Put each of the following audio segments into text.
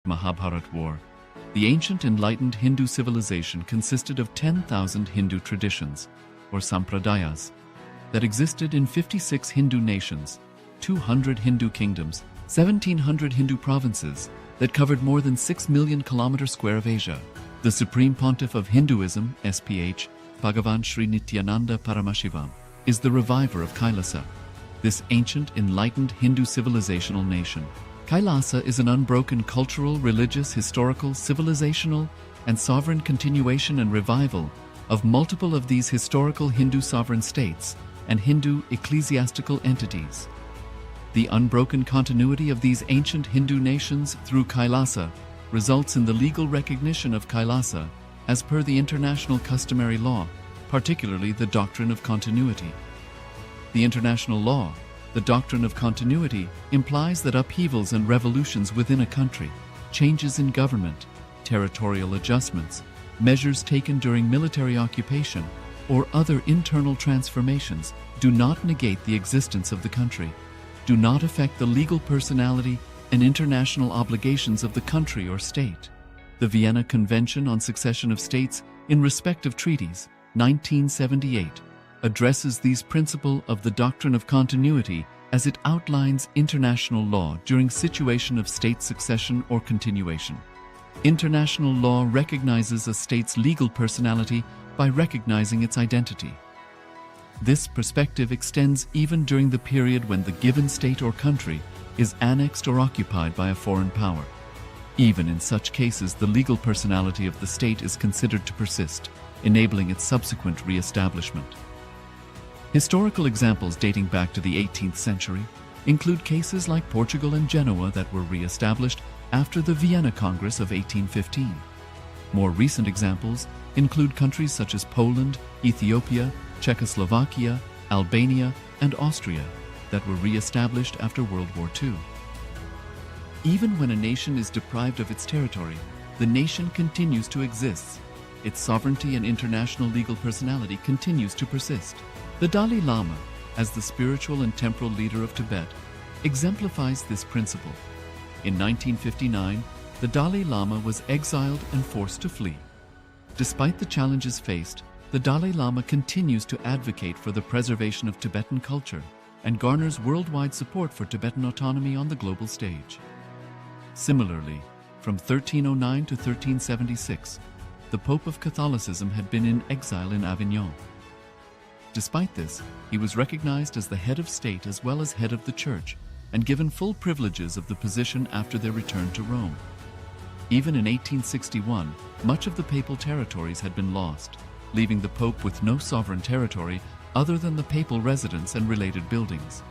Mahabharat War. The ancient enlightened Hindu civilization consisted of 10,000 Hindu traditions, or sampradayas, that existed in 56 Hindu nations, 200 Hindu kingdoms, 1,700 Hindu provinces that covered more than 6 million kilometers square of Asia. The Supreme Pontiff of Hinduism, SPH, Bhagavan Sri Nithyananda Paramashivoham, is the reviver of KAILASA, this ancient enlightened Hindu civilizational nation. KAILASA is an unbroken cultural, religious, historical, civilizational, and sovereign continuation and revival of multiple of these historical Hindu sovereign states and Hindu ecclesiastical entities. The unbroken continuity of these ancient Hindu nations through KAILASA results in the legal recognition of KAILASA as per the international customary law, particularly the doctrine of continuity. The international law, the doctrine of continuity, implies that upheavals and revolutions within a country, changes in government, territorial adjustments, measures taken during military occupation, or other internal transformations do not negate the existence of the country, do not affect the legal personality and international obligations of the country or state. The Vienna Convention on Succession of States in Respect of Treaties, 1978, addresses these principles of the doctrine of continuity as it outlines international law during situation of state succession or continuation. International law recognizes a state's legal personality by recognizing its identity. This perspective extends even during the period when the given state or country is annexed or occupied by a foreign power. Even in such cases, the legal personality of the state is considered to persist, enabling its subsequent re-establishment. Historical examples dating back to the 18th century include cases like Portugal and Genoa that were re-established after the Vienna Congress of 1815. More recent examples include countries such as Poland, Ethiopia, Czechoslovakia, Albania, and Austria that were re-established after World War II. Even when a nation is deprived of its territory, the nation continues to exist. Its sovereignty and international legal personality continues to persist. The Dalai Lama, as the spiritual and temporal leader of Tibet, exemplifies this principle. In 1959, the Dalai Lama was exiled and forced to flee. Despite the challenges faced, the Dalai Lama continues to advocate for the preservation of Tibetan culture and garners worldwide support for Tibetan autonomy on the global stage. Similarly, from 1309 to 1376, the Pope of Catholicism had been in exile in Avignon. Despite this, he was recognized as the head of state as well as head of the church and given full privileges of the position after their return to Rome. Even in 1861, much of the papal territories had been lost, leaving the Pope with no sovereign territory other than the papal residence and related buildings.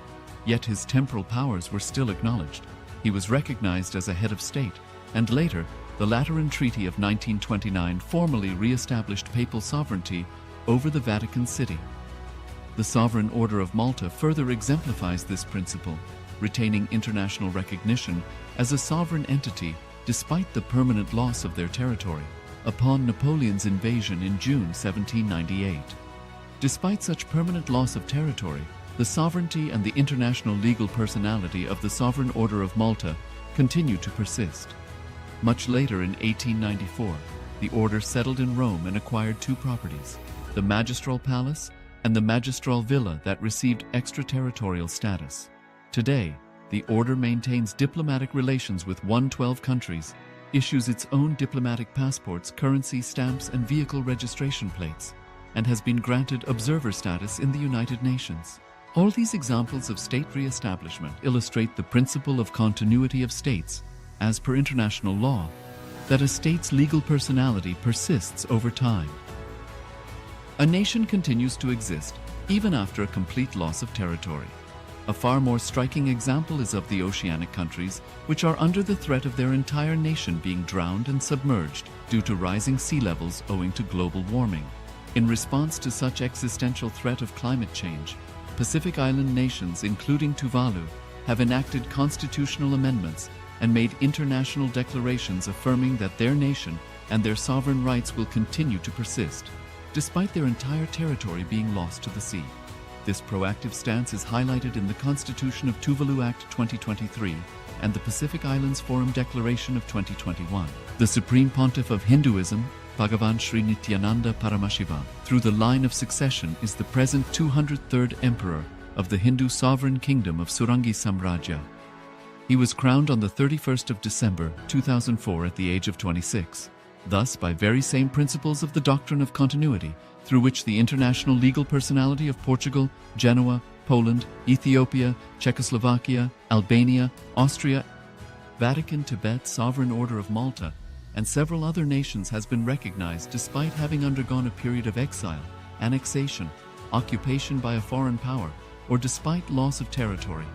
Yet his temporal powers were still acknowledged. He was recognized as a head of state, and later, the Lateran Treaty of 1929 formally re-established papal sovereignty over the Vatican City. The Sovereign Order of Malta further exemplifies this principle, retaining international recognition as a sovereign entity despite the permanent loss of their territory upon Napoleon's invasion in June 1798. Despite such permanent loss of territory, the sovereignty and the international legal personality of the Sovereign Order of Malta continue to persist. Much later in 1894, the order settled in Rome and acquired two properties, the Magistral Palace and the Magistral Villa that received extraterritorial status. Today, the order maintains diplomatic relations with 112 countries, issues its own diplomatic passports, currency stamps, and vehicle registration plates, and has been granted observer status in the United Nations. All these examples of state re-establishment illustrate the principle of continuity of states, as per international law, that a state's legal personality persists over time. A nation continues to exist even after a complete loss of territory. A far more striking example is of the oceanic countries, which are under the threat of their entire nation being drowned and submerged due to rising sea levels owing to global warming. In response to such existential threat of climate change, Pacific Island nations, including Tuvalu, have enacted constitutional amendments and made international declarations affirming that their nation and their sovereign rights will continue to persist, despite their entire territory being lost to the sea. This proactive stance is highlighted in the Constitution of Tuvalu Act 2023, and the Pacific Islands Forum Declaration of 2021. The Supreme Pontiff of Hinduism, Bhagavan Sri Nithyananda Paramashiva, through the line of succession is the present 203rd Emperor of the Hindu Sovereign Kingdom of Surangi Samrajya. He was crowned on the 31st of December 2004 at the age of 26. Thus, by very same principles of the doctrine of continuity, through which the international legal personality of Portugal, Genoa, Poland, Ethiopia, Czechoslovakia, Albania, Austria, Vatican, Tibet, Sovereign Order of Malta, and several other nations has been recognized despite having undergone a period of exile, annexation, occupation by a foreign power, or despite loss of territory.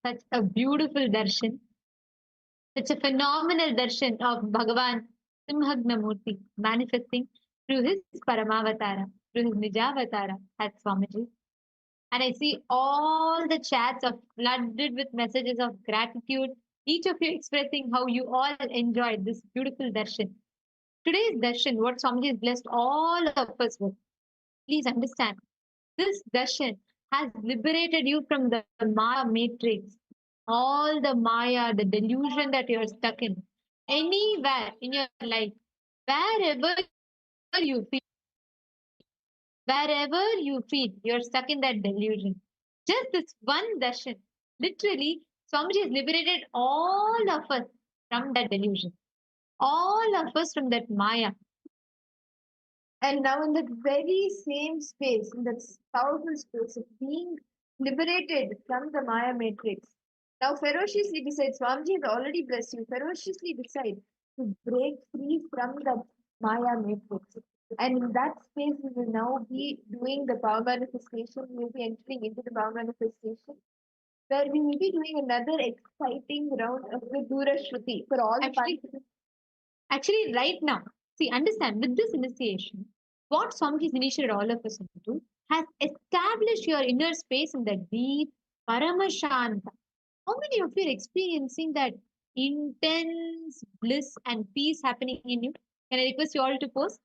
Such a beautiful darshan, such a phenomenal darshan of Bhagavan Simhagnamurti manifesting through his Paramavatara, through his Nijavatara as Swamiji. And I see all the chats are flooded with messages of gratitude, each of you expressing how you all enjoyed this beautiful darshan. Today's darshan, what Swamiji has blessed all of us with, please understand, this darshan has liberated you from the Maya matrix, all the Maya, the delusion that you're stuck in. Anywhere in your life, wherever you feel, wherever you feel you're stuck in that delusion. Just this one darshan, literally, Swamiji has liberated all of us from that delusion, all of us from that Maya. And now, in that very same space, in that powerful space of being liberated from the Maya matrix, now ferociously decide, Swamiji has already blessed you, ferociously decide to break free from the Maya matrix. And in that space, we will now be doing the power manifestation. We will be entering into the power manifestation, where we will be doing another exciting round of the Dura Shruti for all the participants. Actually, right now, see, understand with this initiation, what Swamiji has initiated all of us into has established your inner space in the deep Paramashanta. How many of you are experiencing that intense bliss and peace happening in you? Can I request you all to post?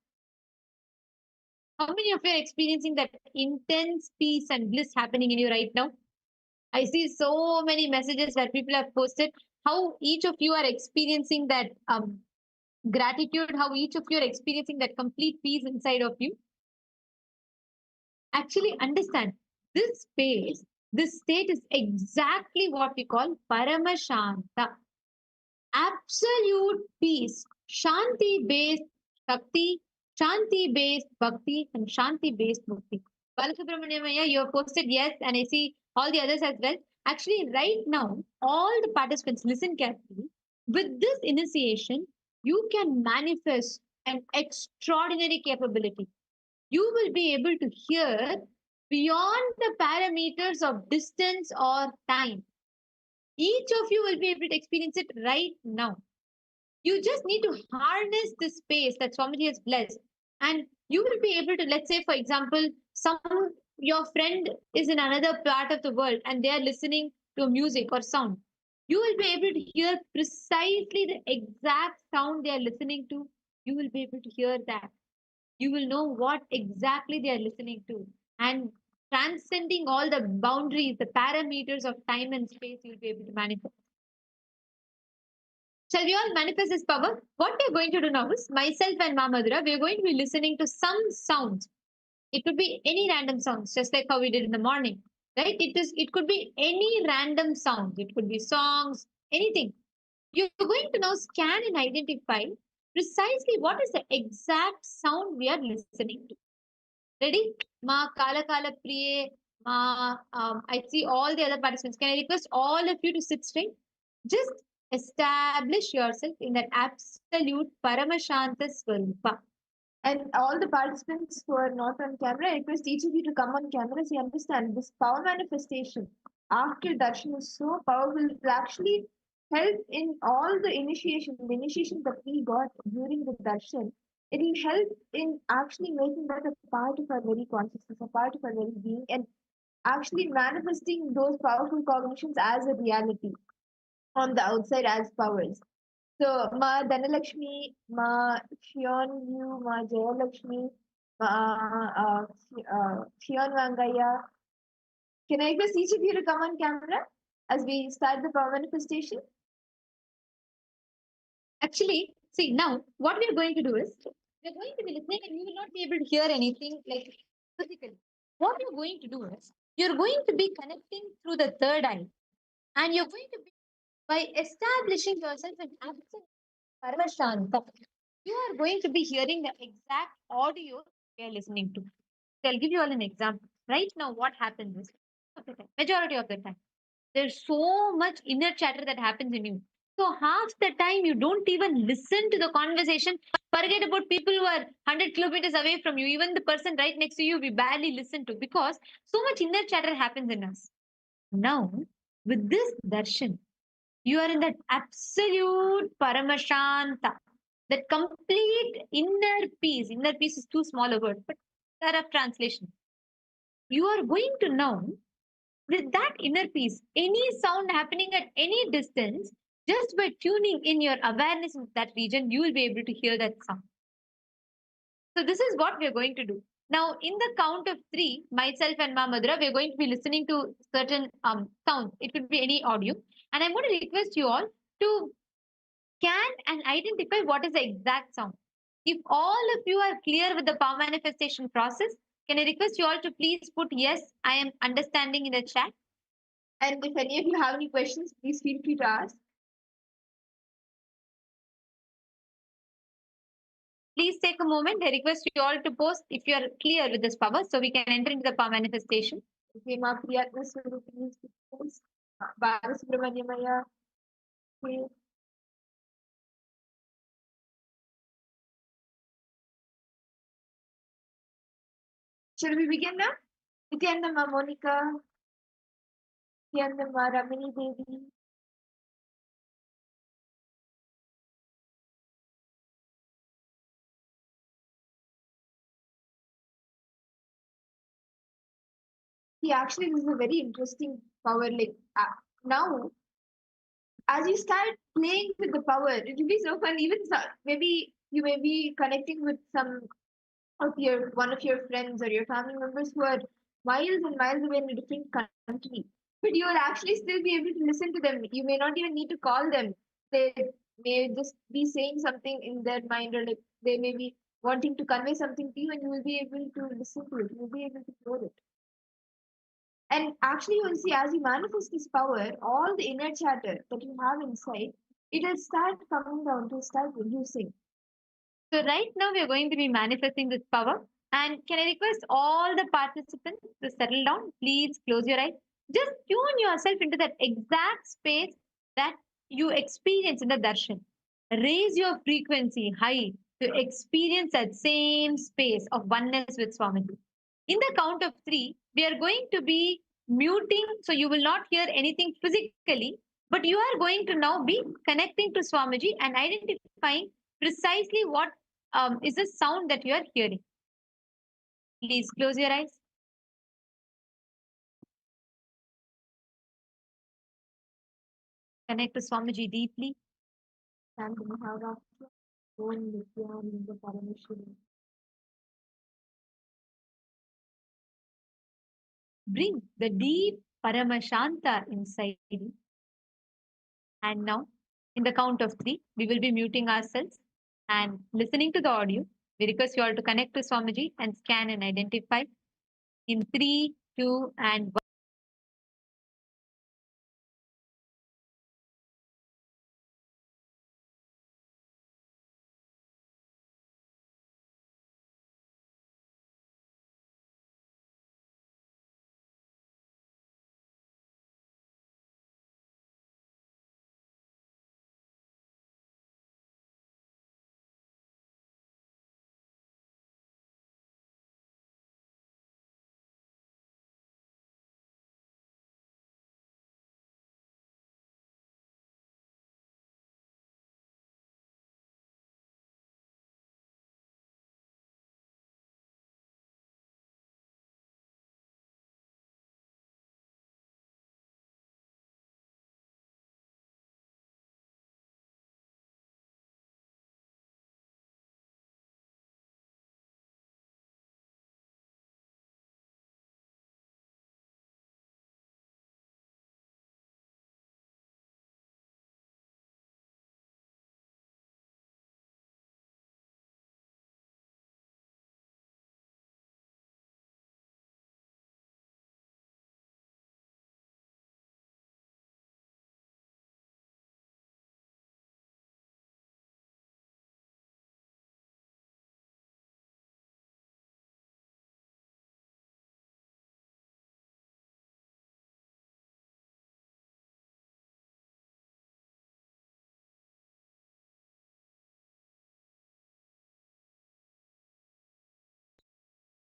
How many of you are experiencing that intense peace and bliss happening in you right now? I see so many messages that people have posted. How each of you are experiencing that gratitude, how each of you are experiencing that complete peace inside of you. Actually, understand this space, this state is exactly what we call Paramashanta, absolute peace, Shanti based Shakti, Shanti based Bhakti, and Shanti based Mukti. Balasubramaniamaya, you have posted yes, and I see all the others as well. Actually, right now, all the participants listen carefully. With this initiation, you can manifest an extraordinary capability. You will be able to hear beyond the parameters of distance or time. Each of you will be able to experience it right now. You just need to harness the space that Swamiji has blessed. And you will be able to, let's say, for example, some your friend is in another part of the world and they are listening to music or sound. You will be able to hear precisely the exact sound they are listening to. You will be able to hear that. You will know what exactly they are listening to. And transcending all the boundaries, the parameters of time and space, you'll be able to manifest. Shall we all manifest this power? What we're going to do now is myself and Ma Madhura, we're going to be listening to some sounds. It could be any random sounds, just like how we did in the morning. Right? It could be any random sound. It could be songs, anything. You're going to now scan and identify precisely what is the exact sound we are listening to. Ready? Ma Kala Kala Priye, Ma, I see all the other participants. Can I request all of you to sit straight? Just establish yourself in that absolute Paramashanta Swarupa. And all the participants who are not on camera, I request each of you to come on camera so you understand this power manifestation after darshan is so powerful. It will actually help in all the initiation that we got during the darshan. It will help in actually making that a part of our very consciousness, a part of our very being, and actually manifesting those powerful cognitions as a reality on the outside as powers. So, Ma Dhanalakshmi, Ma Shionyu, Ma Jayalakshmi, Ma Shion Vangaya. Can I request each of you to come on camera as we start the power manifestation? Actually, see now what we are going to do is we are going to be listening and you will not be able to hear anything like physically. What you're going to do is you're going to be connecting through the third eye and you're going to be by establishing yourself in absolute Paramashanta. You are going to be hearing the exact audio we are listening to. So I'll give you all an example. Right now, what happens is majority of the time, there's so much inner chatter that happens in you. So half the time you don't even listen to the conversation. Forget about people who are 100 kilometers away from you. Even the person right next to you, we barely listen to because so much inner chatter happens in us. Now, with this darshan, you are in that absolute paramashanta, that complete inner peace. Inner peace is too small a word, but there are translation. You are going to know with that inner peace, any sound happening at any distance, just by tuning in your awareness in that region, you will be able to hear that sound. So this is what we are going to do. Now, in the count of three, myself and Ma Madhura, we are going to be listening to certain sounds. It could be any audio. And I'm going to request you all to scan and identify what is the exact sound. If all of you are clear with the power manifestation process, can I request you all to please put yes, I am understanding in the chat. And if any of you have any questions, please feel free to ask. Please take a moment. I request you all to post if you are clear with this power so we can enter into the power manifestation. Okay, Ma Priyatna Swarupi, please post. Balasubramaniamaya. Okay. Shall we begin now? Nithyananda Ma Monica, Nithyananda Ma Ramini Devi. See, actually, this is a very interesting power. Like now, as you start playing with the power, it will be so fun. Even maybe you may be connecting with some of your one of your friends or your family members who are miles and miles away in a different country, but you will actually still be able to listen to them. You may not even need to call them. They may just be saying something in their mind, or like they may be wanting to convey something to you, and you will be able to listen to it. You will be able to hear it. And actually, you will see as you manifest this power, all the inner chatter that you have inside, it will start coming down to start reducing. So right now we are going to be manifesting this power. And can I request all the participants to settle down? Please close your eyes. Just tune yourself into that exact space that you experience in the darshan. Raise your frequency high to experience that same space of oneness with Swamiji. In the count of three, we are going to be muting, so you will not hear anything physically, but you are going to now be connecting to Swamiji and identifying precisely what is the sound that you are hearing. Please close your eyes. Connect to Swamiji deeply. Chant the Maharashtra. Om Nithyananda Paramashivoham. Bring the deep Paramashanta inside you. And now, in the count of three, we will be muting ourselves and listening to the audio. We request you all to connect to Swamiji and scan and identify in three, two, and one.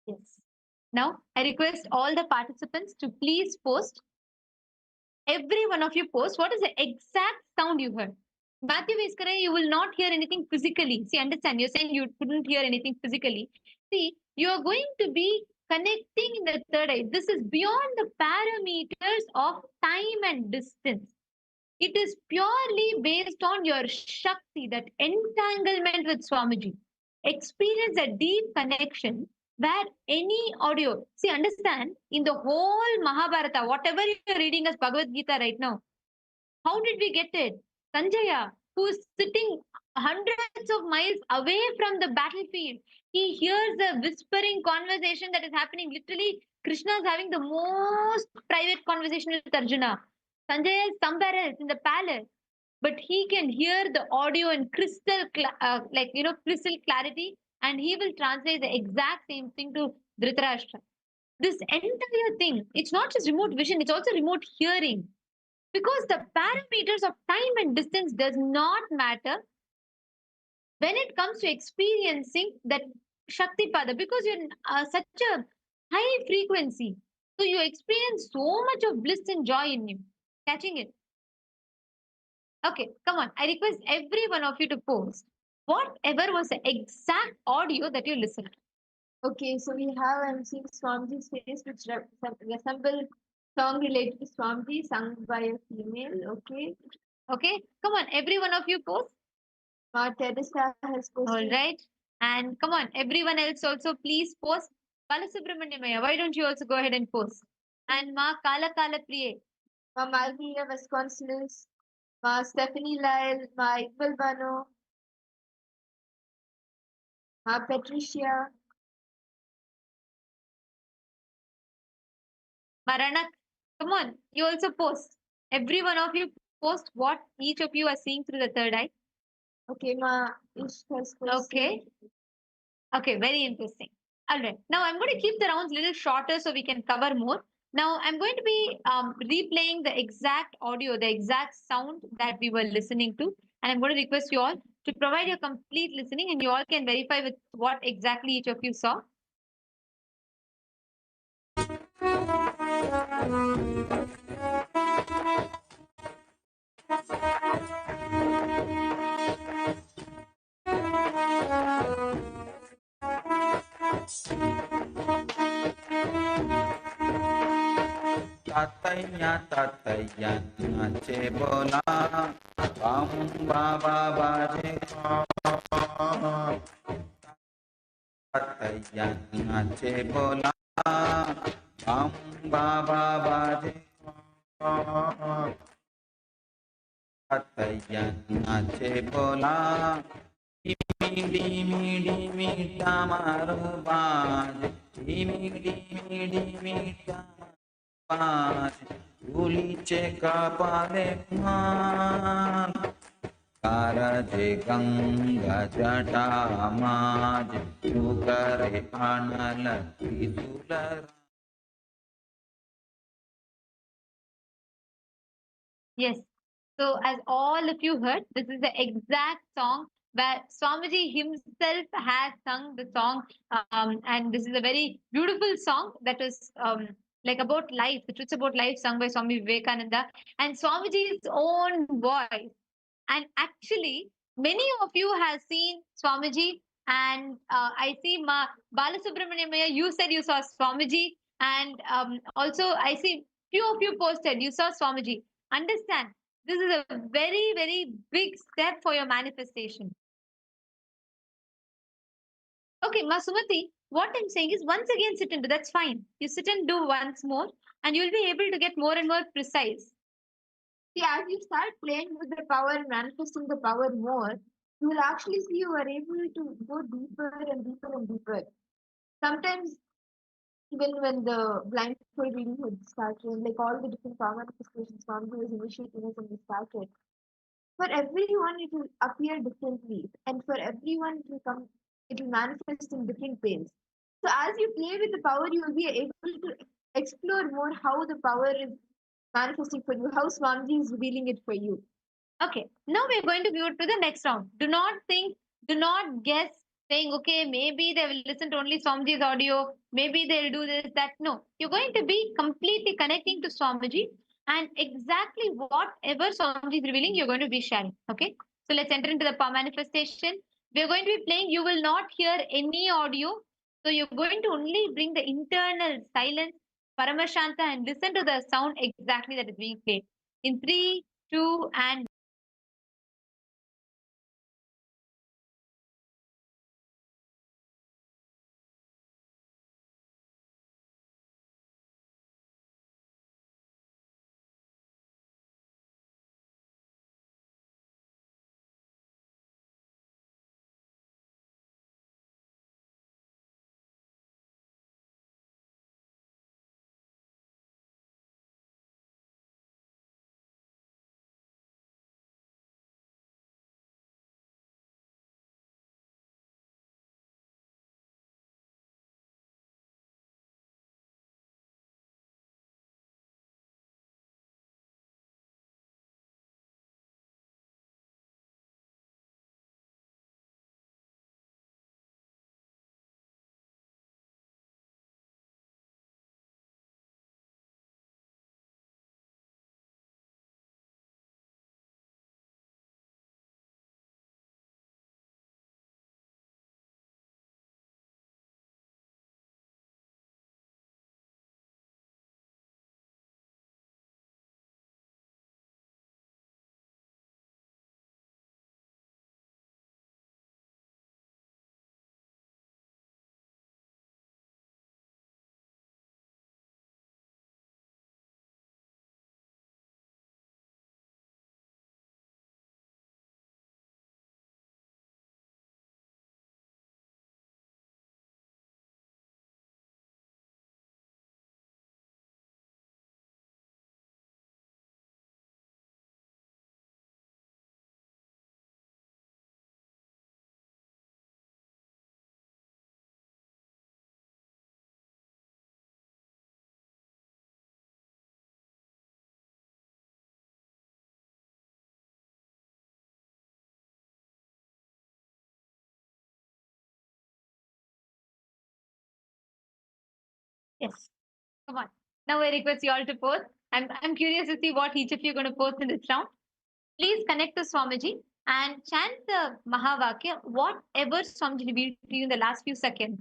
Yes. Now, I request all the participants to please post, every one of you post what is the exact sound you heard. Matthew Viskare, you will not hear anything physically. See, understand, you're saying you couldn't hear anything physically. See, you are going to be connecting in the third eye. This is beyond the parameters of time and distance. It is purely based on your Shakti, that entanglement with Swamiji. Experience a deep connection where any audio, see, understand, in the whole Mahabharata, whatever you're reading as Bhagavad Gita right now, how did we get it? Sanjaya, who is sitting hundreds of miles away from the battlefield, he hears a whispering conversation that is happening. Literally, Krishna is having the most private conversation with Arjuna. Sanjaya is somewhere else in the palace, but he can hear the audio in crystal clarity, and he will translate the exact same thing to Dhritarashtra. This entire thing, it's not just remote vision; it's also remote hearing, because the parameters of time and distance does not matter when it comes to experiencing that Shakti Pada, because you're such a high frequency. So you experience so much of bliss and joy in you. Catching it? Okay, come on. I request every one of you to post whatever was the exact audio that you listened to. Okay, so we have, I'm seeing Swamiji's face, which resemble song related to Swamiji, sung by a female. Okay. Okay, come on, every one of you post. Teresa has All posted. right. And come on, everyone else also please post. Balasubramanyamaya, why don't you also go ahead and post? And Ma Kala Kala Priye. Ma Malvina Vasconcelos, Ma Stephanie Lyle, Ma Iqbal Bano, Ma Patricia, Maranak, come on, you also post. Every one of you post what each of you are seeing through the third eye. okay, Ma Ish has posted. Okay. Okay, very interesting. All right. Now I'm going to keep the rounds a little shorter so we can cover more. Now I'm going to be replaying the exact audio, the exact sound that we were listening to. And I'm going to request you all to provide your complete listening and you all can verify with what exactly each of you saw. Tataya tataya nache bola Bam baba baje Tataya nache bola Bam baba baje Tataya nache bola Dimi dimi dimi tamaru baje Dimi dimi dimi tamaru Ulice kapale maan Karaje ganga jata maaj Tukare anala trisular. Yes. So, as all of you heard, this is the exact song where Swamiji himself has sung the song. And this is a very beautiful song that was like about life, the truths about life, sung by Swami Vivekananda. And Swamiji's own voice. And actually, many of you have seen Swamiji, and I see Balasubramanyamaya. You said you saw Swamiji, and also I see few of you posted you saw Swamiji. Understand, this is a very very big step for your manifestation. Okay, Masumati, what I'm saying is once again sit into that's fine. You sit and do once more, and you'll be able to get more and more precise. See, as you start playing with the power and manifesting the power more, you will actually see you are able to go deeper and deeper and deeper. Sometimes, even when the blindfold reading had started, like all the different power manifestations Swami was initiating us when we started, for everyone it will appear differently, and for everyone it will manifest in different ways. So as you play with the power, you will be able to explore more how the power is manifesting for you, how Swamiji is revealing it for you. Okay, now we're going to move to the next round. Do not think, do not guess, saying, okay, maybe they will listen to only Swamiji's audio, maybe they'll do this, that. No, you're going to be completely connecting to Swamiji and exactly whatever Swamiji is revealing, you're going to be sharing. Okay, so let's enter into the power manifestation. We're going to be playing, you will not hear any audio. So you're going to only bring the internal silence, Paramashanta, and listen to the sound exactly that is being played. In 3, 2, and Yes. Come on. Now I request you all to post. I'm curious to see what each of you are going to post in this round. Please connect to Swamiji and chant the Mahavakya, whatever Swamiji revealed to you in the last few seconds.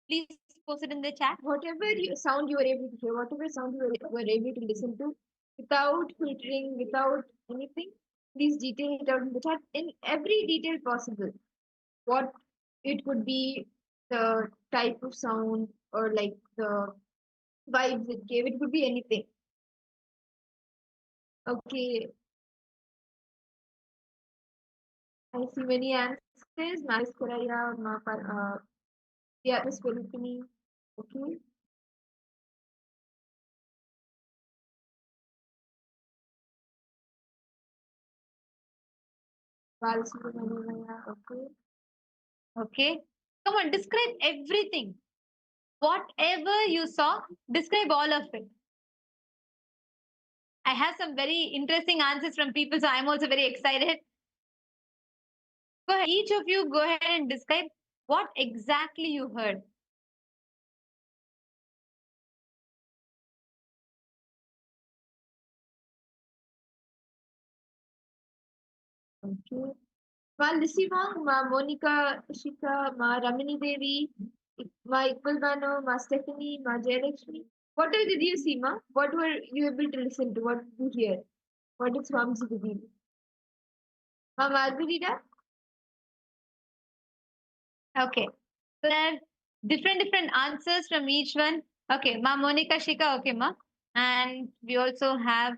Please post it in the chat. Whatever sound you were able to hear, whatever sound you were able to listen to, without filtering, without anything, please detail it out in the chat in every detail possible. What it could be, the type of sound, or like the vibes it gave. It could be anything. Okay. I see many answers. Maris Koraya, yeah, Miss Philippine. Okay. Balasubramanian, okay. Okay. Come on, describe everything. Whatever you saw, describe all of it. I have some very interesting answers from people, so I'm also very excited. Go ahead. Each of you go ahead and describe what exactly you heard. Okay. Ma Lisivang, Ma Monica Shika, Ma Ramini Devi, Ma Iqbal Bano, Ma Stephanie, Ma Jayalakshmi. What all did you see, Ma? What were you able to listen to? What did you hear? What did Swamiji reveal? Ma Margarita? Okay. So there are different answers from each one. Okay, Ma Monica Shika, okay, Ma. And we also have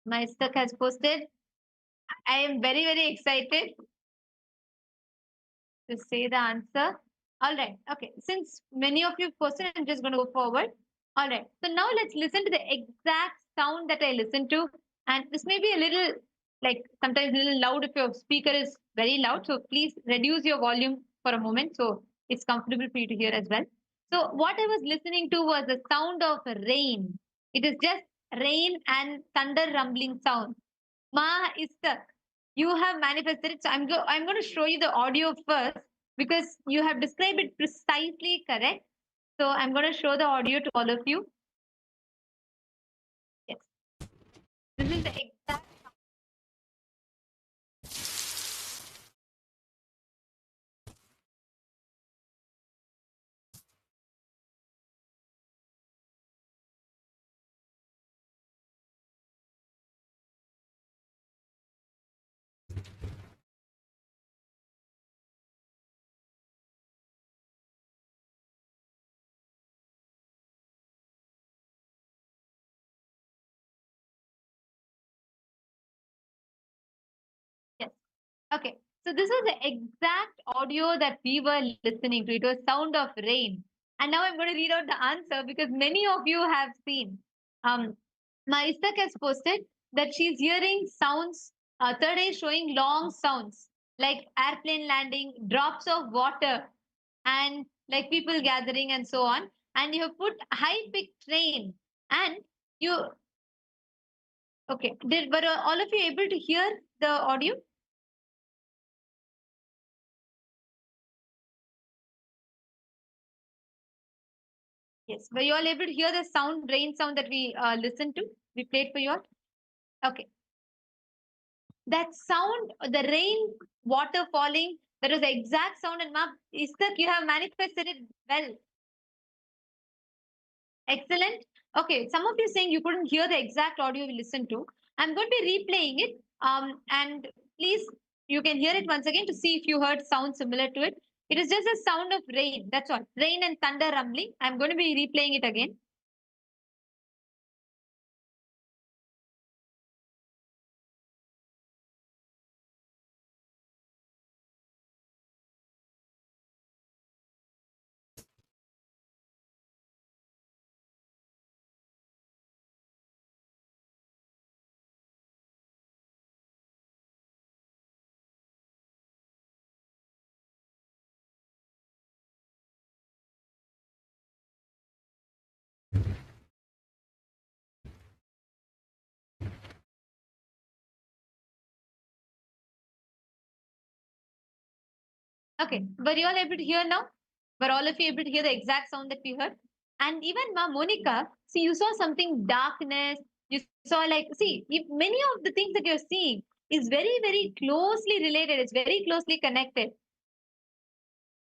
my stuck has posted. I am very excited to say the answer. All right. Okay. Since many of you posted, I'm just going to go forward. All right. So now let's listen to the exact sound that I listened to. And this may be a little, like sometimes a little loud if your speaker is very loud. So please reduce your volume for a moment so it's comfortable for you to hear as well. So what I was listening to was the sound of rain. It is just rain and thunder rumbling sound. Ma Istak, you have manifested it. So I'm going to show you the audio first because you have described it precisely correct. So I'm going to show the audio to all of you. Yes. This is the exact. Yes. Okay. So this is the exact audio that we were listening to. It was sound of rain. And now I'm going to read out the answer because many of you have seen. Maistak has posted that she's hearing sounds. Third is showing long sounds like airplane landing, drops of water, and like people gathering and so on. And you have put high pitched train. And you okay? Were all of you able to hear the audio? Yes. Were you all able to hear the sound, rain sound that we listened to? We played for you all? Okay. That sound, the rain, water falling, that was the exact sound. And ma'am, Istak, you have manifested it well. Excellent. Okay. Some of you saying you couldn't hear the exact audio we listened to. I'm going to be replaying it. And please, you can hear it once again to see if you heard sound similar to it. It is just a sound of rain. That's all. Rain and thunder rumbling. I'm going to be replaying it again. Okay. Were you all able to hear now? Were all of you able to hear the exact sound that we heard? And even Monica, see, you saw something darkness. You saw like, see, if many of the things that you're seeing is very, very closely related. It's very closely connected.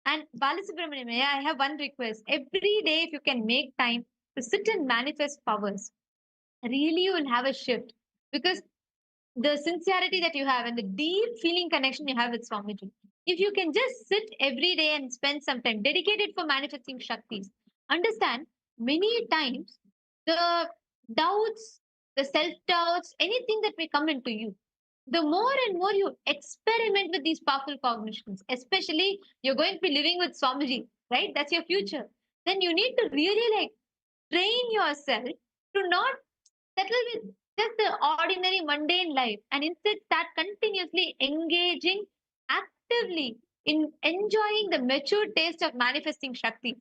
And Balasubramanian, I have one request. Every day, if you can make time to sit and manifest powers, really you will have a shift. Because the sincerity that you have and the deep feeling connection you have with Swamiji. If you can just sit every day and spend some time dedicated for manifesting Shaktis, understand many times the doubts, the self doubts, anything that may come into you, the more and more you experiment with these powerful cognitions, especially you're going to be living with Swamiji, right? That's your future. Then you need to really like train yourself to not settle with just the ordinary mundane life and instead start continuously engaging actively in enjoying the mature taste of manifesting Shakti.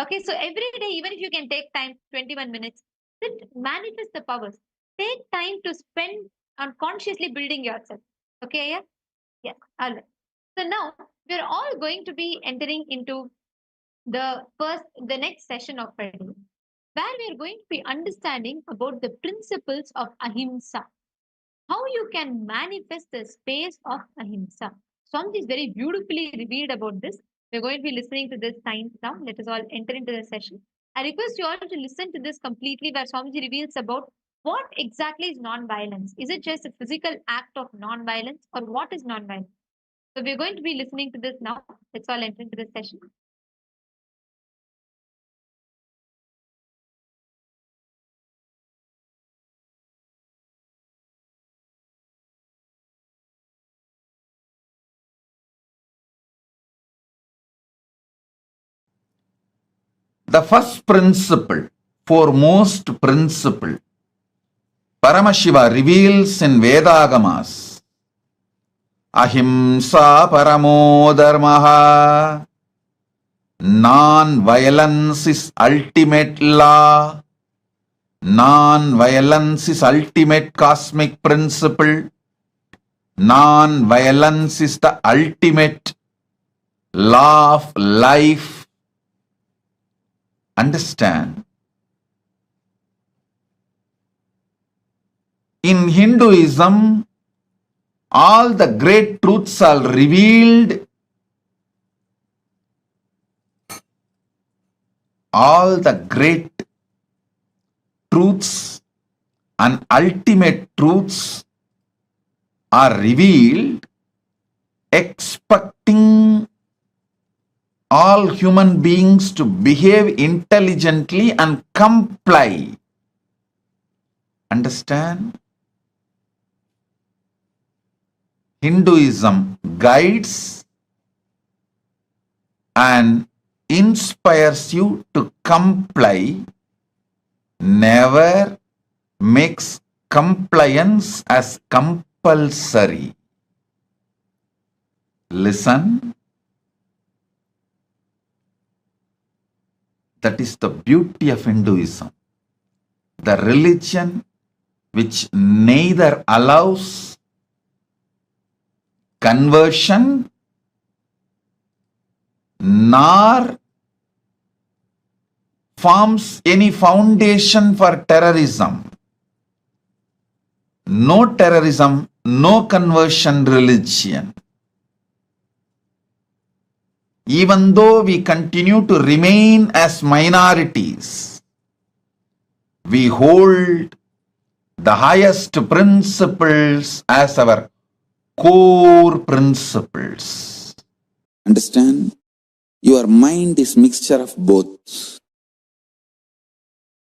Okay, so every day, even if you can take time, 21 minutes, sit, manifest the powers. Take time to spend on consciously building yourself. Okay, yeah? Yes, all right. So now we're all going to be entering into the next session of our day, where we are going to be understanding about the principles of ahimsa, how you can manifest the space of ahimsa. Swamiji is very beautifully revealed about this. We're going to be listening to this science now. Let us all enter into the session. I request you all to listen to this completely, where Swamiji reveals about what exactly is non-violence. Is it just a physical act of non-violence, or what is non-violence? So we're going to be listening to this now. Let's all enter into this session. The first principle, foremost principle, Paramashiva reveals in Vedagamas, ahimsa paramo dharmaha, non-violence is ultimate law, non-violence is ultimate cosmic principle, non-violence is the ultimate law of life. Understand? In Hinduism, all the great truths are revealed. All the great truths and ultimate truths are revealed, expecting all human beings to behave intelligently and comply. Understand? Hinduism guides and inspires you to comply, never makes compliance as compulsory. Listen. That is the beauty of Hinduism. The religion which neither allows conversion nor forms any foundation for terrorism. No terrorism, no conversion religion. Even though we continue to remain as minorities, we hold the highest principles as our core principles. Understand? Your mind is mixture of both.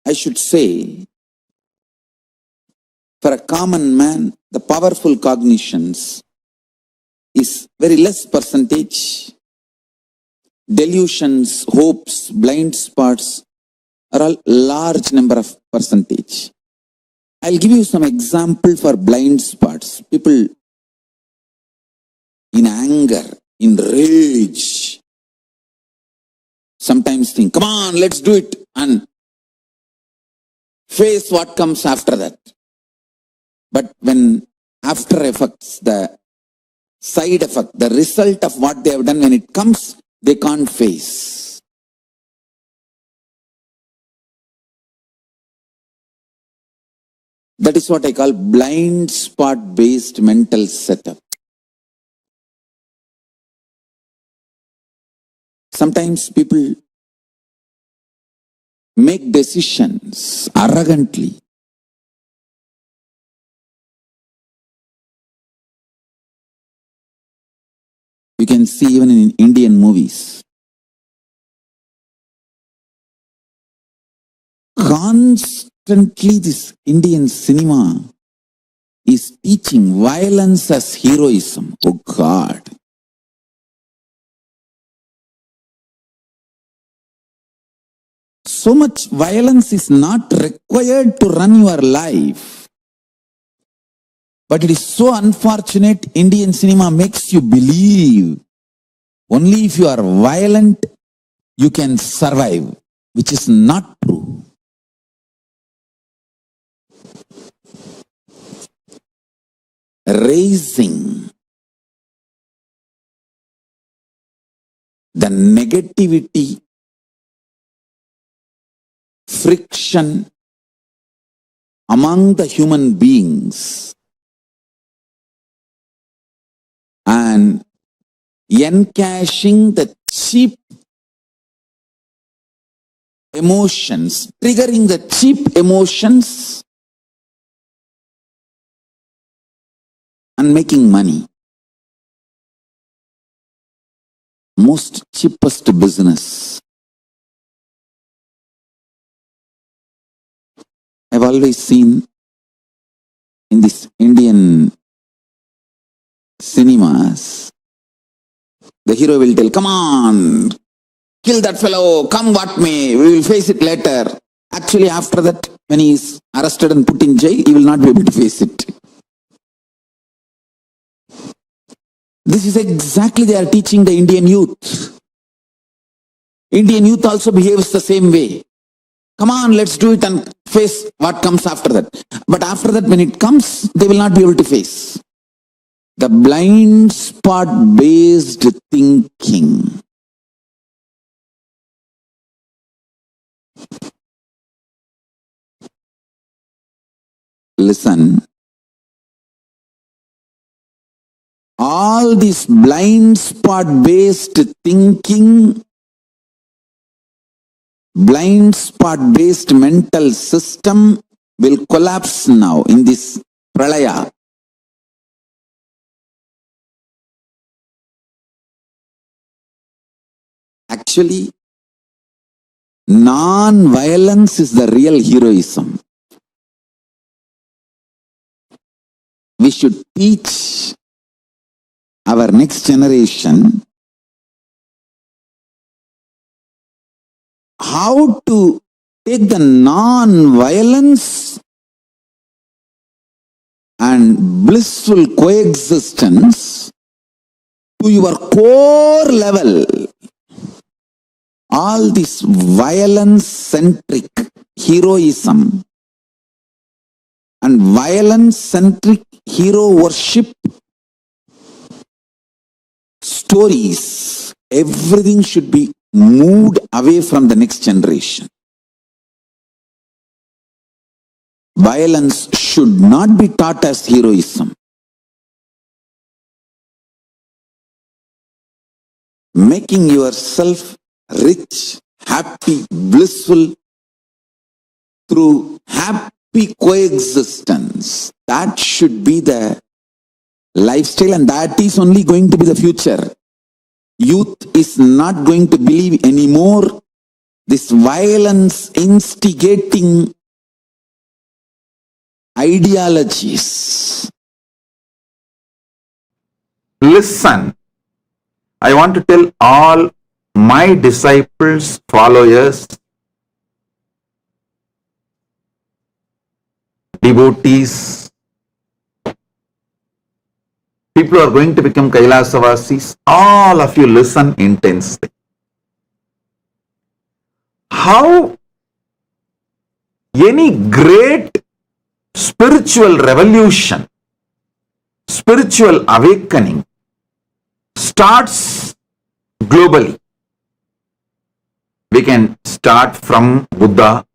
I should say, for a common man, the powerful cognitions is very less percentage. Delusions, hopes, blind spots are all large number of percentage. I'll give you some example for blind spots. People in anger, in rage, sometimes think, come on, let's do it, and face what comes after that. But when after effects, the side effect, the result of what they have done, when it comes, they can't face. That is what I call blind spot based mental setup. Sometimes people make decisions arrogantly. You can see even in Indian movies. Constantly this Indian cinema is teaching violence as heroism. Oh God. So much violence is not required to run your life. But it is so unfortunate, Indian cinema makes you believe only if you are violent, you can survive, which is not true. Raising the negativity, friction among the human beings and encashing the cheap emotions, triggering the cheap emotions and making money. Most cheapest business. I've always seen in these Indian cinemas, the hero will tell, come on, kill that fellow, come what may, we will face it later. Actually, after that, when he is arrested and put in jail, he will not be able to face it. This is exactly they are teaching the Indian youth. Indian youth also behaves the same way. Come on, let's do it and face what comes after that. But after that, when it comes, they will not be able to face. The blind spot based thinking. Listen. All this blind spot based thinking, blind spot based mental system will collapse now in this pralaya. Actually, non-violence is the real heroism. We should teach our next generation how to take the non-violence and blissful coexistence to your core level. All this violence-centric heroism and violence-centric hero worship stories, everything should be moved away from the next generation. Violence should not be taught as heroism. Making yourself rich, happy, blissful through happy coexistence. That should be the lifestyle, and that is only going to be the future. Youth is not going to believe anymore this violence instigating ideologies. Listen, I want to tell all my disciples, followers, devotees, people who are going to become Kailasavasis, all of you listen intensely. How any great spiritual revolution, spiritual awakening starts globally. We can start from Buddha,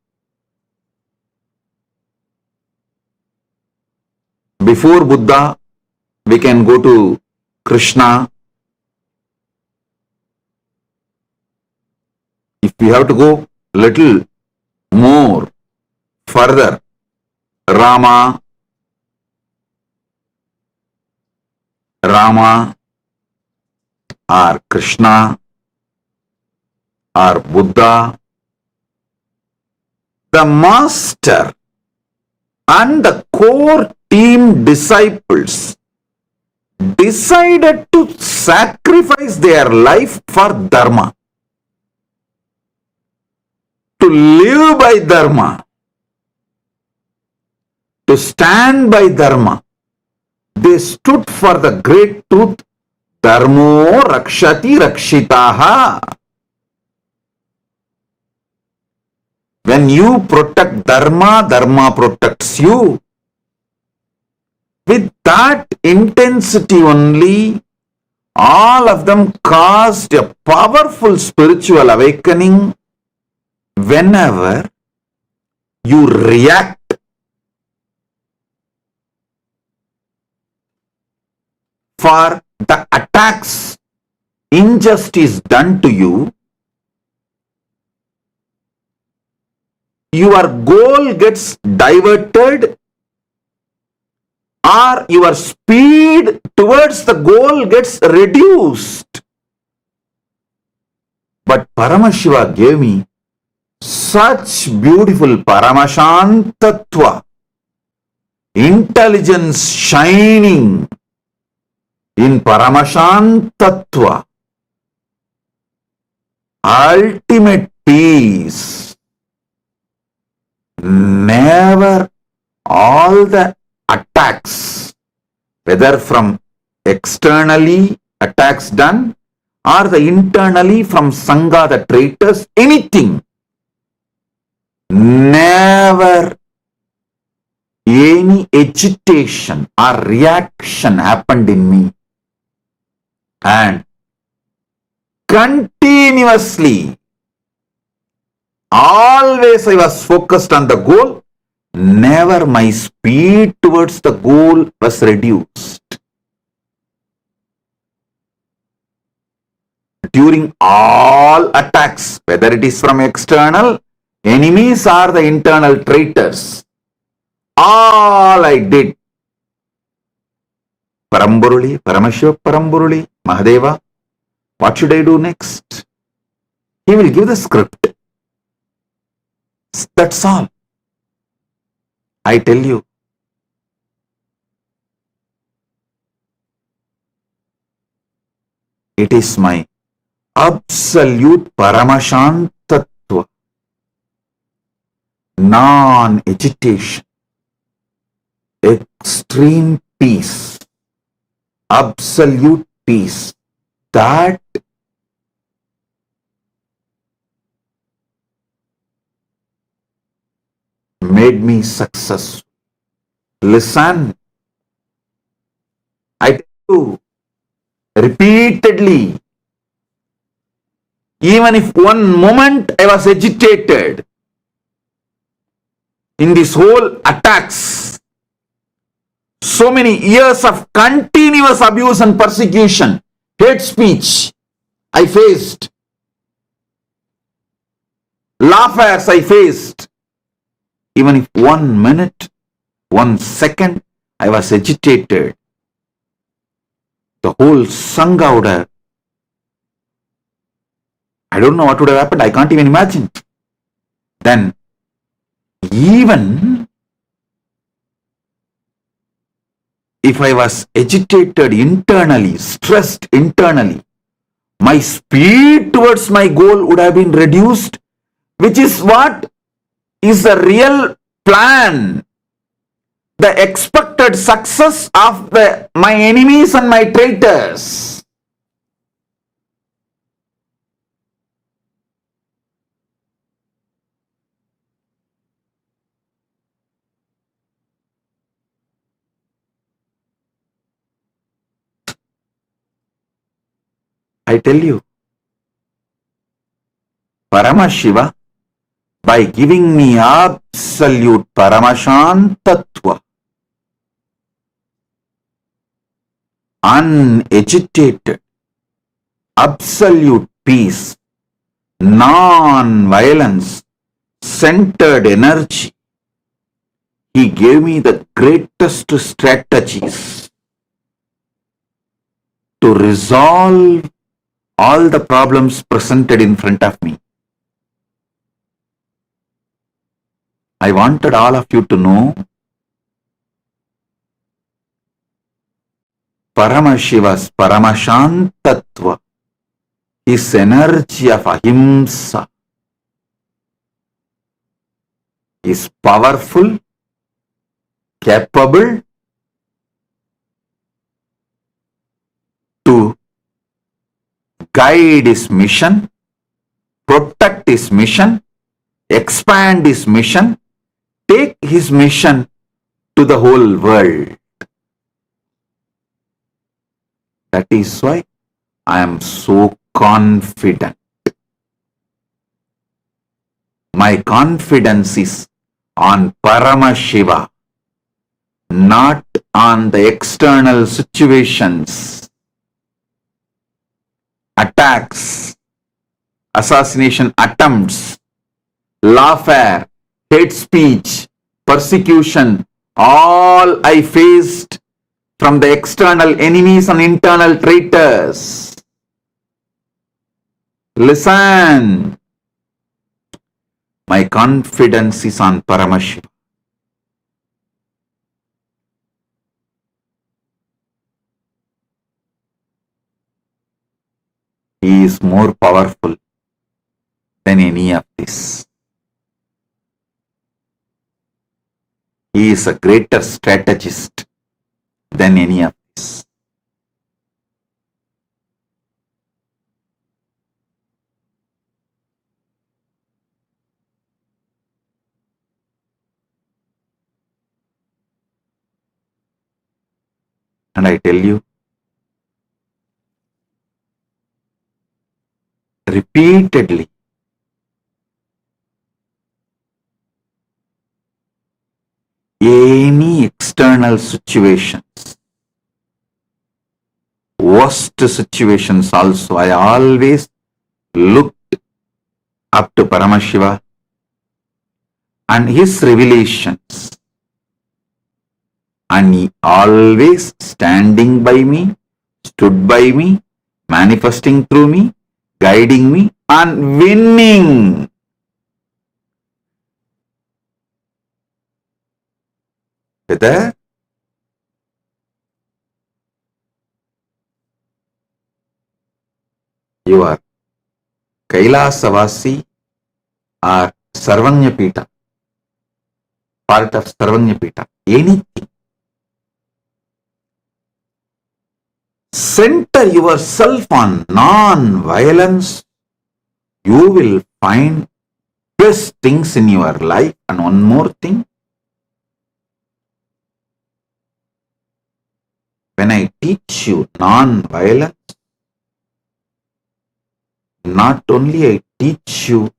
Before Buddha, we can go to Krishna. If we have to go little more further, Rama, or Krishna or Buddha, the master and the core team disciples decided to sacrifice their life for Dharma, to live by Dharma, to stand by Dharma. They stood for the great truth, Dharmo Rakshati Rakshitaha. When you protect Dharma, Dharma protects you. With that intensity only, all of them caused a powerful spiritual awakening. Whenever you react for the attacks, injustice done to you, your goal gets diverted or your speed towards the goal gets reduced. But Paramashiva gave me such beautiful Paramashantatva, intelligence shining in Paramashantatva, ultimate peace. Never all the attacks, whether from externally attacks done or the internally from Sangha, the traitors, anything, never any agitation or reaction happened in me. And continuously, always I was focused on the goal. Never my speed towards the goal was reduced. During all attacks, whether it is from external enemies or the internal traitors, all I did, Paramburuli, Paramashiva Paramburuli, Mahadeva, what should I do next? He will give the script. That's all. I tell you, it is my absolute Paramashantatva, non-agitation, extreme peace, absolute peace, that made me successful. Listen, I tell you repeatedly, even if one moment I was agitated in this whole attacks, so many years of continuous abuse and persecution, hate speech I faced, lawfairs I faced, even if 1 minute, 1 second I was agitated, the whole Sangha would have, I don't know what would have happened, I can't even imagine. Then, even if I was agitated internally, stressed internally, my speed towards my goal would have been reduced, which is what is the real plan, the expected success of my enemies and my traitors. I tell you, Paramashiva, by giving me absolute Paramashantatva, unagitated, absolute peace, non-violence, centered energy. He gave me the greatest strategies to resolve all the problems presented in front of me. I wanted all of you to know Paramashiva's Paramashantatva, his energy of ahimsa, is powerful, capable to guide his mission, protect his mission, expand his mission, take his mission to the whole world. That is why I am so confident. My confidence is on Paramashiva, not on the external situations, attacks, assassination attempts, lawfare, hate speech, persecution, all I faced from the external enemies and internal traitors. Listen, my confidence is on Paramashiva. He is more powerful than any of this. He is a greater strategist than any of this. And I tell you, repeatedly, any external situations, worst situations also, I always looked up to Paramashiva and his revelations. And he always standing by me, stood by me, manifesting through me, guiding me and winning. Whether you are KAILASA Vasi or Sarvanyapita, part of Sarvanyapita, anything. Center yourself on non-violence, you will find best things in your life. And one more thing, when I teach you non-violence, not only I teach you,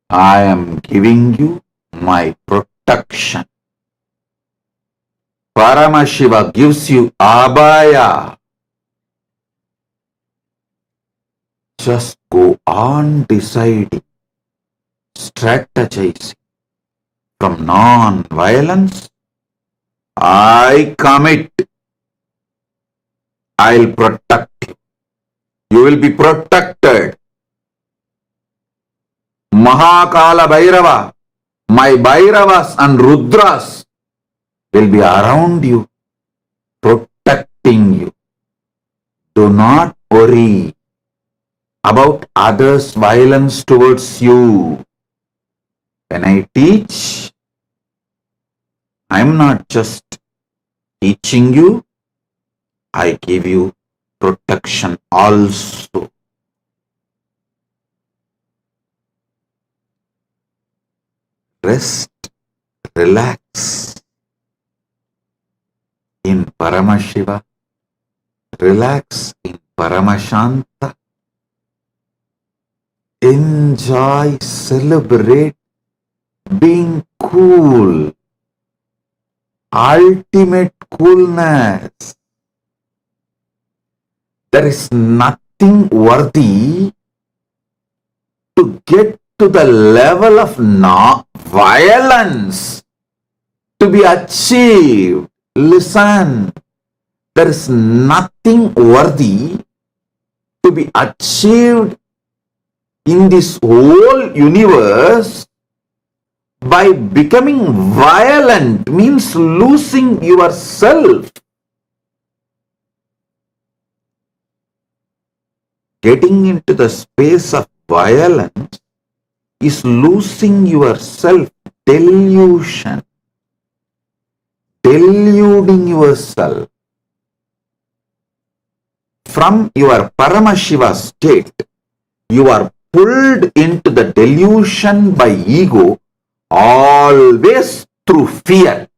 I am giving you my protection. Paramashiva gives you abhaya. Just go on deciding, strategizing from non-violence. I commit. I'll protect you. You will be protected. Mahakala Bhairava, my Bhairavas and Rudras will be around you, protecting you. Do not worry about others' violence towards you. When I teach, I am not just teaching you, I give you protection also. Rest, relax in Paramashiva, relax in Paramashanta, enjoy, celebrate being cool, ultimate coolness. There is nothing worthy to get to the level of violence to be achieved. Listen, there is nothing worthy to be achieved in this whole universe by becoming violent, means losing yourself. Getting into the space of violence is losing yourself, delusion, deluding yourself. From your Paramashiva state, you are pulled into the delusion by ego, always through fear.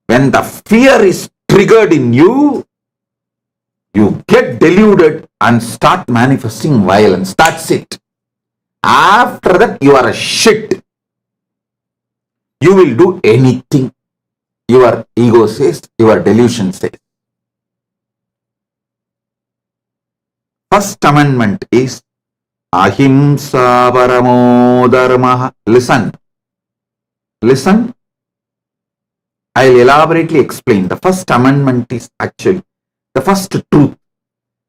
When the fear is triggered in you, you get deluded and start manifesting violence. That's it. After that, you are a shit. You will do anything your ego says, your delusion says. First amendment is ahimsa paramo dharma. Listen. Listen. I'll elaborately explain. The first amendment is actually the first truth.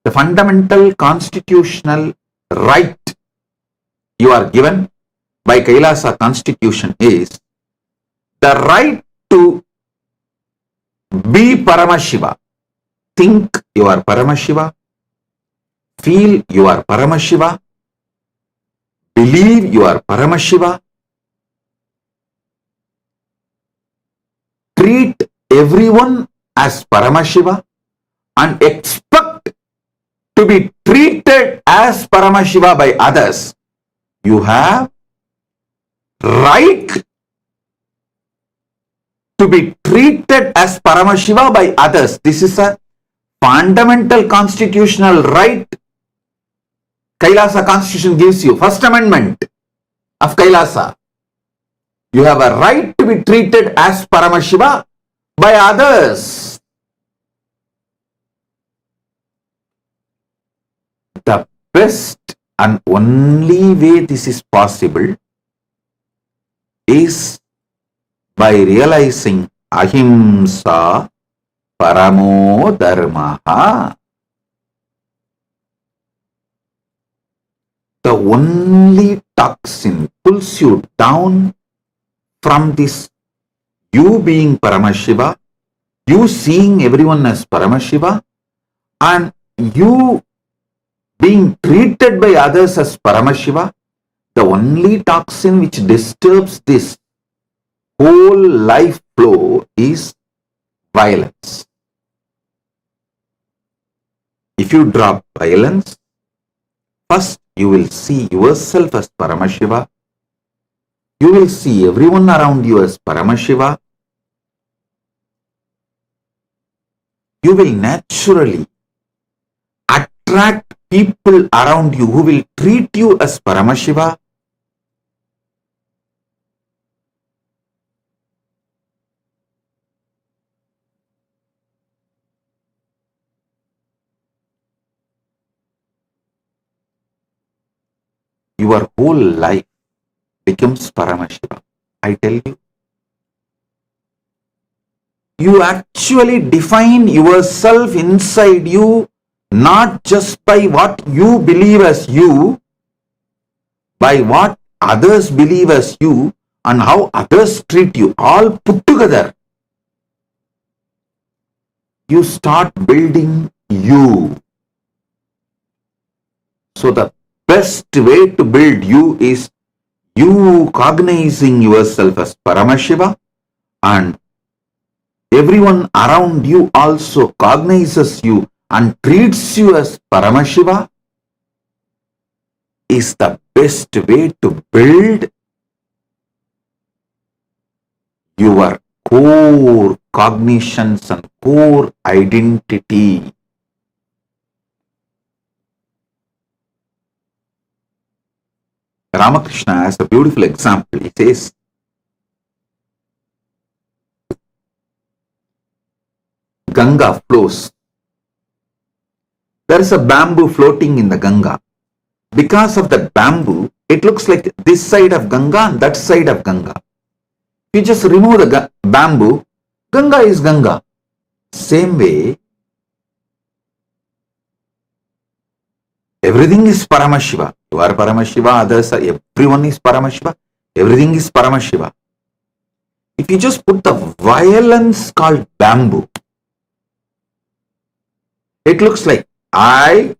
The fundamental constitutional right you are given by KAILASA constitution is the right to be Paramashiva. Think you are Paramashiva. Feel you are Paramashiva. Believe you are Paramashiva. Treat everyone as Paramashiva and expect to be treated as Paramashiva by others. You have right to be treated as Paramashiva by others. This is a fundamental constitutional right KAILASA constitution gives you. First amendment of KAILASA. You have a right to be treated as Paramashiva by others. The best and only way this is possible is by realizing ahimsa paramo dharmaha. The only toxin pulls you down from this you being Paramashiva, you seeing everyone as Paramashiva, and you being treated by others as Paramashiva. The only toxin which disturbs this whole life flow is violence. If you drop violence, first you will see yourself as Paramashiva. You will see everyone around you as Paramashiva. You will naturally attract people around you who will treat you as Paramashiva. Your whole life becomes Paramashiva. I tell you. You actually define yourself inside you not just by what you believe as you, by what others believe as you and how others treat you, all put together. You start building you. So the best way to build you is you cognizing yourself as Paramashiva, and everyone around you also cognizes you and treats you as Paramashiva, is the best way to build your core cognitions and core identity. Ramakrishna has a beautiful example. He says, Ganga flows. There is a bamboo floating in the Ganga. Because of that bamboo, it looks like this side of Ganga and that side of Ganga. You just remove the bamboo, Ganga is Ganga. Same way, everything is Paramashiva. You are Paramashiva, others are, everyone is Paramashiva, everything is Paramashiva. If you just put the violence called bamboo, it looks like I,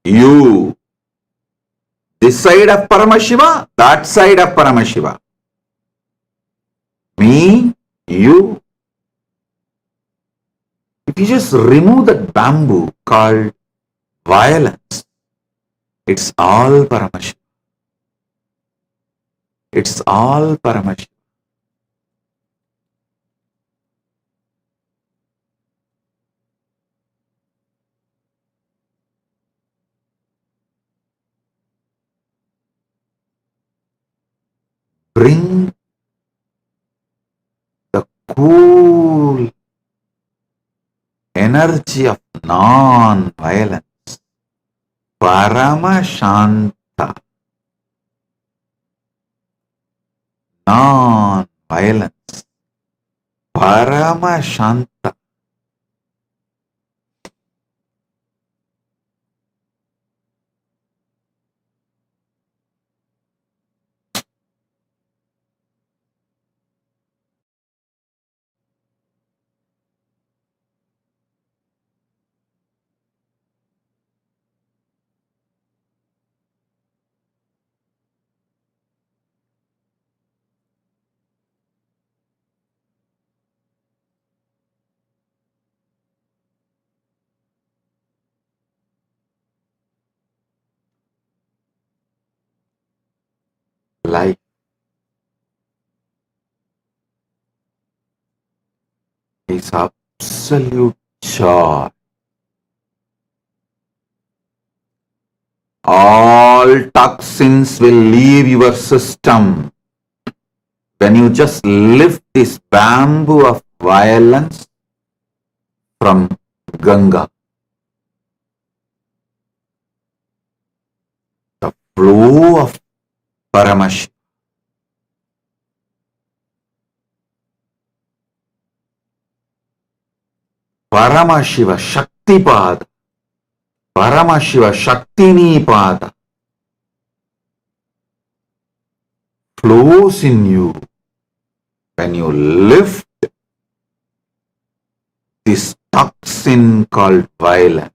you, this side of Paramashiva, that side of Paramashiva. Me, you. If you just remove that bamboo called violence, it's all Paramashiva. It's all Paramashiva. Bring the cool energy of non-violence, Paramashanta, non-violence, Paramashanta. Life is absolute joy. All toxins will leave your system when you just lift this bamboo of violence from Ganga. The flow of Paramashiva. Paramashiva Shaktipada. Paramashiva Shaktinipada flows in you when you lift this toxin called violence.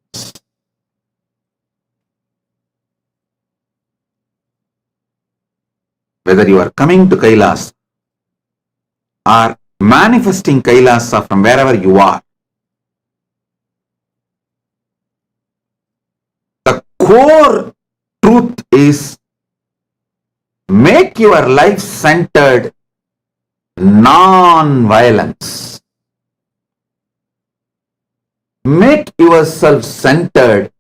Whether you are coming to Kailasa or manifesting Kailasa from wherever you are, the core truth is make your life centered non-violence. Make yourself centered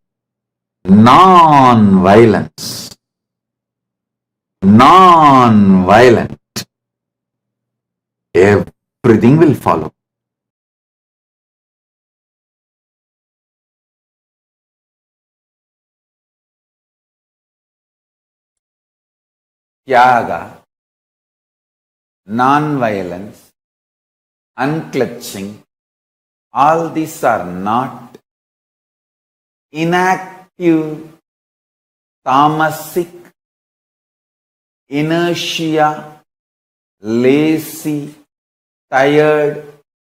non-violence. Non-violent. Everything will follow. Tyaga, non-violence, unclutching, all these are not inactive, tamasic, inertia, lazy, tired,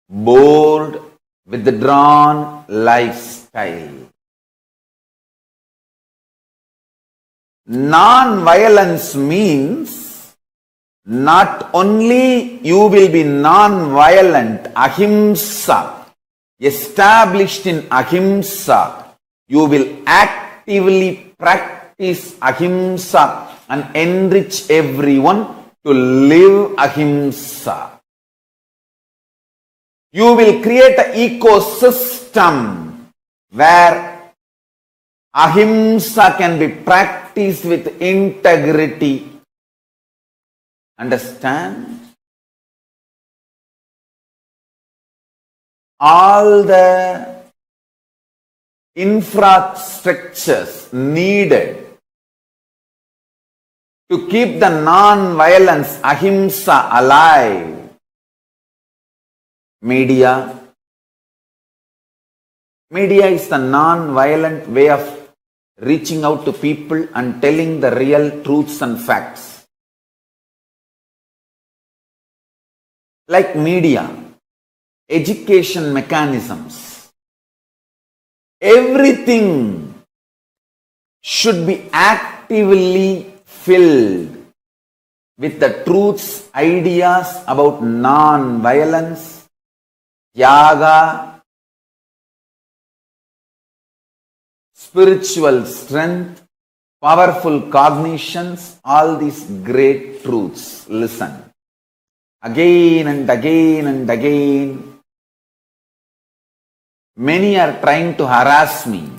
bored, withdrawn lifestyle. Non-violence means not only you will be non-violent, ahimsa, established in ahimsa, you will actively practice ahimsa and enrich everyone to live ahimsa. You will create an ecosystem where ahimsa can be practiced with integrity. Understand? all the infrastructures needed to keep the non-violence ahimsa alive. Media is the non-violent way of reaching out to people and telling the real truths and facts. Like media, education mechanisms, everything should be actively filled with the truths, ideas about non-violence, yaga, spiritual strength, powerful cognitions, all these great truths. Listen. Again and again and again, many are trying to harass me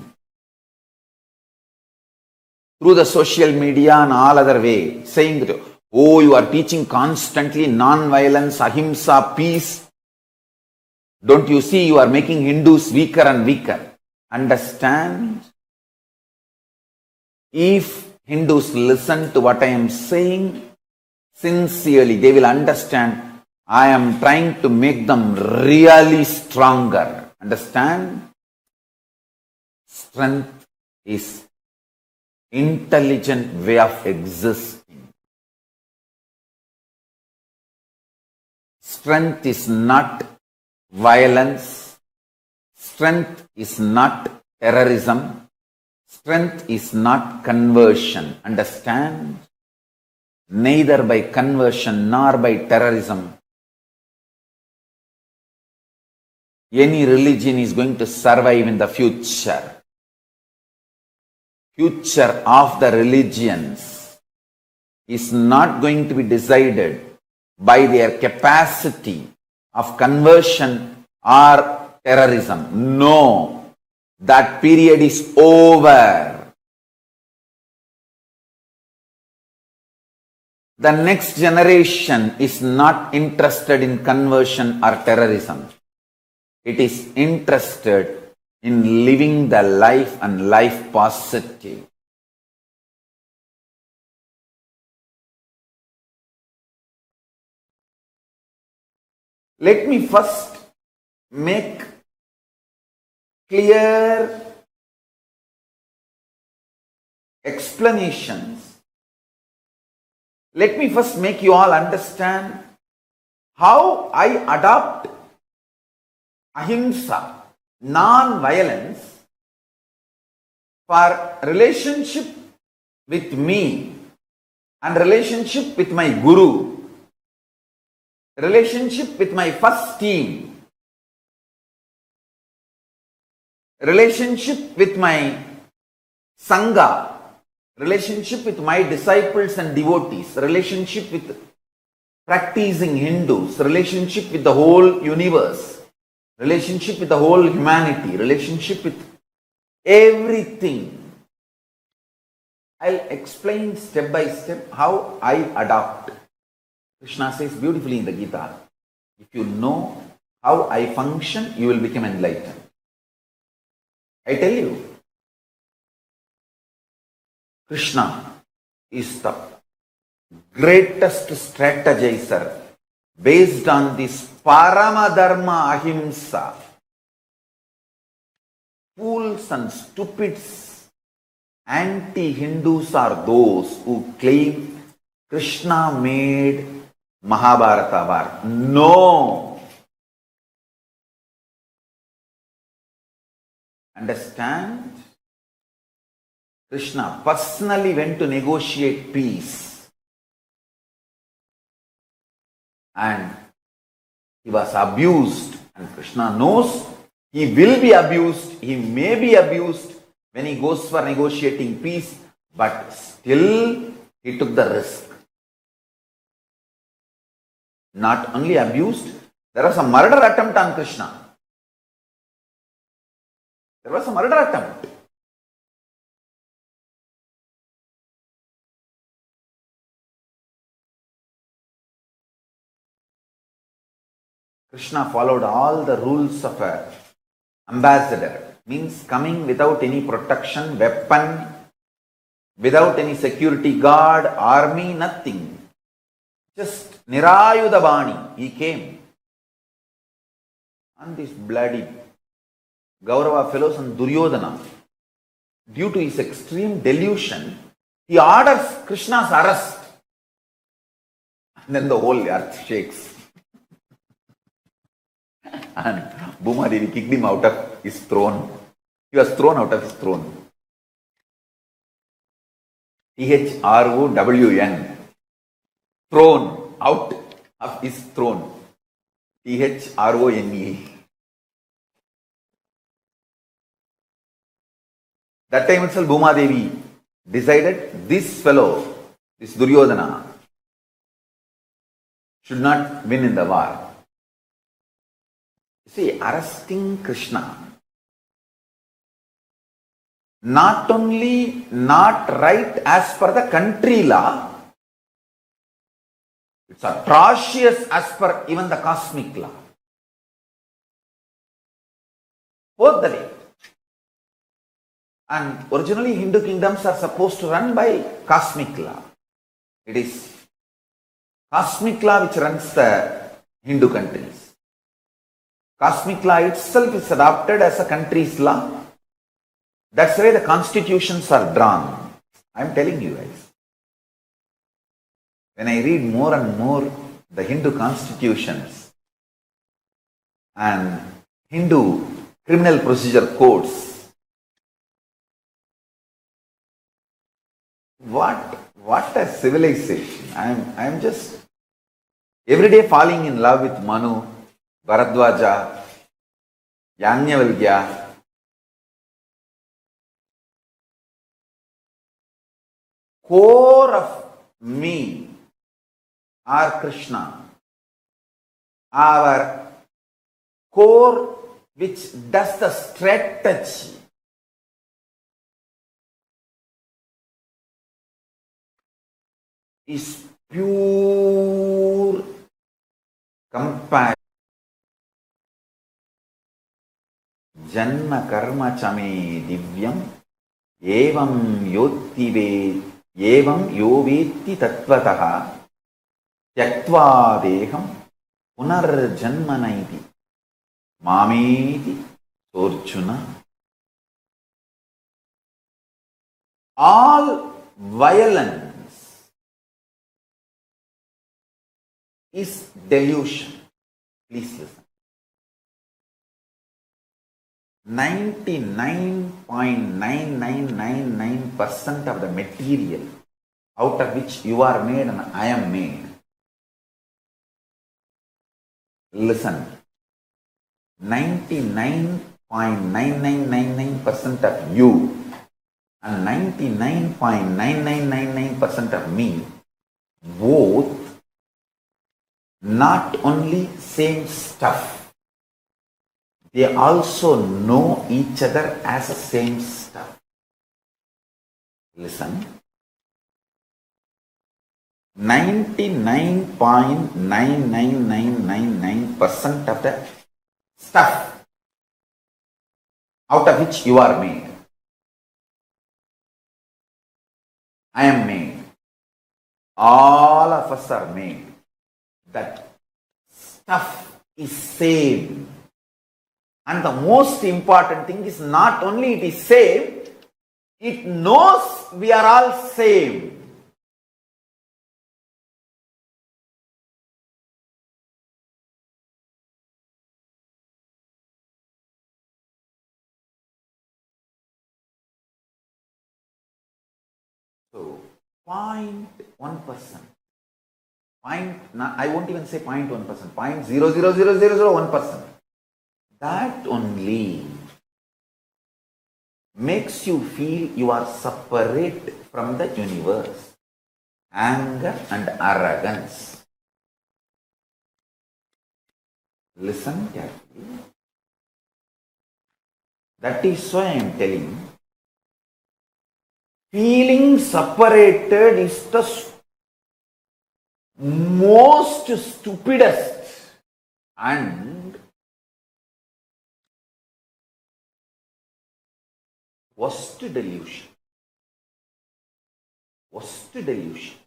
through the social media and all other way, saying that, oh, you are teaching constantly non-violence, ahimsa, peace. Don't you see you are making Hindus weaker and weaker? Understand? If Hindus listen to what I am saying sincerely, they will understand I am trying to make them really stronger. Understand? Strength is intelligent way of existing. Strength is not violence. Strength is not terrorism. Strength is not conversion. Understand? Neither by conversion nor by terrorism any religion is going to survive in the future. Future of the religions is not going to be decided by their capacity of conversion or terrorism. No, that period is over. The next generation is not interested in conversion or terrorism. It is interested in living the life and life positive. Let me first make clear explanations. Let me first make you all understand how I adopt ahimsa, non-violence, for relationship with me and relationship with my guru, relationship with my first team, relationship with my sangha, relationship with my disciples and devotees, relationship with practicing Hindus, relationship with the whole universe, relationship with the whole humanity, relationship with everything. I'll explain step by step how I adopt. Krishna says beautifully in the Gita, if you know how I function, you will become enlightened. I tell you, Krishna is the greatest strategizer based on this Paramadharma ahimsa. Fools and stupids, anti-Hindus are those who claim Krishna made Mahabharata war. No. Understand? Krishna personally went to negotiate peace. And he was abused. And Krishna knows he will be abused. He may be abused when he goes for negotiating peace. But still, he took the risk. Not only abused, there was a murder attempt on Krishna. There was a murder attempt. Krishna followed all the rules of a ambassador, means coming without any protection, weapon, without any security guard, army, nothing. Just Nirayudha Bani, he came. And these bloody Gaurava fellows and Duryodhana, due to his extreme delusion, he orders Krishna's arrest. And then the whole earth shakes. And Bhumadevi kicked him out of his throne. He was thrown out of his throne. THROWN. Thrown out of his throne. THRONE. That time itself Bhumadevi decided this fellow, this Duryodhana, should not win in the war. See, arresting Krishna, not only not right as per the country law, it's atrocious as per even the cosmic law. Both the way. And originally Hindu kingdoms are supposed to run by cosmic law. It is cosmic law which runs the Hindu countries. Cosmic law itself is adopted as a country's law. That's why the constitutions are drawn. I am telling you guys. When I read more and more the Hindu constitutions and Hindu criminal procedure codes, what a civilization. I am just every day falling in love with Manu, Bharadwaja, Yajnavalkya. Core of me are Krishna. Our core which does the strategy. Is pure compassion. Janma karma chame divyam evam yotti evam yovetti tattvataha tyaktva deham punarjanmanaiti mameti sorjuna. All violence is delusion. Please listen. 99.9999% of the material out of which you are made and I am made. Listen. 99.9999% of you and 99.9999% of me, both not only same stuff, they also know each other as the same stuff. Listen. 99.99999% of the stuff out of which you are made, I am made. All of us are made. That stuff is same. And the most important thing is not only it is same, it knows we are all same. So, 0.1%. I won't even say 0.1%, 0.00001%. That only makes you feel you are separate from the universe. Anger and arrogance. Listen carefully. That is why I am telling. Feeling separated is the most stupidest and worst delusion. Worst delusion.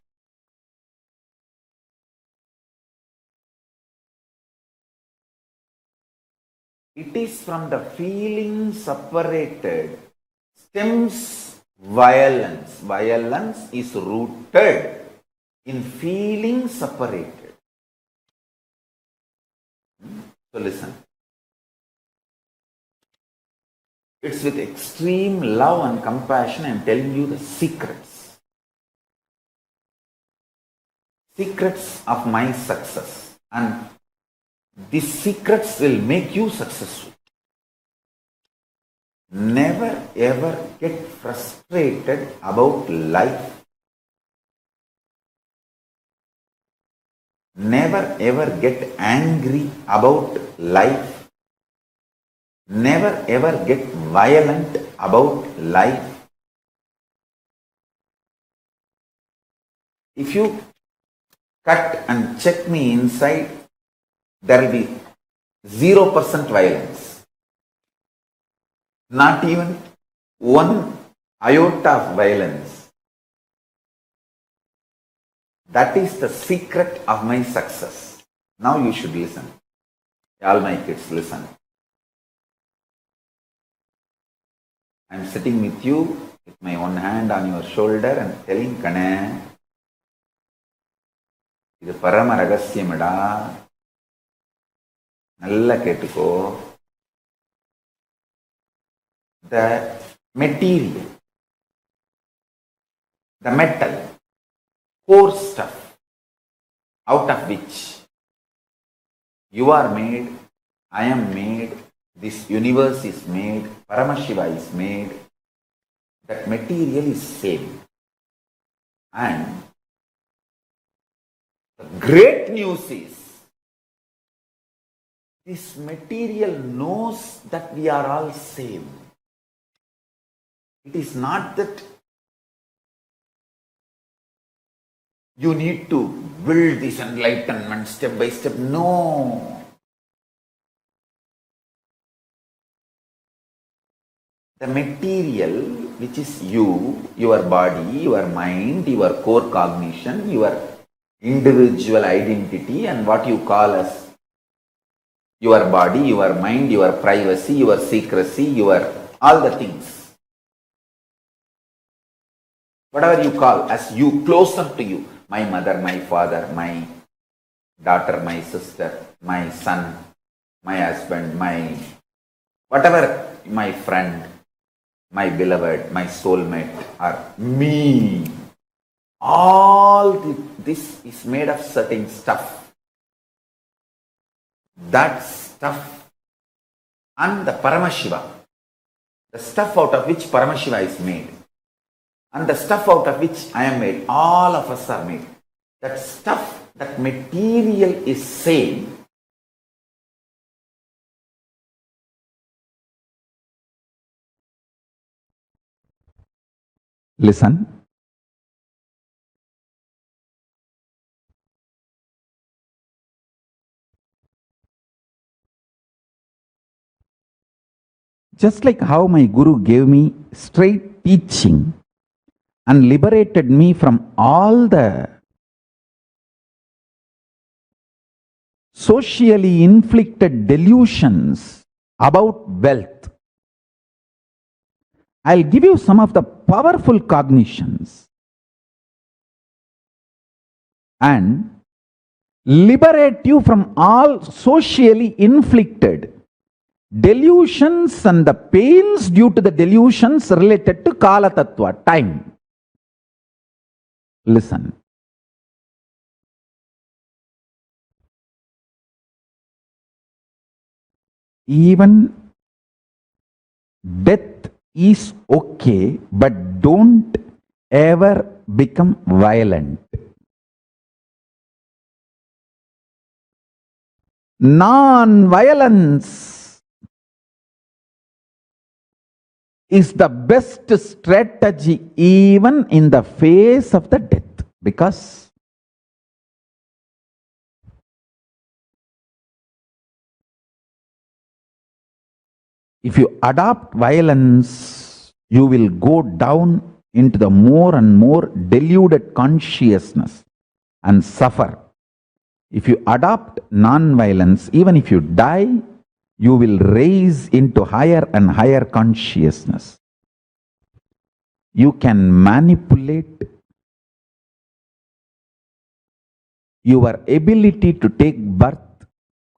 It is from the feeling separated stems violence. Violence is rooted in feeling separated. So listen. It's with extreme love and compassion I'm telling you the secrets. Secrets of my success. And these secrets will make you successful. Never ever get frustrated about life. Never ever get angry about life. Never ever get violent about life. If you cut and check me inside, there will be 0% violence. Not even one iota of violence. That is the secret of my success. Now you should listen. All my kids, listen. I am sitting with you with my one hand on your shoulder and telling Kana, இது பரம ரகசியமடா, நல்லா கேட்டுக்கோ. The material, the metal, core stuff out of which you are made, I am made, this universe is made, Paramashiva is made, that material is same. And the great news is, this material knows that we are all same. It is not that you need to build this enlightenment step by step. No. The material, which is you, your body, your mind, your core cognition, your individual identity, and what you call as your body, your mind, your privacy, your secrecy, your all the things. Whatever you call as you, closer to you, my mother, my father, my daughter, my sister, my son, my husband, my whatever, my friend, my beloved, my soulmate, or me. All this is made of certain stuff. That stuff and the Paramashiva, the stuff out of which Paramashiva is made, and the stuff out of which I am made, all of us are made. That stuff, that material is same. Listen. Just like how my Guru gave me straight teaching and liberated me from all the socially inflicted delusions about wealth, I'll give you some of the powerful cognitions and liberate you from all socially inflicted delusions and the pains due to the delusions related to Kala Tattva, time. Listen. Even death is okay, but don't ever become violent. Non-violence is the best strategy even in the face of the death, because if you adopt violence, you will go down into the more and more deluded consciousness and suffer. If you adopt non-violence, even if you die, you will raise into higher and higher consciousness. You can manipulate your ability to take birth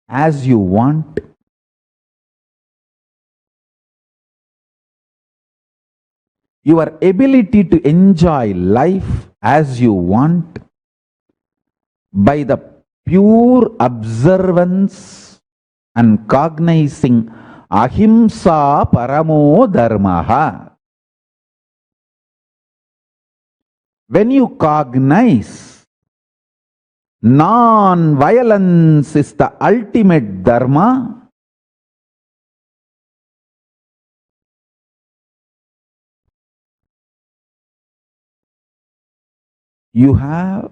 as you want. Your ability to enjoy life as you want by the pure observance and cognizing ahimsa paramo dharmaha. When you cognize non-violence is the ultimate dharma, you have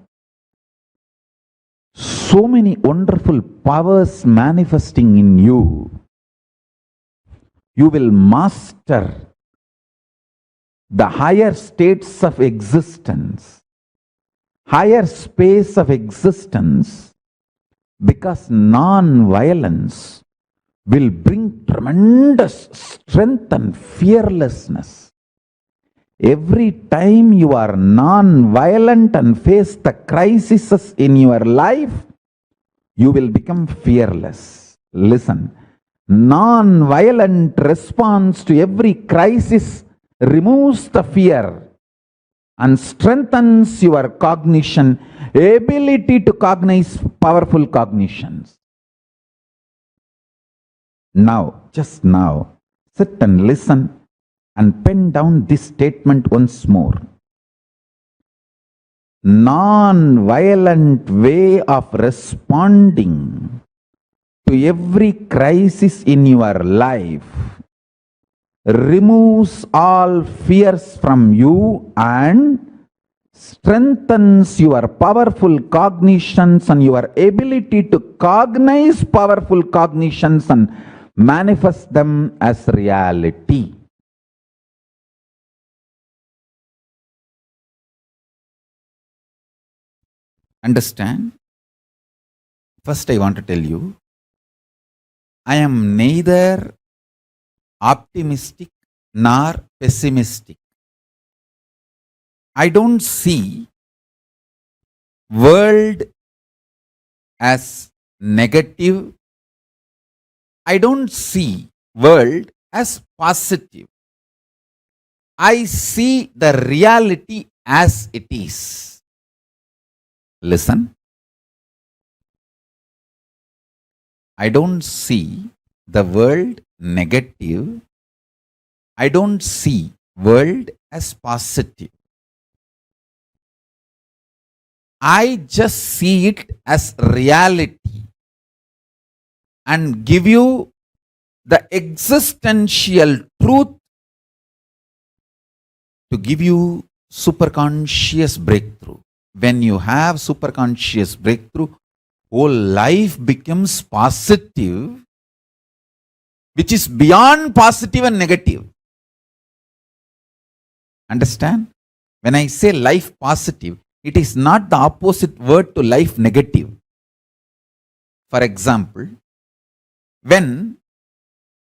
so many wonderful powers manifesting in you. You will master the higher states of existence, higher space of existence, because non-violence will bring tremendous strength and fearlessness. Every time you are non-violent and face the crises in your life, you will become fearless. Listen, non-violent response to every crisis removes the fear and strengthens your cognition, ability to cognize powerful cognitions. Now, just now, sit and listen and pen down this statement once more. Non-violent way of responding to every crisis in your life removes all fears from you and strengthens your powerful cognitions and your ability to cognize powerful cognitions and manifest them as reality. Understand? First, I want to tell you, I am neither optimistic nor pessimistic. I don't see world as negative. I don't see world as positive. I see the reality as it is. Listen. I don't see the world negative. I don't see world as positive. I just see it as reality and give you the existential truth to give you superconscious breakthrough. When you have superconscious breakthrough, whole life becomes positive, which is beyond positive and negative. Understand? When I say life positive, it is not the opposite word to life negative. For example, when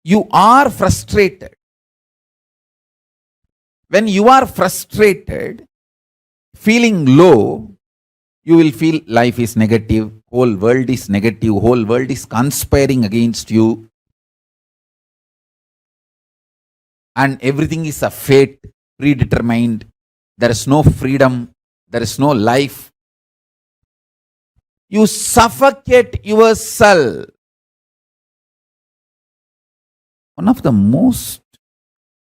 you are frustrated, feeling low, you will feel life is negative, whole world is negative, whole world is conspiring against you, and everything is a fate, predetermined. There is no freedom, there is no life. You suffocate yourself. One of the most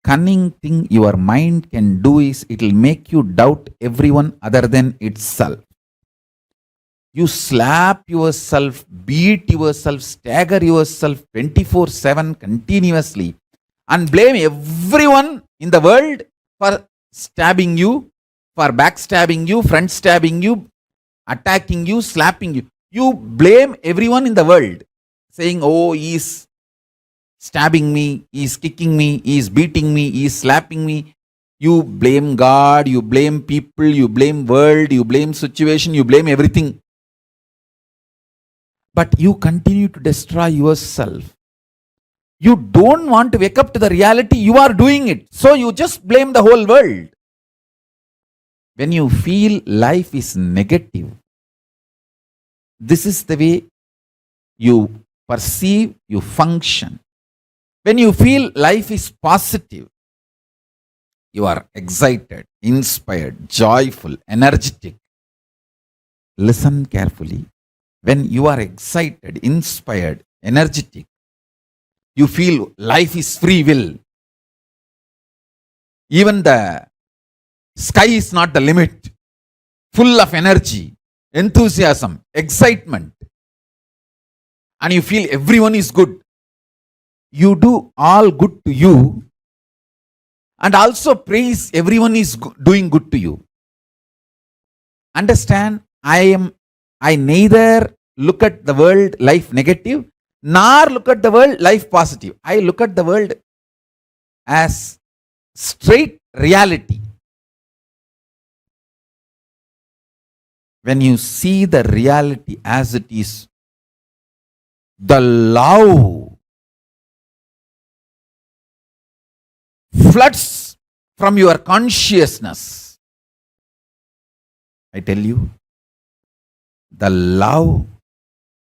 cunning thing your mind can do is it will make you doubt everyone other than itself. You slap yourself, beat yourself, stagger yourself 24/7 continuously and blame everyone in the world for stabbing you, for backstabbing you, front stabbing you, attacking you, slapping you. You blame everyone in the world, saying, oh, he is stabbing me, he is kicking me, he is beating me, he is slapping me. You blame God, you blame people, you blame world, you blame situation, you blame everything. But you continue to destroy yourself. You don't want to wake up to the reality you are doing it. So you just blame the whole world. When you feel life is negative, this is the way you perceive, you function. When you feel life is positive, you are excited, inspired, joyful, energetic. Listen carefully. When you are excited, inspired, energetic, you feel life is free will. Even the sky is not the limit. Full of energy, enthusiasm, excitement. And you feel everyone is good. You do all good to you and also praise everyone is doing good to you. Understand, I neither look at the world life negative nor look at the world life positive. I look at the world as straight reality. When you see the reality as it is, the love floods from your consciousness. I tell you, the love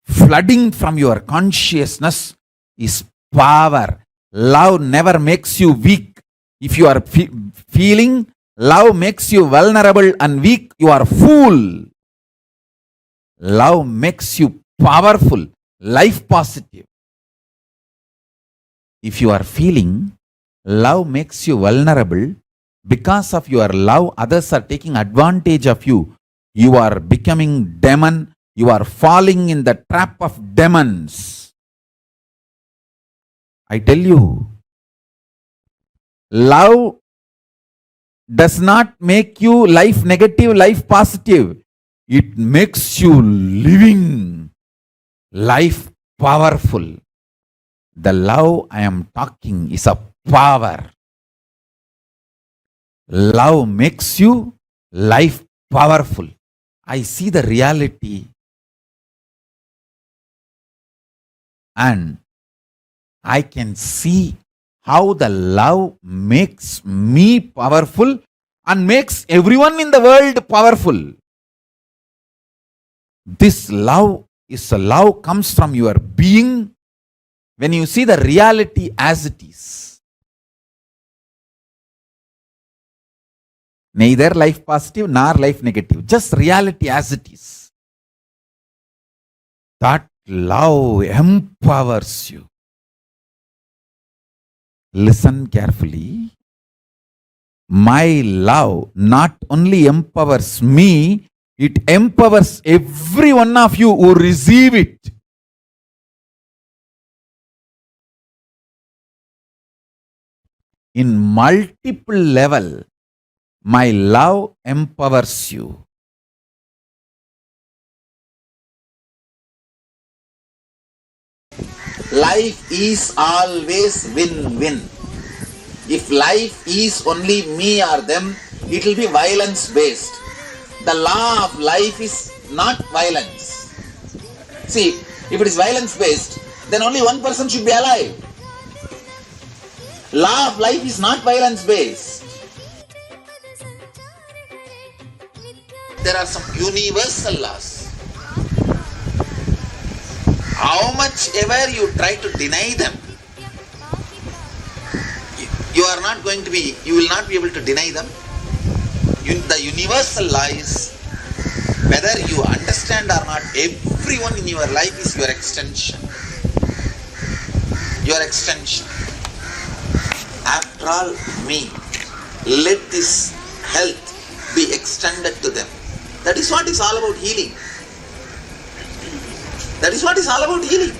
flooding from your consciousness is power. Love never makes you weak. If you are feeling love makes you vulnerable and weak, you are fool. Love makes you powerful, life positive. If you are feeling love makes you vulnerable, because of your love, others are taking advantage of you. You are becoming demon. You are falling in the trap of demons. I tell you, love does not make you life negative, life positive. It makes you living life powerful. The love I am talking is a power. Love makes you life powerful. I see the reality and I can see how the love makes me powerful and makes everyone in the world powerful. This love is a love comes from your being when you see the reality as it is. Neither life positive nor life negative, just reality as it is. That love empowers you. Listen carefully. My love not only empowers me, it empowers every one of you who receive it. In multiple level, my love empowers you. Life is always win-win. If life is only me or them, it will be violence-based. The law of life is not violence. See, if it is violence-based, then only one person should be alive. Law of life is not violence-based. There are some universal laws. How much ever you try to deny them, you will not be able to deny them. The universal law is, whether you understand or not, everyone in your life is your extension. Your extension. After all, me, let this health be extended to them. That is what is all about healing. That is what is all about healing.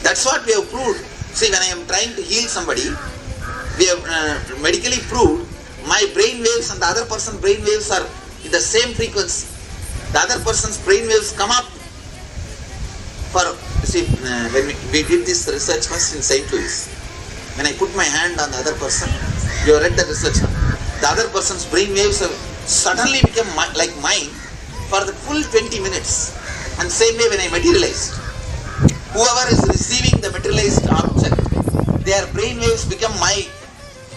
That's what we have proved. See, when I am trying to heal somebody, we have medically proved my brain waves and the other person's brain waves are in the same frequency. The other person's brain waves come up for see, when we did this research first in St. Louis, when I put my hand on the other person, you have read the research, the other person's brain waves have suddenly become like mine for the full 20 minutes. And same way when I materialized, whoever is receiving the materialized object, their brain waves become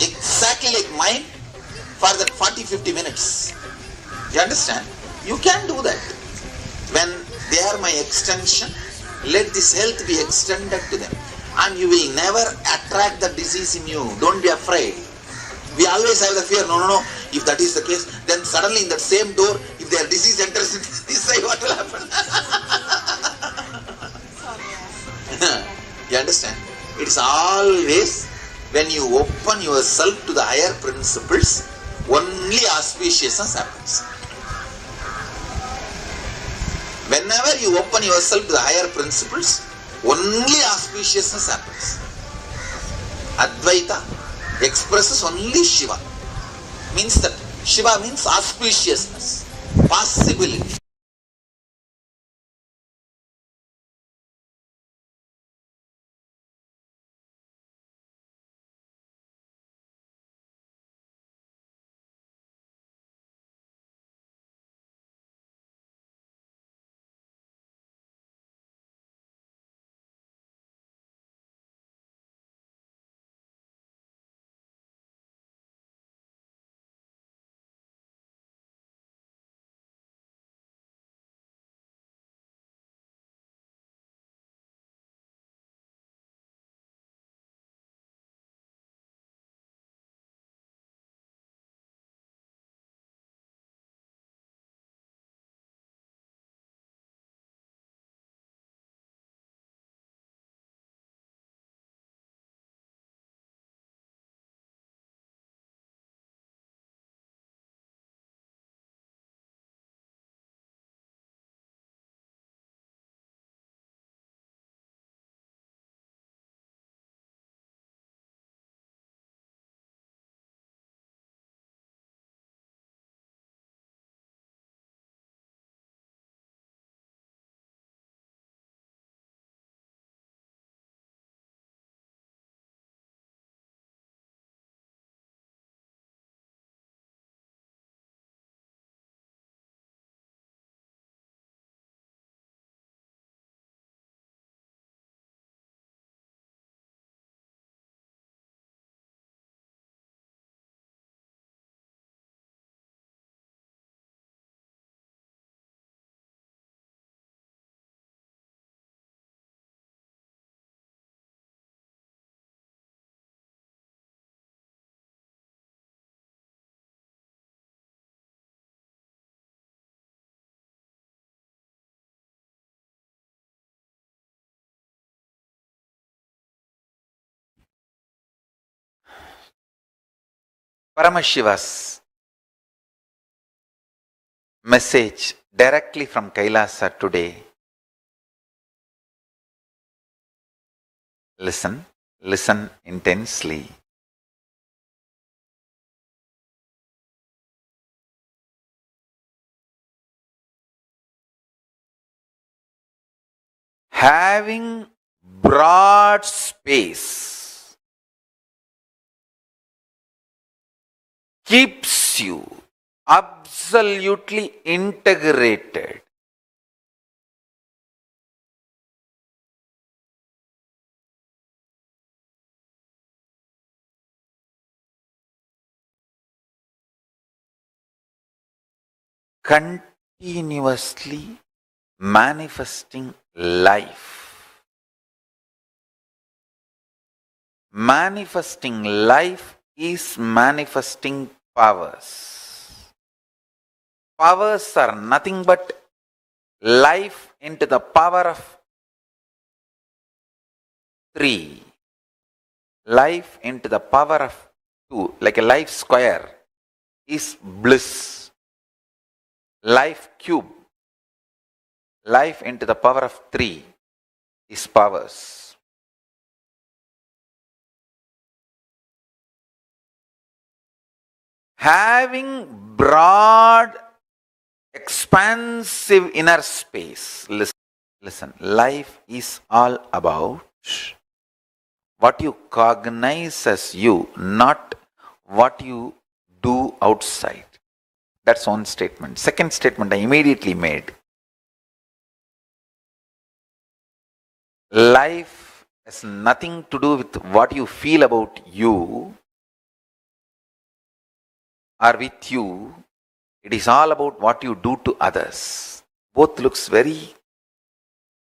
exactly like mine for that 40-50 minutes. You understand? You can do that. When they are my extension, let this health be extended to them. And you will never attract the disease in you. Don't be afraid. We always have the fear, no. If that is the case, then suddenly in that same door, if their disease enters into this side, what will happen? You understand? It is always when you open yourself to the higher principles, only auspiciousness happens. Whenever you open yourself to the higher principles, only auspiciousness happens. Advaita expresses only Shiva. Means that Shiva means auspiciousness, possibility. Paramashiva's message directly from KAILASA today. Listen intensely. Having broad space keeps you absolutely integrated. Continuously manifesting life. Manifesting life is manifesting powers. Powers are nothing but life into the power of 3. Life into the power of 2, like a life square, is bliss. Life cube, life into the power of 3 is powers. Having broad, expansive inner space, listen. Listen, life is all about what you cognize as you, not what you do outside. That's one statement. Second statement I immediately made. Life has nothing to do with what you feel about you or with you. It is all about what you do to others. Both looks very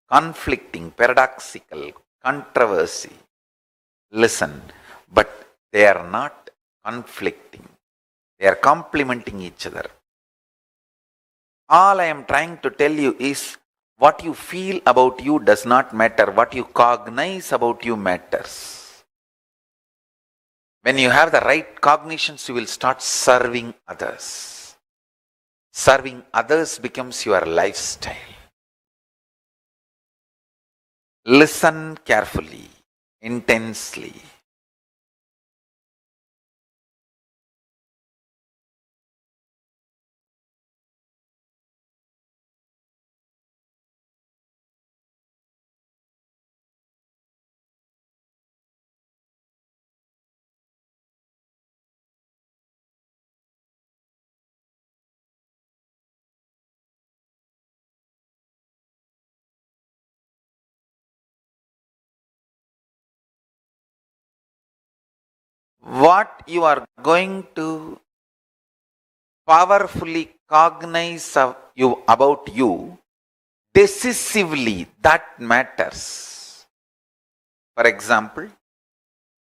conflicting, paradoxical, controversy. Listen, but they are not conflicting. They are complementing each other. All I am trying to tell you is what you feel about you does not matter. What you cognize about you matters. When you have the right cognitions, you will start serving others. Serving others becomes your lifestyle. Listen carefully, intensely. What you are going to powerfully cognize about you decisively, that matters. For example,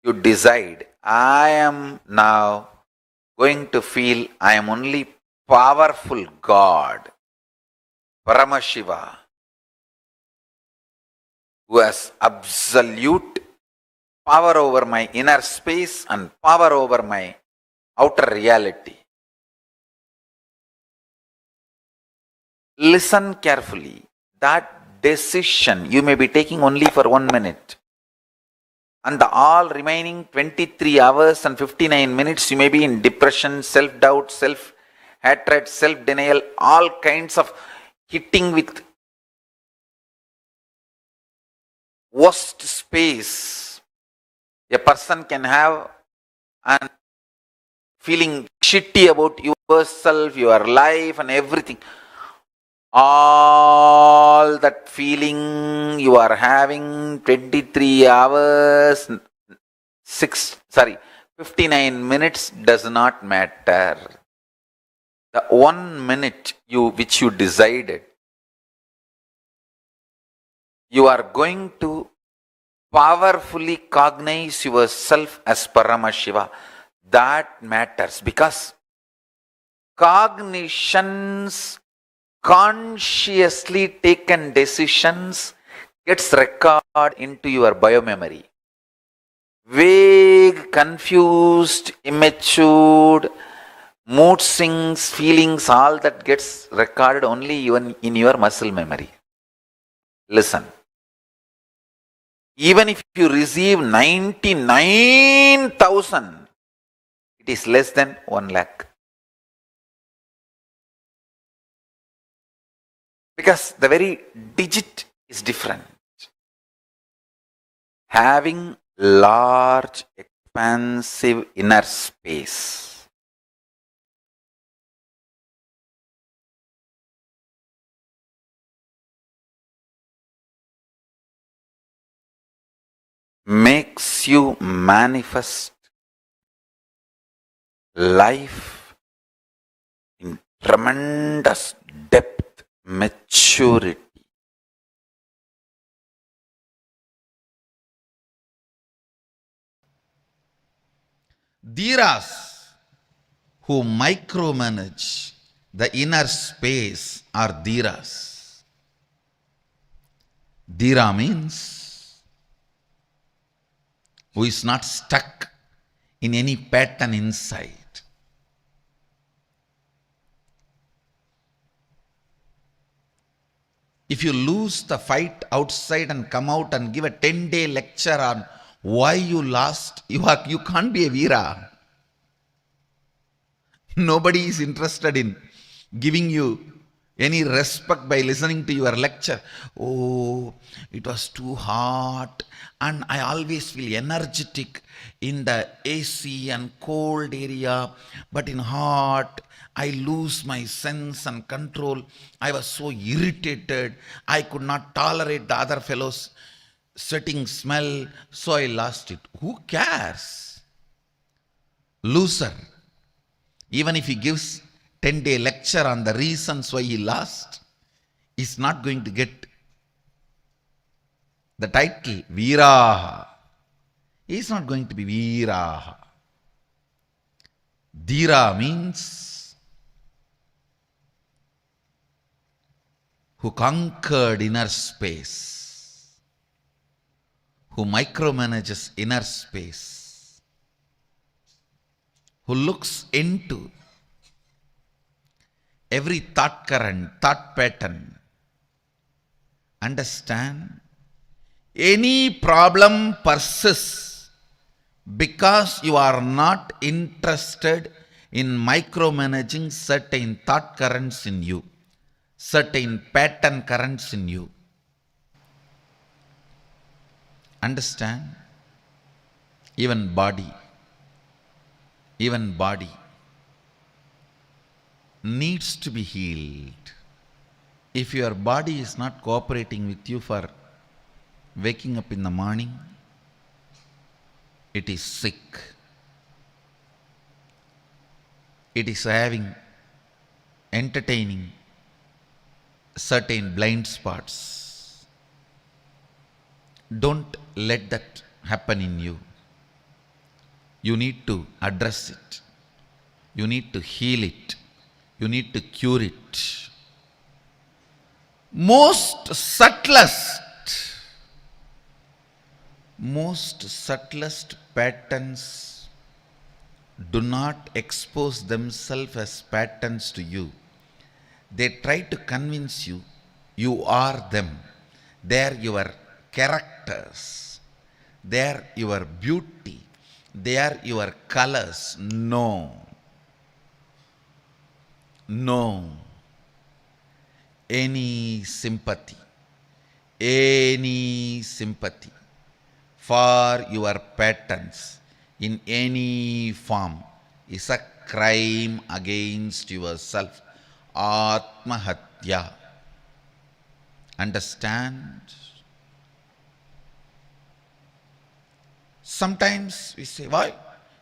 you decide, I am now going to feel I am only powerful God, Paramashiva, who has absolute power over my inner space and power over my outer reality. Listen carefully. That decision you may be taking only for 1 minute. And the all remaining 23 hours and 59 minutes you may be in depression, self-doubt, self-hatred, self-denial, all kinds of hitting with worst space a person can have and feeling shitty about yourself, your life and everything. All that feeling you are having 23 hours, 59 minutes does not matter. The 1 minute which you decided, you are going to powerfully cognize yourself as Paramashiva. That matters because cognitions, consciously taken decisions gets recorded into your biomemory. Vague, confused, immature, mood swings, feelings, all that gets recorded only even in your muscle memory. Listen. Even if you receive 99,000, it is less than 1 lakh. Because the very digit is different. Having large, expansive inner space makes you manifest life in tremendous depth, maturity. Dhiras who micromanage the inner space are dhiras. Dhira means who is not stuck in any pattern inside. If you lose the fight outside and come out and give a 10-day lecture on why you lost, you can't be a Veera. Nobody is interested in giving you any respect by listening to your lecture. Oh, it was too hot, and I always feel energetic in the AC and cold area, but in hot, I lose my sense and control. I was so irritated. I could not tolerate the other fellows' sweating smell, so I lost it. Who cares? Loser. Even if he gives 10-day lecture on the reasons why he lost, he's not going to get the title Veeraha. He's not going to be Veeraha. Dhira means who conquered inner space, who micromanages inner space, who looks into every thought current, thought pattern. Understand? Any problem persists because you are not interested in micromanaging certain thought currents in you, certain pattern currents in you. Understand? Even body needs to be healed. If your body is not cooperating with you for waking up in the morning, it is sick. It is entertaining certain blind spots. Don't let that happen in you. You need to address it. You need to heal it. You need to cure it. Most subtlest patterns do not expose themselves as patterns to you. They try to convince you you are them. They are your characters. They are your beauty. They are your colors. No. Any sympathy for your patterns in any form is a crime against yourself. Atmahatya. Understand? Sometimes we say, why?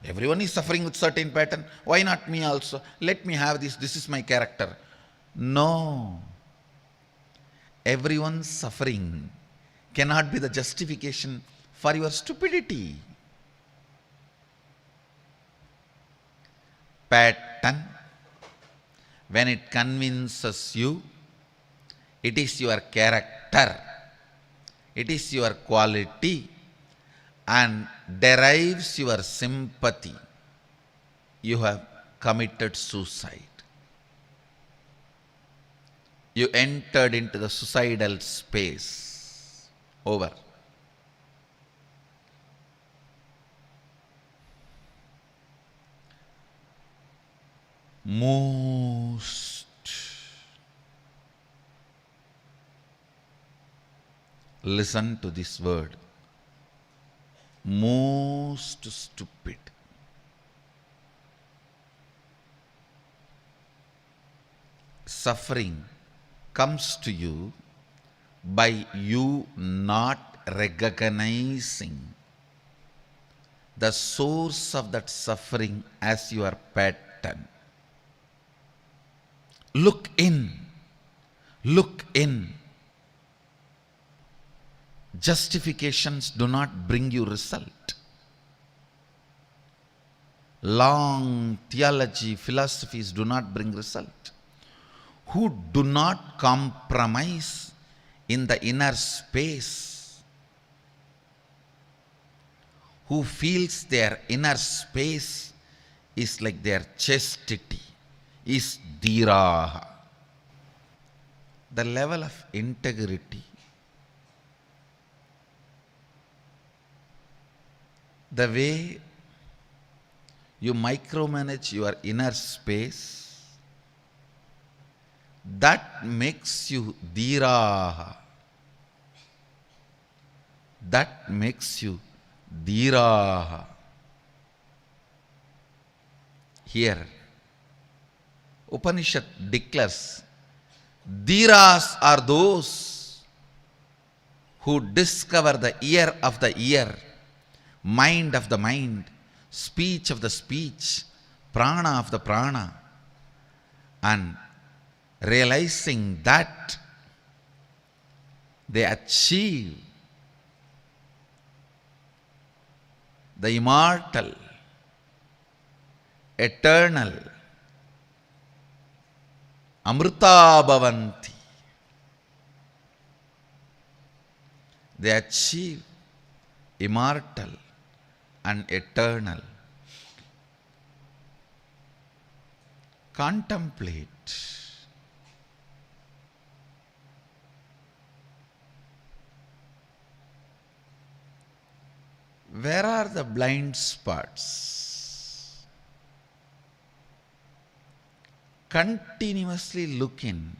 Everyone is suffering with certain pattern. Why not me also? Let me have this. This is my character. No. Everyone's suffering cannot be the justification for your stupidity. Pattern, when it convinces you, it is your character, it is your quality, and derives your sympathy, you have committed suicide. You entered into the suicidal space. Over. Most listen to this word. Most stupid. Suffering comes to you by you not recognizing the source of that suffering as your pattern. Look in. Justifications do not bring you result. Long theology, philosophies do not bring result. Who do not compromise in the inner space, who feels their inner space is like their chastity, is dhiraha. The level of integrity, the way you micromanage your inner space, that makes you dhiraha. That makes you dhiraha. Here, Upanishad declares, dhiras are those who discover the ear of the ear, mind of the mind, speech of the speech, prana of the prana, and realizing that they achieve the immortal, eternal, amrita bhavanti. They achieve immortal and eternal. Contemplate. Where are the blind spots? Continuously look in.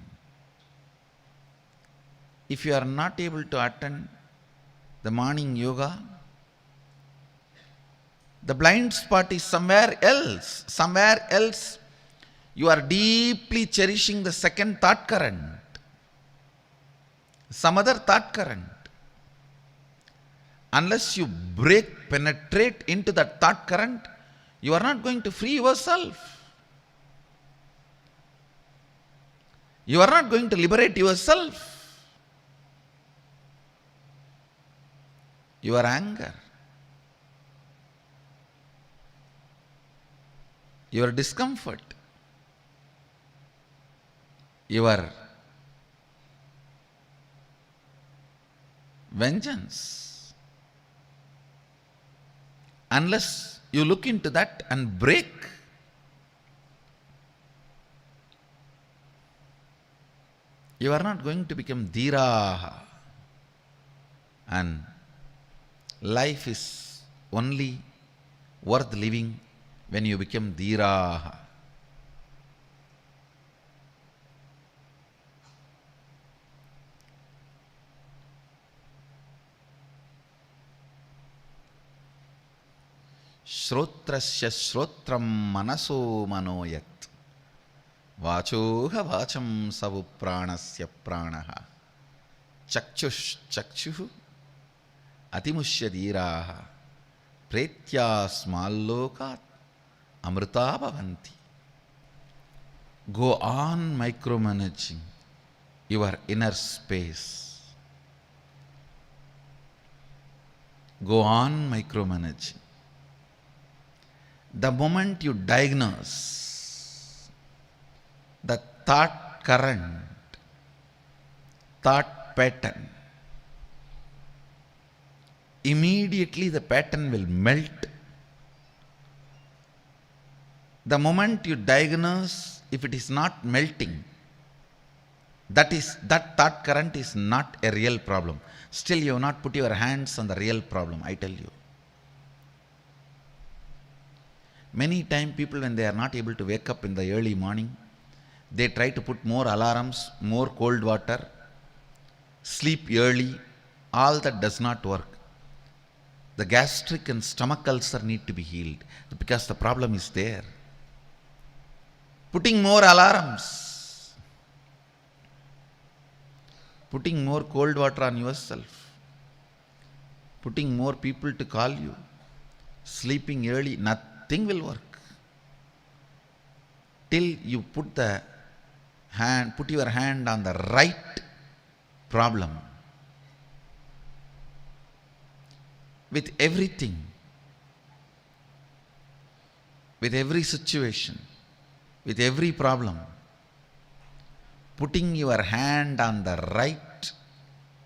If you are not able to attend the morning yoga, the blind spot is somewhere else. Somewhere else you are deeply cherishing the second thought current, some other thought current. Unless you penetrate into that thought current, you are not going to free yourself. You are not going to liberate yourself. Your anger, your discomfort, your vengeance. Unless you look into that and break, you are not going to become dhiraha. And life is only worth living when you become dhiraha. Shrotrasya shrotram manaso manoyat vachoha vacham savu pranasya pranaha chakchush chakshuhu atimushya dhiraha pretya smallokat amrita bhavanti. Go on micromanaging your inner space. Go on micromanaging. The moment you diagnose the thought current, thought pattern, immediately the pattern will melt. The moment you diagnose, if it is not melting, that thought current is not a real problem. Still you have not put your hands on the real problem, I tell you. Many times people, when they are not able to wake up in the early morning, they try to put more alarms, more cold water, sleep early. All that does not work. The gastric and stomach ulcer need to be healed because the problem is there. Putting more alarms, putting more cold water on yourself, putting more people to call you, sleeping early, nothing will work. Till you put your hand on the right problem. With everything, with every situation, with every problem, putting your hand on the right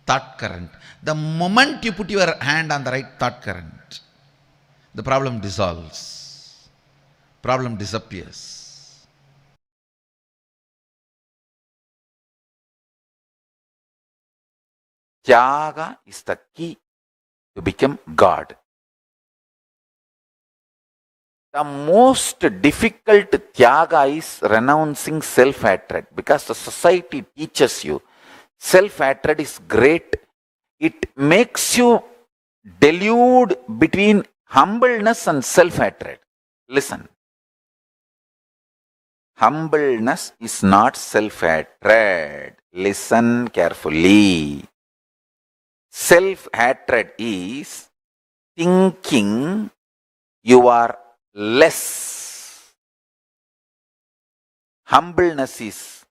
thought current. The moment you put your hand on the right thought current, the problem dissolves, problem disappears. Tyaga is the key to become God. The most difficult tyaga is renouncing self-hatred, because the society teaches you self-hatred is great. It makes you delude between humbleness and self-hatred. Listen. Humbleness is not self-hatred. Listen carefully. Self-hatred is thinking you are less. Humbleness is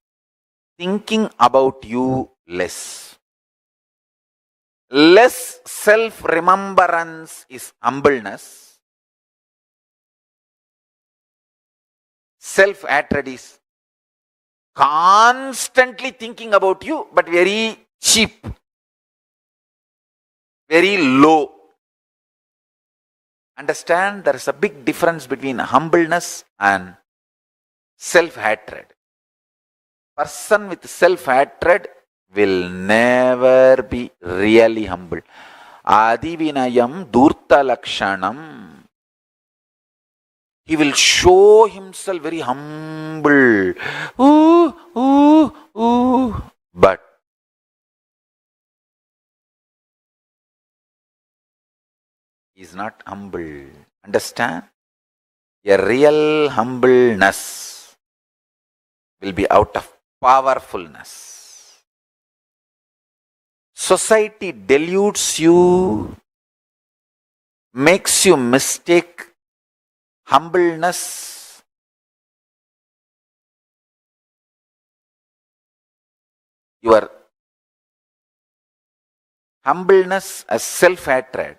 thinking about you less. Less self-remembrance is humbleness. Self-hatred is constantly thinking about you, but very cheap, very low. Understand, there is a big difference between humbleness and self-hatred. Person with self-hatred will never be really humble. Adivinayam durta lakshanam. He will show himself very humble. But he is not humble. Understand? A real humbleness will be out of powerfulness. Society deludes you, makes you mistake humbleness your humbleness as self-hatred,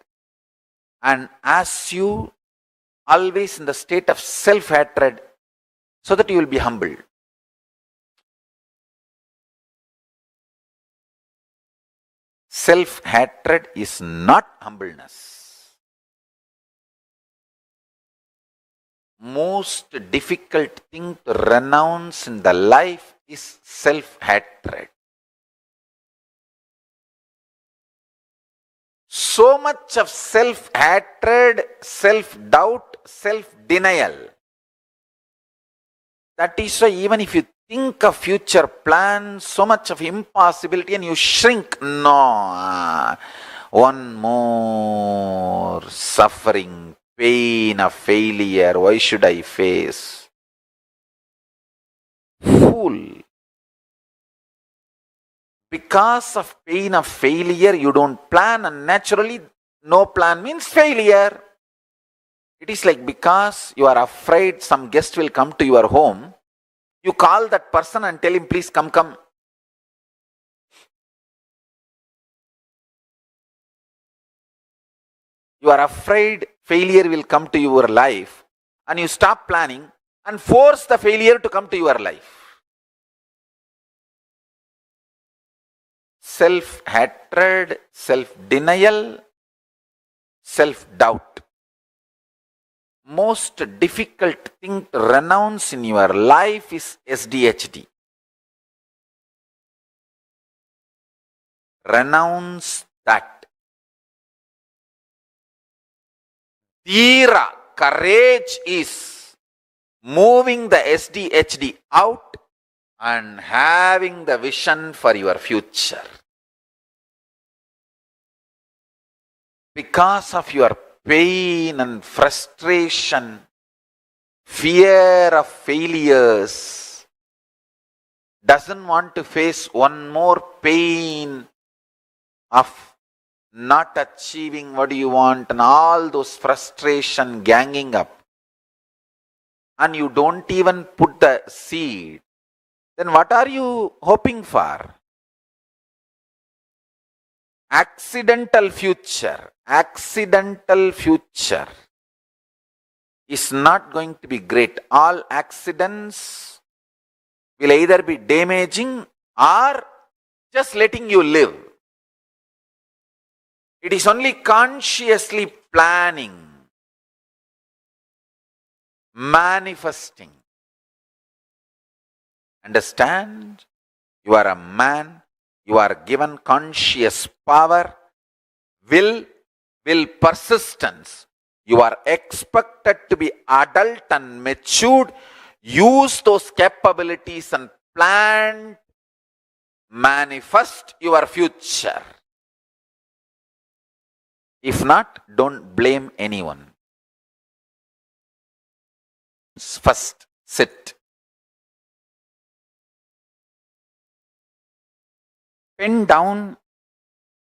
and as you always in the state of self-hatred, so that you will be humble. Self-hatred is not humbleness. Most difficult thing to renounce in the life is self-hatred. So much of self-hatred, self-doubt, self-denial. That is why even if you think of future plans, so much of impossibility and you shrink. No, one more suffering, pain of failure, why should I face? Fool. Because of pain of failure, you don't plan, and naturally, no plan means failure. It is like because you are afraid some guest will come to your home, you call that person and tell him, please come. You are afraid failure will come to your life, and you stop planning and force the failure to come to your life. Self-hatred, self-denial, self-doubt. Most difficult thing to renounce in your life is SDHD. Renounce that. Dhira, courage is moving the SDHD out and having the vision for your future. Because of your pain and frustration, fear of failures, doesn't want to face one more pain of not achieving what you want and all those frustration ganging up, and you don't even put the seed, then what are you hoping for? Accidental future is not going to be great. All accidents will either be damaging or just letting you live. It is only consciously planning, manifesting. Understand? You are a man. You are given conscious power, will persistence. You are expected to be adult and matured. Use those capabilities and plan, manifest your future. If not, don't blame anyone. First, sit. Pen down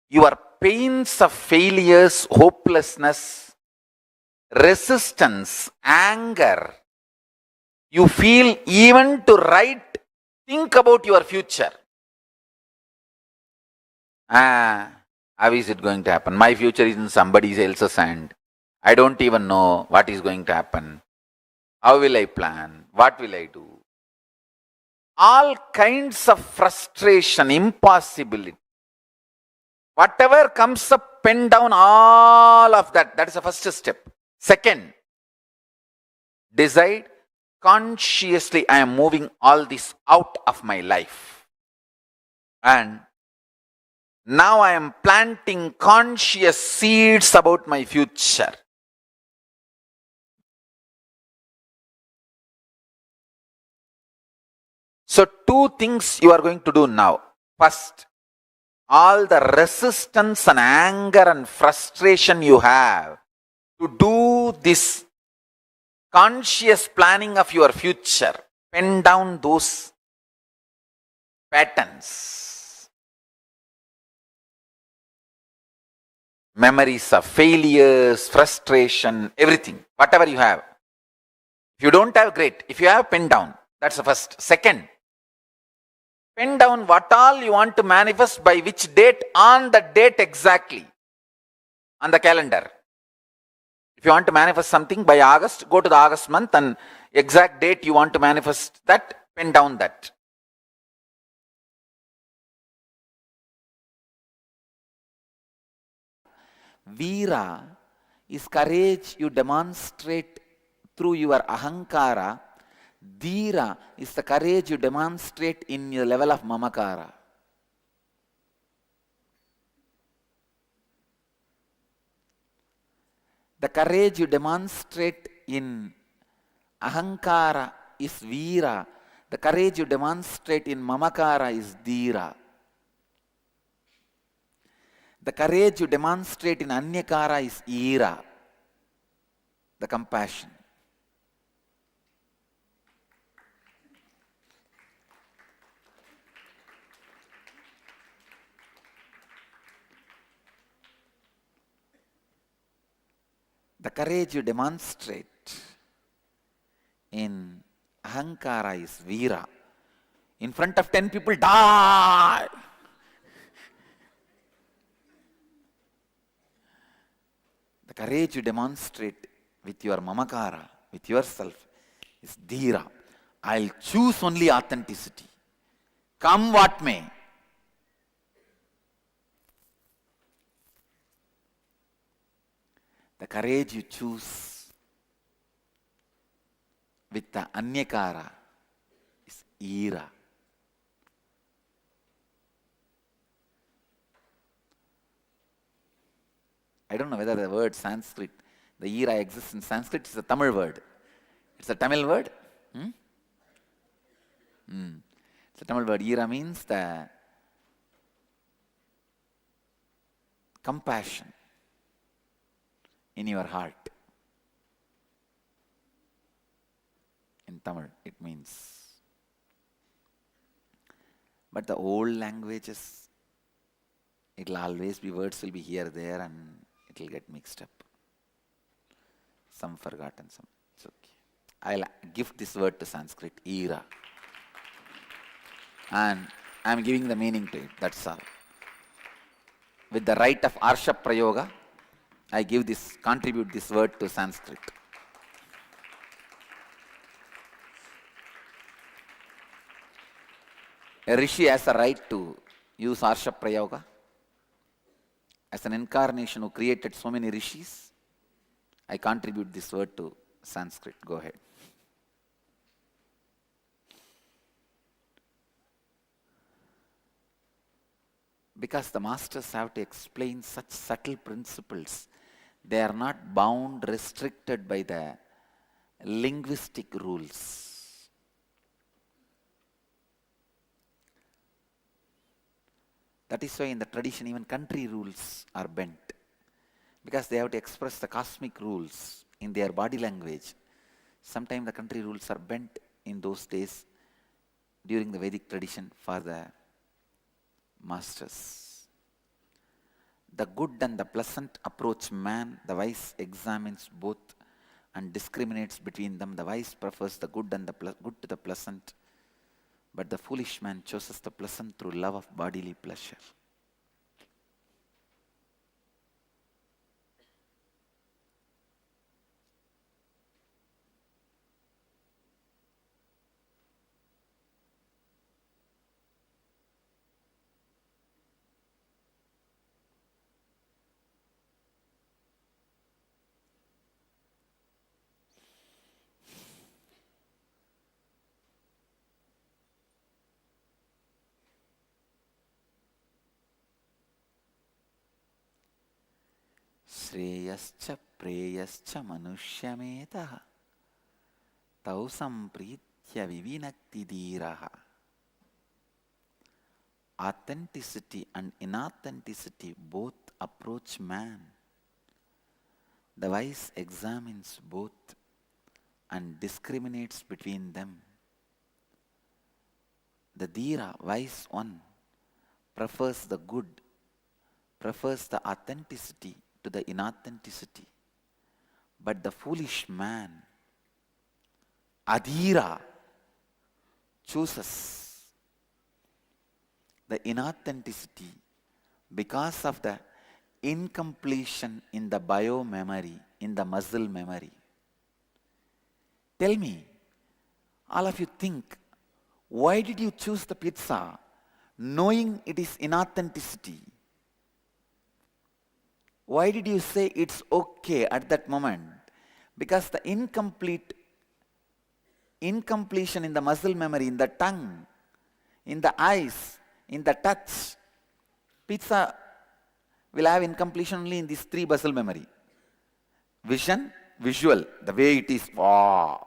your pains of failures, hopelessness, resistance, anger. You feel even to write, think about your future. How is it going to happen? My future is in somebody else's hand. I don't even know what is going to happen. How will I plan? What will I do? All kinds of frustration, impossibility. Whatever comes up, pen down all of that. That is the first step. Second, decide consciously I am moving all this out of my life. And now I am planting conscious seeds about my future. So two things you are going to do now. First, all the resistance and anger and frustration you have to do this conscious planning of your future, pen down those patterns. Memories of failures, frustration, everything, whatever you have. If you don't have, great. If you have, pen down. That's the first. Second, pen down what all you want to manifest by which date, on the date exactly, on the calendar. If you want to manifest something by August, go to the August month and exact date you want to manifest that, pen down that. Veera is courage you demonstrate through your ahankara. Dhira is the courage you demonstrate in your level of mamakara. The courage you demonstrate in ahankara is veera. The courage you demonstrate in mamakara is dhira. The courage you demonstrate in anyakara is ira, the compassion. The courage you demonstrate in ahankara is veera. In front of 10 people, die! The courage you demonstrate with your mamakara, with yourself, is dhira. I'll choose only authenticity. Come what may. The courage you choose with the anyakara is ira. I don't know whether the word Sanskrit, the ira exists in Sanskrit. It's a Tamil word. It's a Tamil word. It's a Tamil word. Ira means the compassion in your heart. In Tamil, it means. But the old languages, it will always be, words will be here, there, and it will get mixed up. Some forgotten, some. It's okay. I'll give this word to Sanskrit, ira. And I'm giving the meaning to it, that's all. With the right of Arsha Prayoga, I contribute this word to Sanskrit. A rishi has a right to use Arsha Prayoga. As an incarnation who created so many rishis, I contribute this word to Sanskrit. Go ahead. Because the masters have to explain such subtle principles They are not bound, restricted by the linguistic rules. That is why in the tradition even country rules are bent, because they have to express the cosmic rules in their body language. Sometimes the country rules are bent in those days during the Vedic tradition for the masters. The good and the pleasant approach man. The wise examines both and discriminates between them. The wise prefers the good and the good to the pleasant, but the foolish man chooses the pleasant through love of bodily pleasure. Shreyascha preyascha manushyametaha tau sampritya vivinakti dhiraha. Authenticity and inauthenticity both approach man. The wise examines both and discriminates between them. The dhira, wise one, prefers the good, prefers the authenticity to the inauthenticity. But the foolish man, adhira, chooses the inauthenticity because of the incompletion in the bio memory, in the muscle memory. Tell me, all of you think, why did you choose the pizza knowing it is inauthenticity? Why did you say it's okay at that moment? Because the incompletion in the muscle memory, in the tongue, in the eyes, in the touch. Pizza will have incompletion only in these three muscle memory. Vision, visual, the way it is, wow.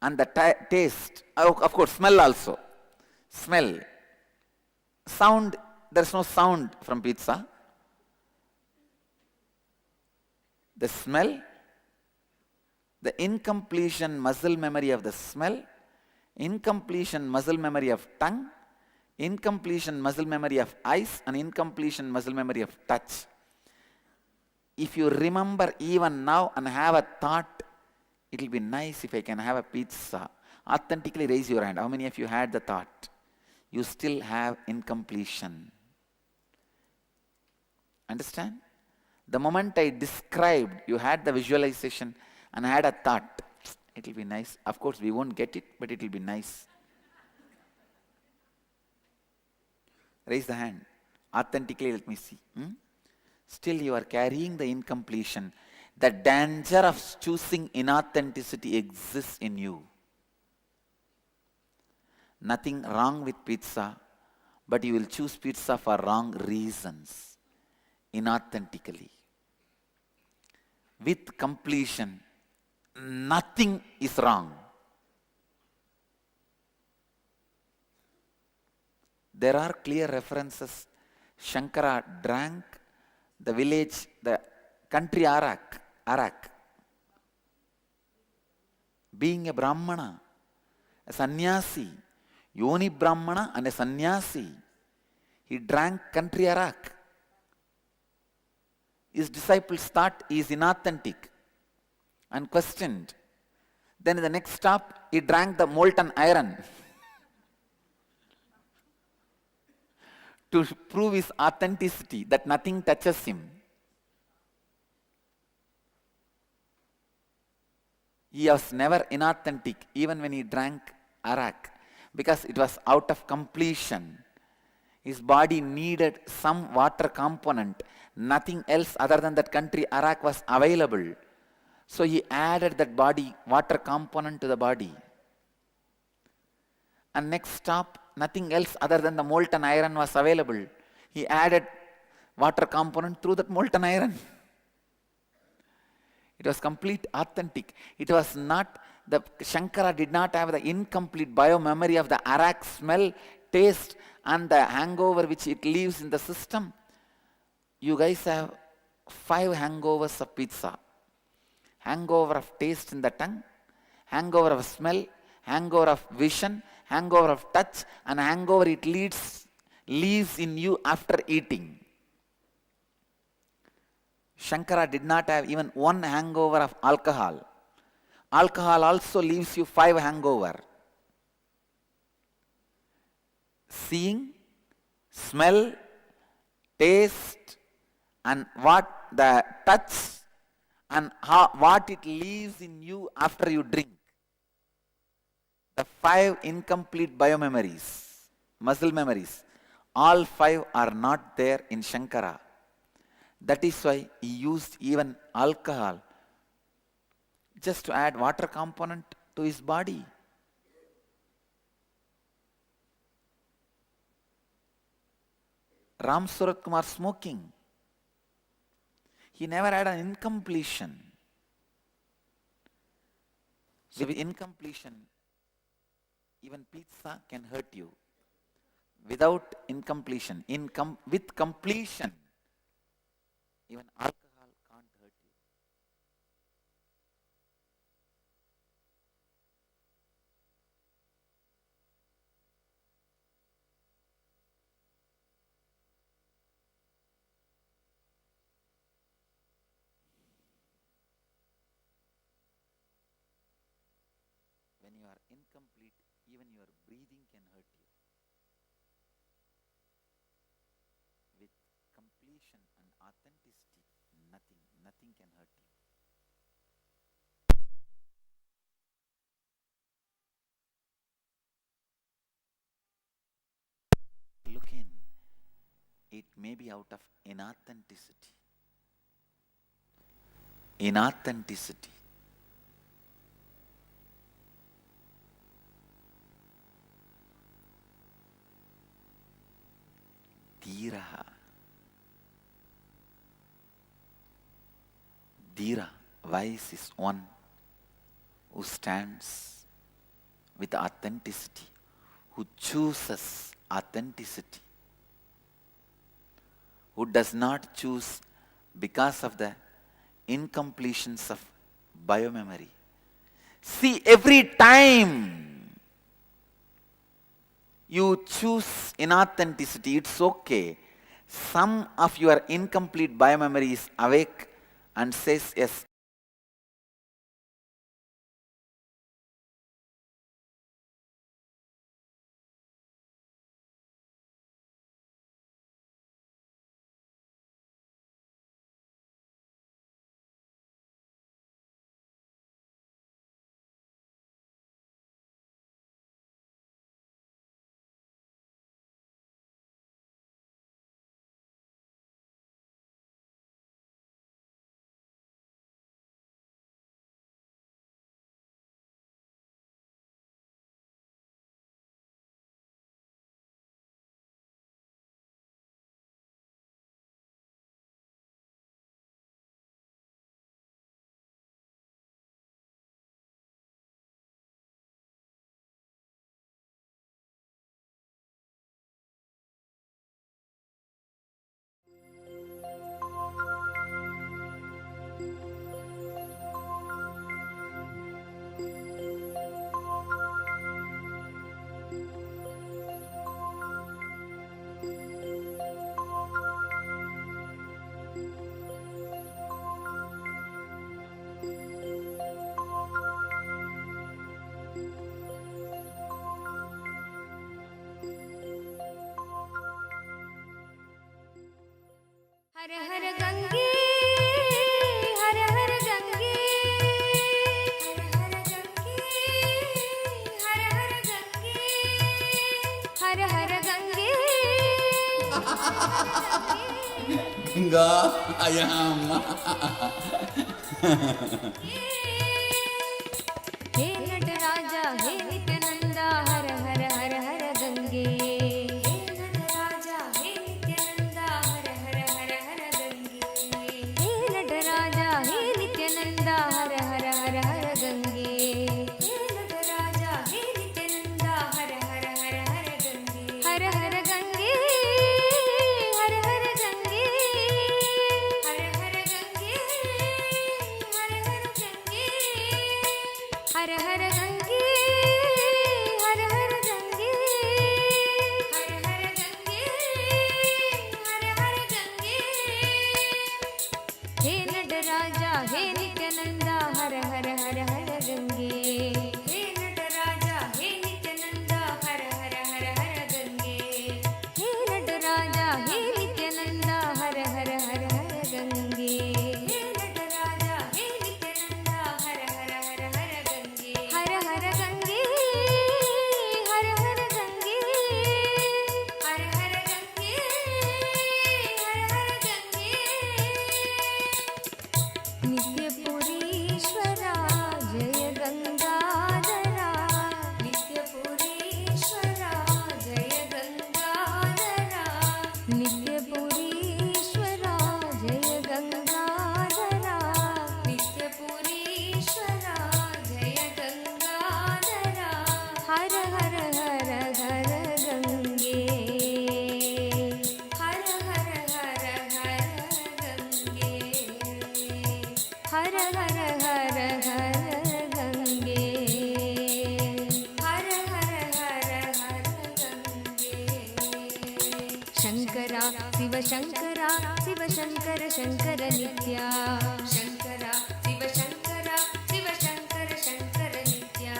And the taste, of course, smell also. Smell. Sound, there's no sound from pizza. The smell, the incompletion muscle memory of the smell, incompletion muscle memory of tongue, incompletion muscle memory of eyes, and incompletion muscle memory of touch. If you remember even now and have a thought, it will be nice if I can have a pizza. Authentically raise your hand. How many of you had the thought? You still have incompletion. Understand? The moment I described, you had the visualization and had a thought. It will be nice. Of course, we won't get it, but it will be nice. Raise the hand. Authentically, let me see. Still you are carrying the incompletion. The danger of choosing inauthenticity exists in you. Nothing wrong with pizza, but you will choose pizza for wrong reasons, inauthentically. With completion, nothing is wrong. There are clear references. Shankara drank the village, the country arak. Being a Brahmana, a sannyasi, Yoni Brahmana and a sannyasi, he drank country arak. His disciples thought he is inauthentic and questioned. Then in the next stop, he drank the molten iron to prove his authenticity, that nothing touches him. He was never inauthentic even when he drank arak, because it was out of completion. His body needed some water component. Nothing else other than that country arak was available. So he added that water component to the body. And next stop, nothing else other than the molten iron was available. He added water component through that molten iron. It was complete authentic. It was not, the Shankara did not have the incomplete bio-memory of the arak smell, taste and the hangover which it leaves in the system. You guys have 5 hangovers of pizza. Hangover of taste in the tongue, hangover of smell, hangover of vision, hangover of touch, and hangover it leaves in you after eating. Shankara did not have even 1 hangover of alcohol. Alcohol also leaves you 5 hangover. Seeing, smell, taste, and what the touch, and what it leaves in you after you drink. The 5 incomplete biomemories, muscle memories, all 5 are not there in Shankara. That is why he used even alcohol just to add water component to his body. Ram Surat Kumar smoking. He never had an incompletion. So with incompletion, even pizza can hurt you. Without incompletion, with completion, even alcohol can't hurt you. When you are incomplete, even your breathing can hurt you. With completion and authenticity, nothing can hurt you. Look in, it may be out of inauthenticity. Inauthenticity. Dhiraha. Dhira, wise is one who stands with authenticity, who chooses authenticity, who does not choose because of the incompletions of biomemory. See, every time you choose inauthenticity, it's okay. Some of your incomplete biomemory is awake and says yes. हर हर गंगे हर हर गंगे हर हर गंगे हर हर गंगे हर हर गंगे गंगा आयाम हे नटराजा हे नित्यानंदा हर हर हर हर गंगे हे नटराजा हे नित्यानंदा हर हर हर हर गंगे हे नटराजा हे नित्यानंदा हर हर गंगे, हर हर गंगे, हर हर गंगे, हर हर गंगे। हे नटराजा हे नित्यानंदा, हर हर हर हर गंगे। हे नटराजा हे नित्यानंदा, हर हर हर हर गंगे। हे नटराजा हे नित्यानंदा, हर हर हर हर गंगे। हे नटराजा हे नित्यानंदा, हर हर हर हर गंगे। हर हर गंगे, हर हर गंगे, हर हर गंगे, हर हर गंगे। नित्यपुरीश्वरा जय गंगाधरा, नित्यपुरीश्वरा जय गंगाधरा, नित्यपुरीश्वरा जय गंगाधरा, नित्यपुरीश्वरा जय गंगाधरा। हर हर हर हर गंगे, हर हर हर हर गंगे, हर हर हर हर गंगे, हर हर हर हर गंगे। शंकरा शिव शंकरा शिव शंकर शंकर नित्या, शंकरा शिव शंकरा शिव शंकर शंकर नित्या,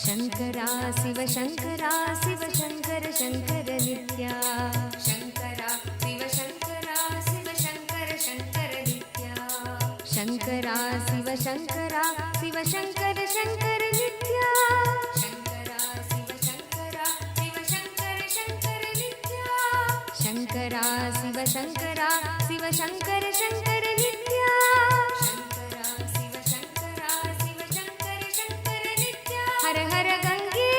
शंकरा शिव शंकरा शिव शंकर शंकर नित्या, शंकरा शिव शंकरा शिव शंकर शंकर नित्या, शंकरा शिव शंकरा शिव शंकर शंकर नित्या, शंकरा शिव शंकरा शिव शंकर शंकर नित्या, शंकरा शिव शंकरा शिव शंकर शंकर नित्या, शंकरा शिव शंकरा शिव शंकर शंकर नित्या। हर हर गंगे,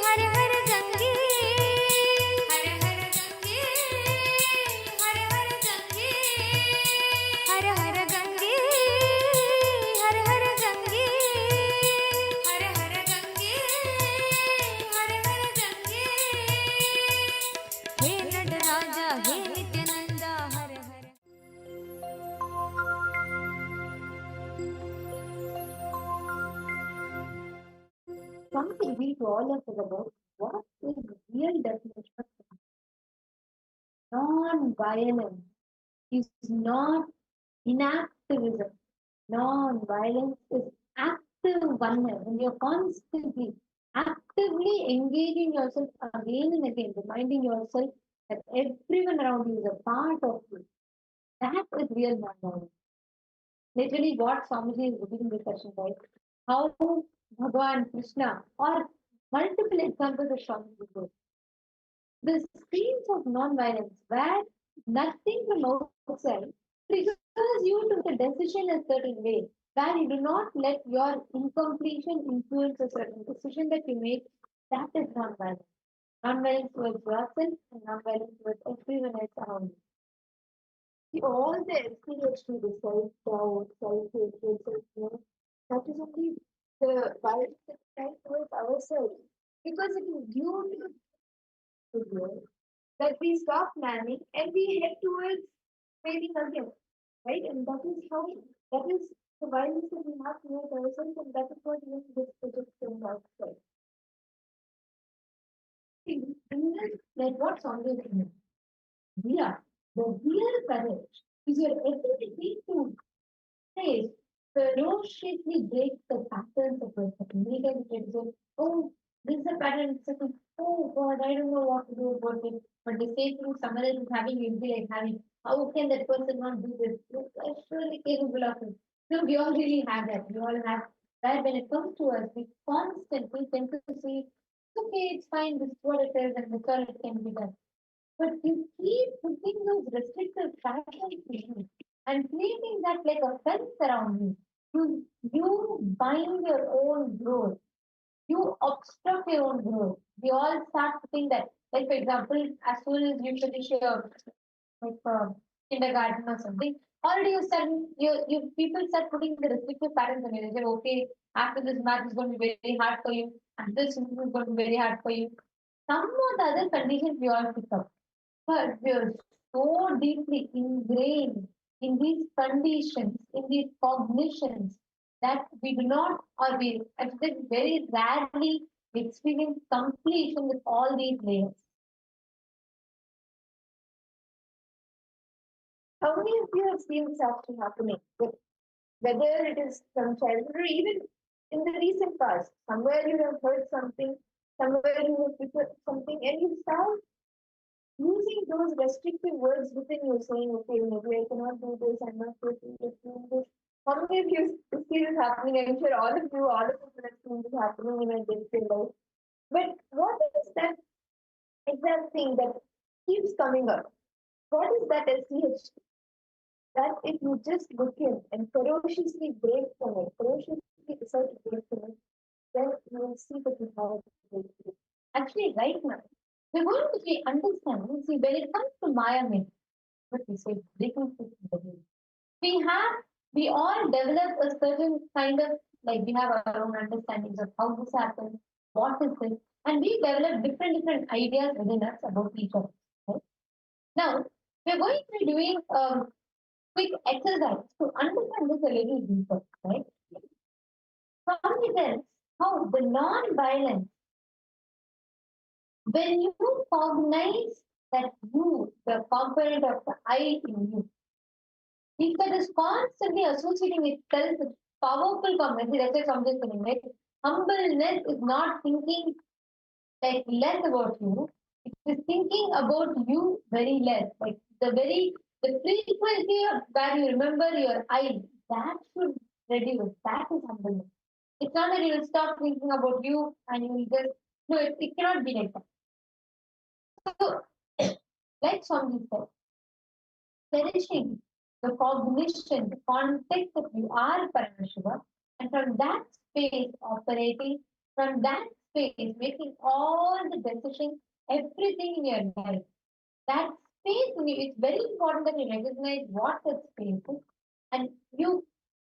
हर हर गंगे, हर हर गंगे, हर हर गंगे, हर हर गंगे, हर हर गंगे, हर हर गंगे, हर हर गंगे। हे नटराजा हे नित्यानंदा, हर हर। Something we to all of us about what is real definition of non-violence is not inactivism. Non-violence is active oneness, and you're constantly actively engaging yourself again and again, reminding yourself that everyone around you is a part of you. That is real non-violence. Literally, what Swamiji is repeating this session, right? How Bhagavan Krishna, or multiple examples of Swamiji goes. The streams of non-violence, where nothing from outside triggers you to the decision a certain way, where you do not let your incompletion influence a certain decision that you make, that is non-violence. Non-violence towards yourself and non-violence towards everyone else around you. See, all the experience to the self-doubt, self-hatred, self-love, that is only the violence that we try towards ourselves. Because it is due to the world that we stop planning and we head towards failing again, right? And that is the violence that we have towards ourselves, and that is what makes this project turn outside. Like what Sandra is saying, the real courage is your ability to face, ferociously break the patterns of perception. Many times we say, oh, this is a pattern, it's like, oh God, I don't know what to do about it. But the same thing someone else is having, you'll be like having, how can that person not do this? You're surely capable of it. No, we all really have that. We all have that. When it comes to us, we constantly tend to say, okay, it's fine, this is what it is, and this is all it can be done. But you keep putting those restrictive patterns in you and creating that like a fence around you. You bind your own growth. You obstruct your own growth. We all start to think that, like for example, as soon as you finish your kindergarten or something, already you people start putting the restrictive patterns on you. They say, okay, after this math is going to be very hard for you, and this is going to be very hard for you. Some of the other conditions we all pick up. But we're so deeply ingrained in these conditions, in these cognitions, that we do not, or we actually very rarely experience completion with all these layers. How many of you have seen this actually happening? Whether it is from childhood or even in the recent past, somewhere you have heard something, somewhere you have prepared something, and you start using those restrictive words within you, saying, okay, maybe I cannot do this, I'm not supposed to do this. How many of you see this happening? I'm sure all of us have seen this happening in a day-to-day life. But what is that exact thing that keeps coming up? What is that SCH? That if you just look in and ferociously break from it, ferociously decide to break from it, then you will see that you have a breakthrough. Actually, right now, we're going to be understanding, see, when it comes to Maya myth, what we say, breaking through the veil, we all develop a certain kind of, like, we have our own understandings of how this happens, what is this, and we develop different ideas within us about each other. Right? Now, we're going to be doing quick exercise to understand this a little deeper, right? Something else, how the non-violence, when you cognize that you, the component of the I in you, if that is constantly associating itself with powerful components, that's why something saying, right? Humbleness is not thinking like less about you, it is thinking about you very less. Like the frequency of where you remember your I, that should reduce. That is humbleness. It's not that you will stop thinking about you and you will just no, it cannot be like that. So, like Swami said, cherishing the cognition, the context that you are Paramashiva, and from that space operating, from that space making all the decisions, everything in your life. That space, it's very important that you recognize what that space is, and you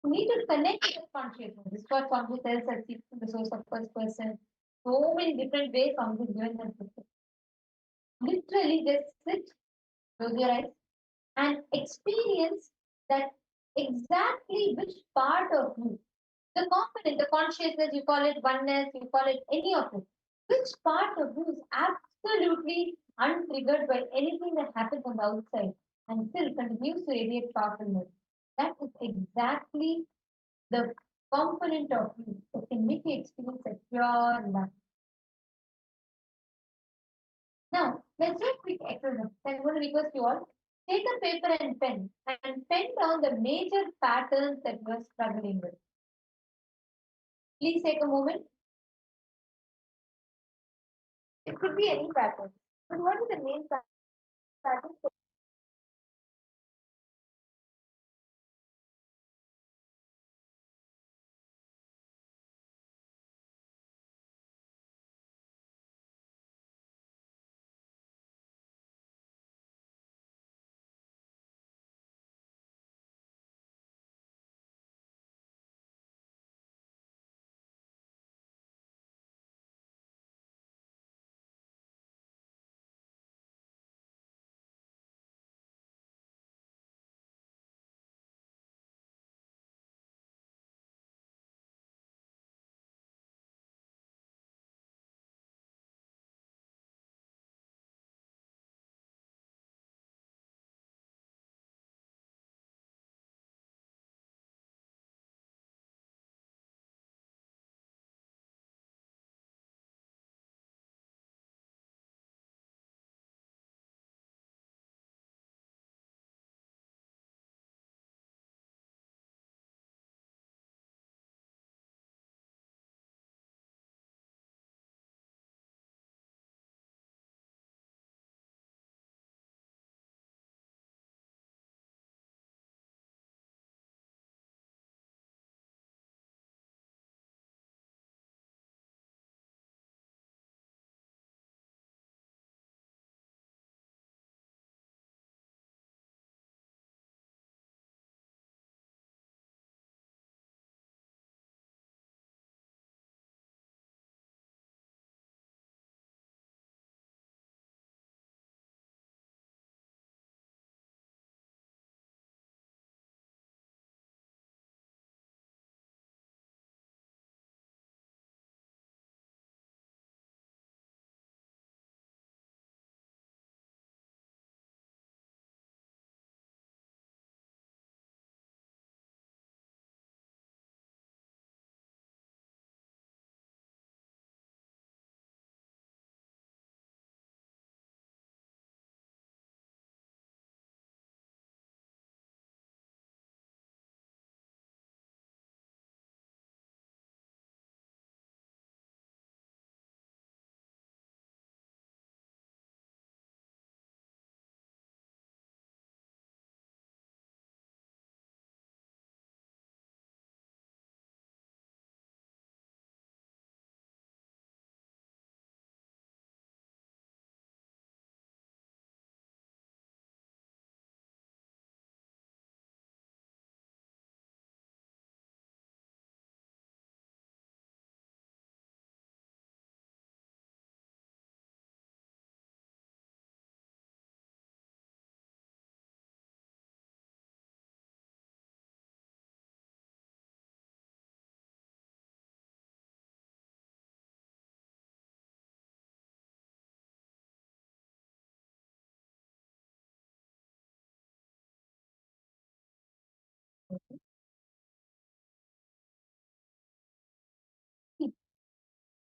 need to connect with consciousness. This is what Swami tells us, seek the source of first person. So many different ways Swami is given them. Literally, just sit, close your eyes, and experience that exactly which part of you, the component, the consciousness, you call it oneness, you call it any of it, which part of you is absolutely untriggered by anything that happens on the outside and still continues to radiate powerfulness. That is exactly the component of you that can make you experience a pure love. Now, let's do a quick exercise. I'm going to request you all, take a paper and pen down the major patterns that you are struggling with. Please take a moment. It could be any pattern. But what is the main pattern?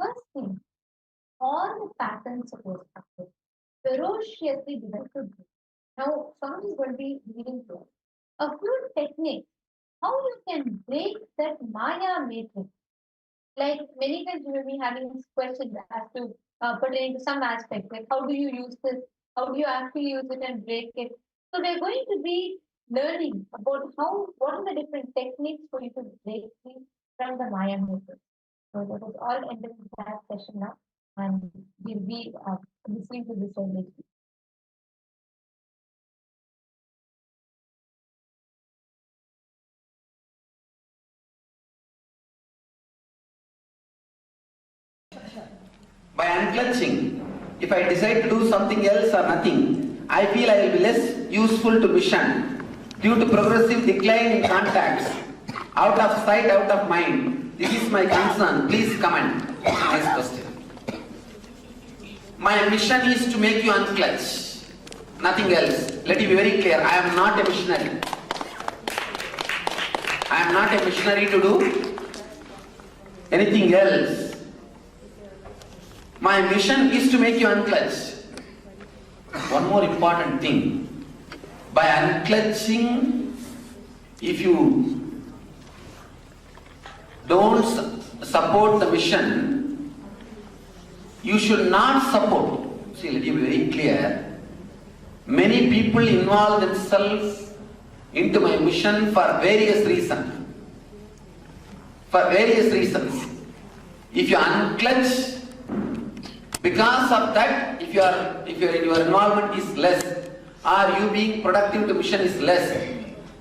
First thing, all the patterns of those practice ferociously designed to break. Now, someone is going to be leading to us. A few techniques, how you can break that Maya matrix. Like many times you will be having questions as to pertaining to some aspects, like how do you use this? How do you actually use it and break it? So we're going to be learning about what are the different techniques for you to break free from the Maya matrix. So that is all ended in that session now, and we'll be listening to this only. By unclutching, if I decide to do something else or nothing, I feel I will be less useful to mission due to progressive decline in contacts. Out of sight, out of mind. This is my concern. Please comment. Next question. My mission is to make you unclutch. Nothing else. Let it be very clear. I am not a missionary. I am not a missionary to do anything else. My mission is to make you unclutch. One more important thing. By unclutching, if you don't support the mission, you should not support. See, let me be very clear. Many people involve themselves into my mission for various reasons. For various reasons. If you unclutch, because of that, if your involvement is less, or you being productive to mission is less,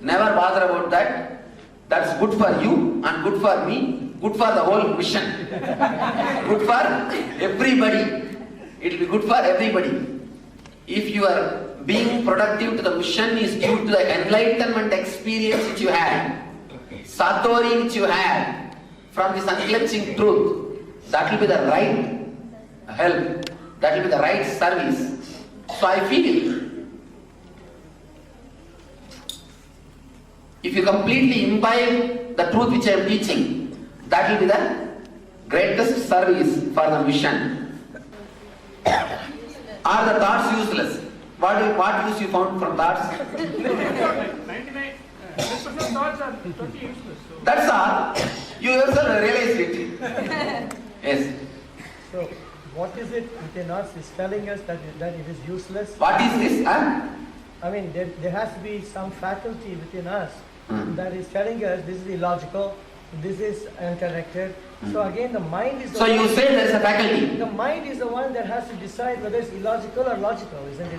never bother about that. That's good for you and good for me, good for the whole mission, good for everybody. It will be good for everybody. If your being productive to the mission is due to the enlightenment experience which you had, satori which you had from this unclutching truth, that will be the right help, that will be the right service. So I feel, if you completely imbibe the truth which I am teaching, that will be the greatest service for the mission. Are the thoughts useless? What use you found from thoughts? 99% thoughts are totally useless. So. That's all. You yourself realize it. Yes. So, what is it within us is telling us that it is useless? What is this? I mean, there has to be some faculty within us that is telling us this is illogical, this is unconnected. So again, the mind is the So you say there is a faculty. The mind is the one that has to decide whether it's illogical or logical, isn't it?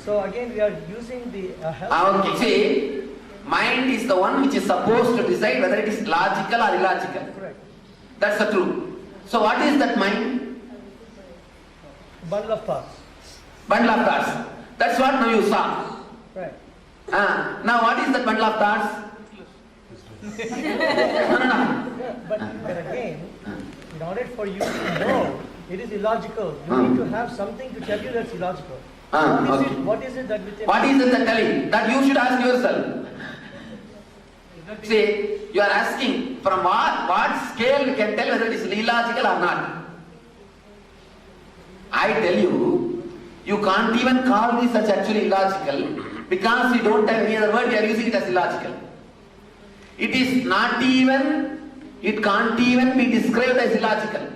So again, we are using the help. Okay, see, mind is the one which is supposed to decide whether it is logical or illogical. Correct. That's the truth. So what is that mind? Bundle of thoughts. Bundle of thoughts. That's what now you saw. Right. Now what is that bundle of thoughts? No. But again, in order for you to know it is illogical, you need to have something to tell you that's illogical. What is it that within? What is it that telling? That you should ask yourself. See, you are asking from what scale you can tell whether it is illogical or not. I tell you, you can't even call this as actually illogical because we don't have any other word, we are using it as illogical. It is not even, it can't even be described as illogical.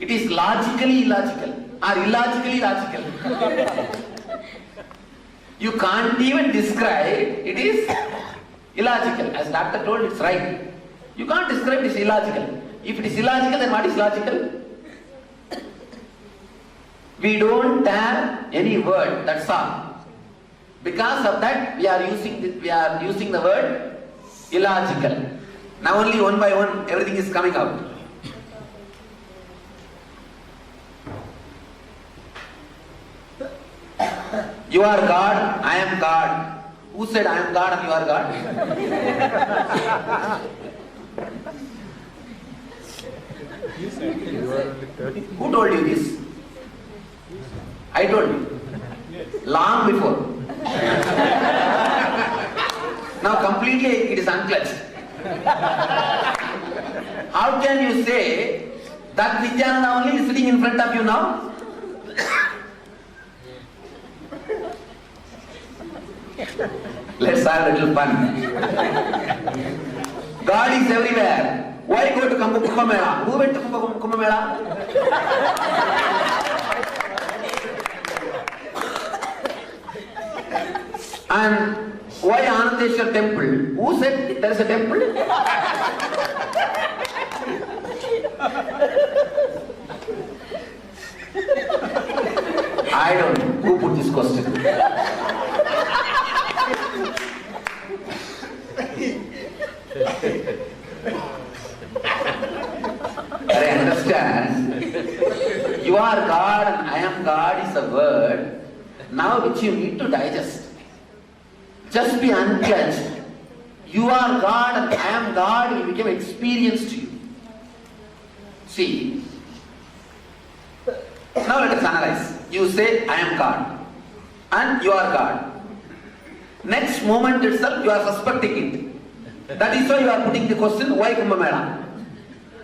It is logically illogical or illogically logical. You can't even describe it is illogical. As doctor told, it's right. You can't describe it as illogical. If it is illogical, then what is logical? We don't have any word, that's all. Because of that, we are using the word illogical. Now only one by one, everything is coming out. You are God, I am God. Who said I am God and you are God? You said you are only 30. Who told you this? I told you. Long before. Now completely it is unclutched. How can you say That Nithyananda only is sitting in front of you now. Let's have a little fun. God is everywhere. Why go to Kumbh Mela? Who went to Kumbh Mela? And why Anandeshwar temple? Who said there is a temple? I don't know. Who put this question? I understand. You are God and I am God is a word now which you need to digest. Just be unclutched. You are God and I am God will become experience to you. See. Now let us analyze. You say I am God and you are God. Next moment itself you are suspecting it. That is why you are putting the question, why Kumbh Mela?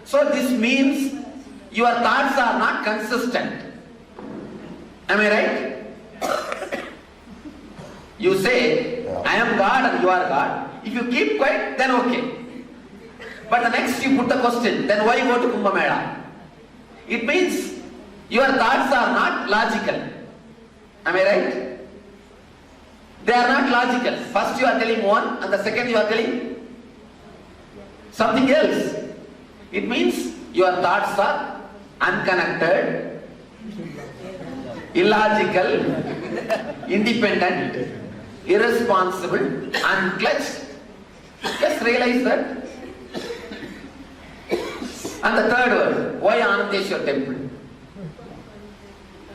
So this means your thoughts are not consistent. Am I right? You say, I am God and you are God. If you keep quiet, then okay. But the next you put the question, then why go to Kumbh Mela? It means your thoughts are not logical. Am I right? They are not logical. First you are telling one and the second you are telling something else. It means your thoughts are unconnected, illogical, independent, irresponsible, unclutched. Just realize that. And the third word, why Anandeshwar temple?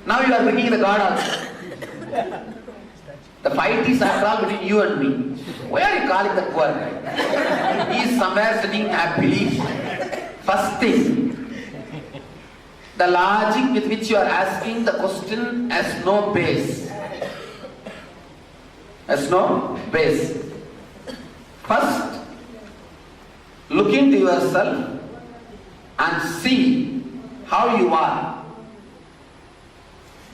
Now you are bringing the God also. The fight is after all between you and me. Why are you calling the poor guy? He is somewhere sitting happily. First thing, the logic with which you are asking the question has no base. Has no base. First, look into yourself and see how you are.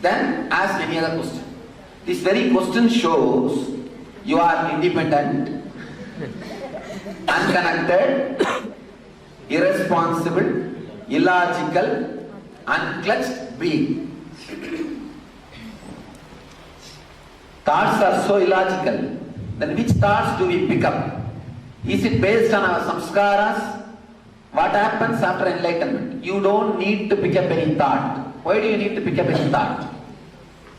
Then ask any other question. This very question shows you are independent, unconnected, irresponsible, illogical, unclutched being. Thoughts are so illogical. Then which thoughts do we pick up? Is it based on our samskaras? What happens after enlightenment? You don't need to pick up any thought. Why do you need to pick up any thought?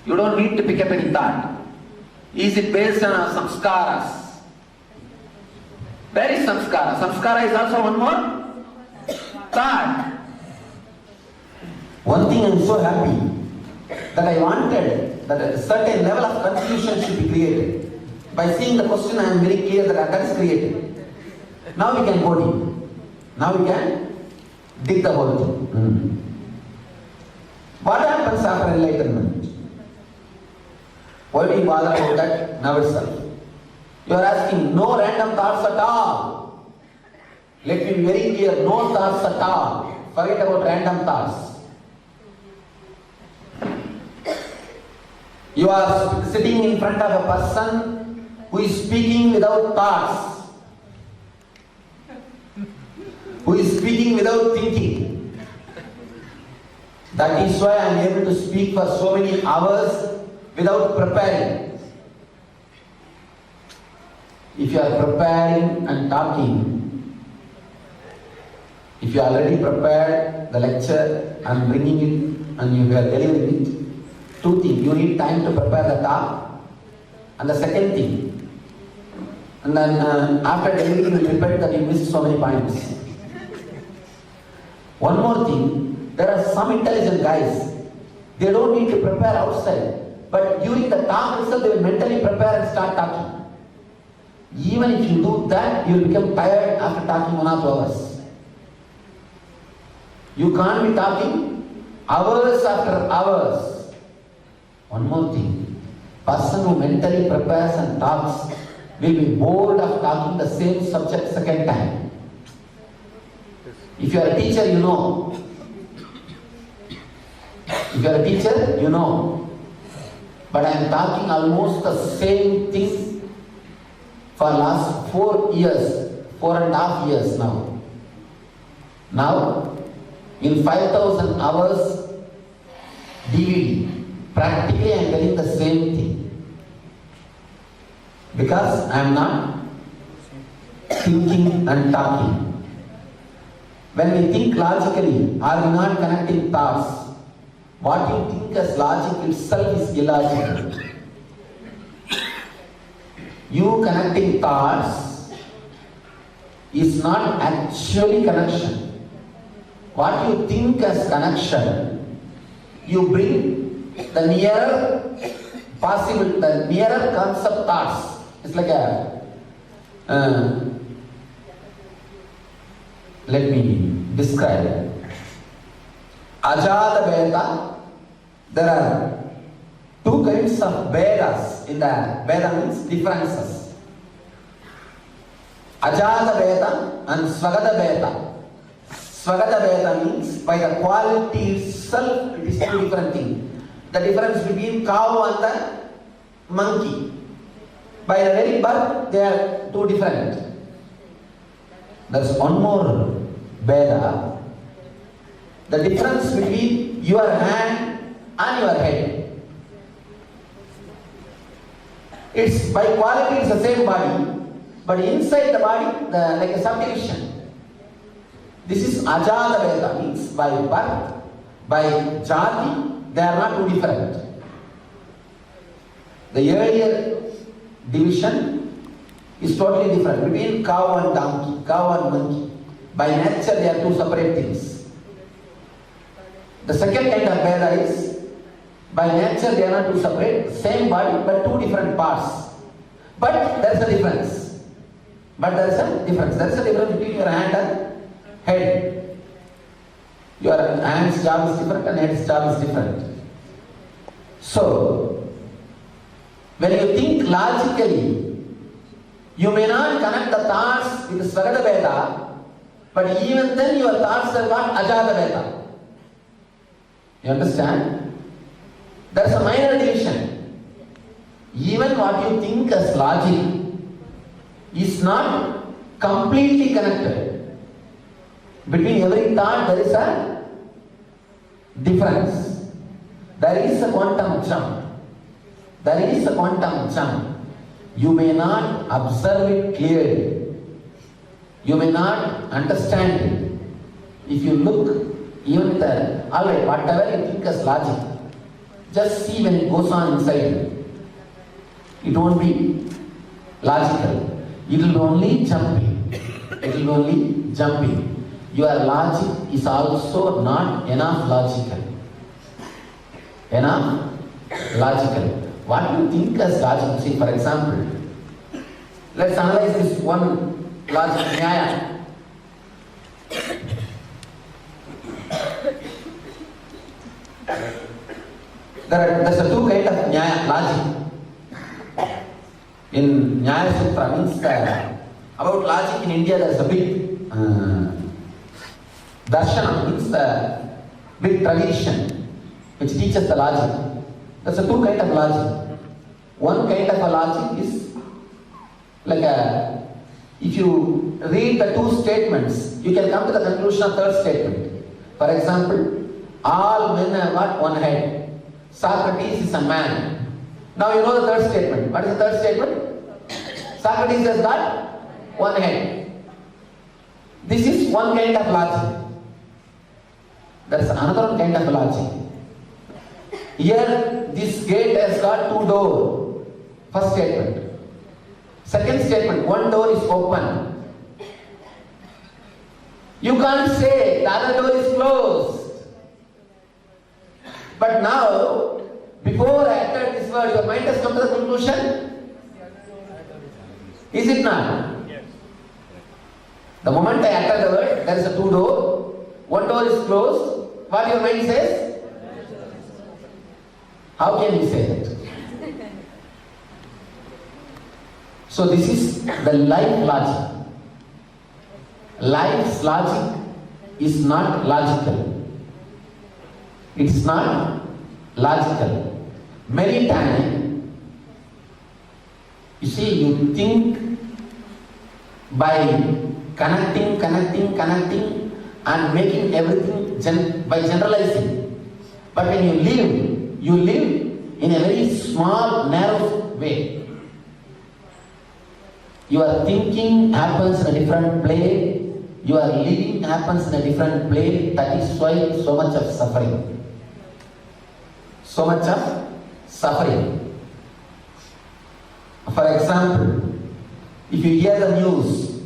You don't need to pick up any thought. Is it based on our samskaras? Where is samskara? Samskara is also one more thought. One thing I am so happy that I wanted that a certain level of confusion should be created. By seeing the question I am very clear that is created. Now we can go deep. Now we can dig the whole thing. What happens after enlightenment? Why do you bother about that now itself? You are asking no random thoughts at all. Let me be very clear, no thoughts at all. Forget about random thoughts. You are sitting in front of a person who is speaking without thoughts, who is speaking without thinking. That is why I am able to speak for so many hours without preparing. If you are preparing and talking, if you are already prepared the lecture and bringing it and you are delivering it, two things. You need time to prepare the talk, and the second thing, and then after delivering you repent that you missed so many points. One more thing, there are some intelligent guys, they don't need to prepare outside. But during the talk itself, they will mentally prepare and start talking. Even if you do that, you will become tired after talking 1 or 2 hours. You can't be talking hours after hours. One more thing, person who mentally prepares and talks will be bored of talking the same subject second time. If you are a teacher, you know, If you are a teacher, you know. But I am talking almost the same thing for last 4 years, 4.5 years now. Now, in 5,000 hours DVD, practically I am telling the same thing. Because I am not thinking and talking. When we think logically, are we not connecting thoughts? What you think as logic itself is illogical. You connecting thoughts is not actually connection. What you think as connection, you bring the nearer possible, the nearer concept thoughts. It's like a let me describe it. Ajada Veda, there are 2 kinds of Vedas in the Veda means differences. Ajada Veda and Svagata Veda. Svagata Veda means by the quality itself it is 2 different things. The difference between cow and the monkey. By the very birth they are 2 different. There's one more Veda. The difference between your hand and your head. It's by quality it's the same body, but inside the body, like a subdivision. This is Ajada Veda, means by birth, by jati, they are not 2 different. The earlier division is totally different between cow and donkey, cow and monkey. By nature they are 2 separate things. The second kind of Veda is, by nature they are not 2 separate, same body but 2 different parts. But there is a difference. There is a difference between your hand and head. Your hand's job is different and head's job is different. So, when you think logically, you may not connect the thoughts with the Svagata Veda, but even then your thoughts are not Ajata Veda. You understand? There is a minor division. Even what you think as logic is not completely connected. Between every thought there is a difference. There is a quantum jump. There is a quantum jump. You may not observe it clearly. You may not understand it. If you look, even alright, whatever you think as logic, just see when it goes on inside you. It won't be logical. It will only jumping. It will only jumping. Your logic is also not enough logical. Enough logical. What you think as logic? See, for example, let's analyze this one logic, nyaya. There's a 2 kind of nyaya, logic. In Nyaya Sutra means about logic in India there's a big darshana, means the big tradition which teaches the logic. There's a 2 kind of logic. One kind of a logic is like if you read the 2 statements, you can come to the conclusion of 3rd statement. For example, all men have got one head. Socrates is a man. Now you know the 3rd statement. What is the 3rd statement? Socrates has got one head. This is one kind of logic. There is another kind of logic. Here, this gate has got 2 doors. First statement. Second statement, one door is open. You can't say the other door is closed. But now, before I uttered this word, your mind has come to the conclusion? Is it not? Yes. The moment I utter the word, there is a 2 door. One door is closed. What your mind says? How can you say that? So this is the life logic. Life's logic is not logical. It is not logical. Many times, you see, you think by connecting and making everything by generalizing. But when you live in a very small, narrow way. Your thinking happens in a different place, your living happens in a different place. That is why so much of suffering. So much of suffering. For example, if you hear the news,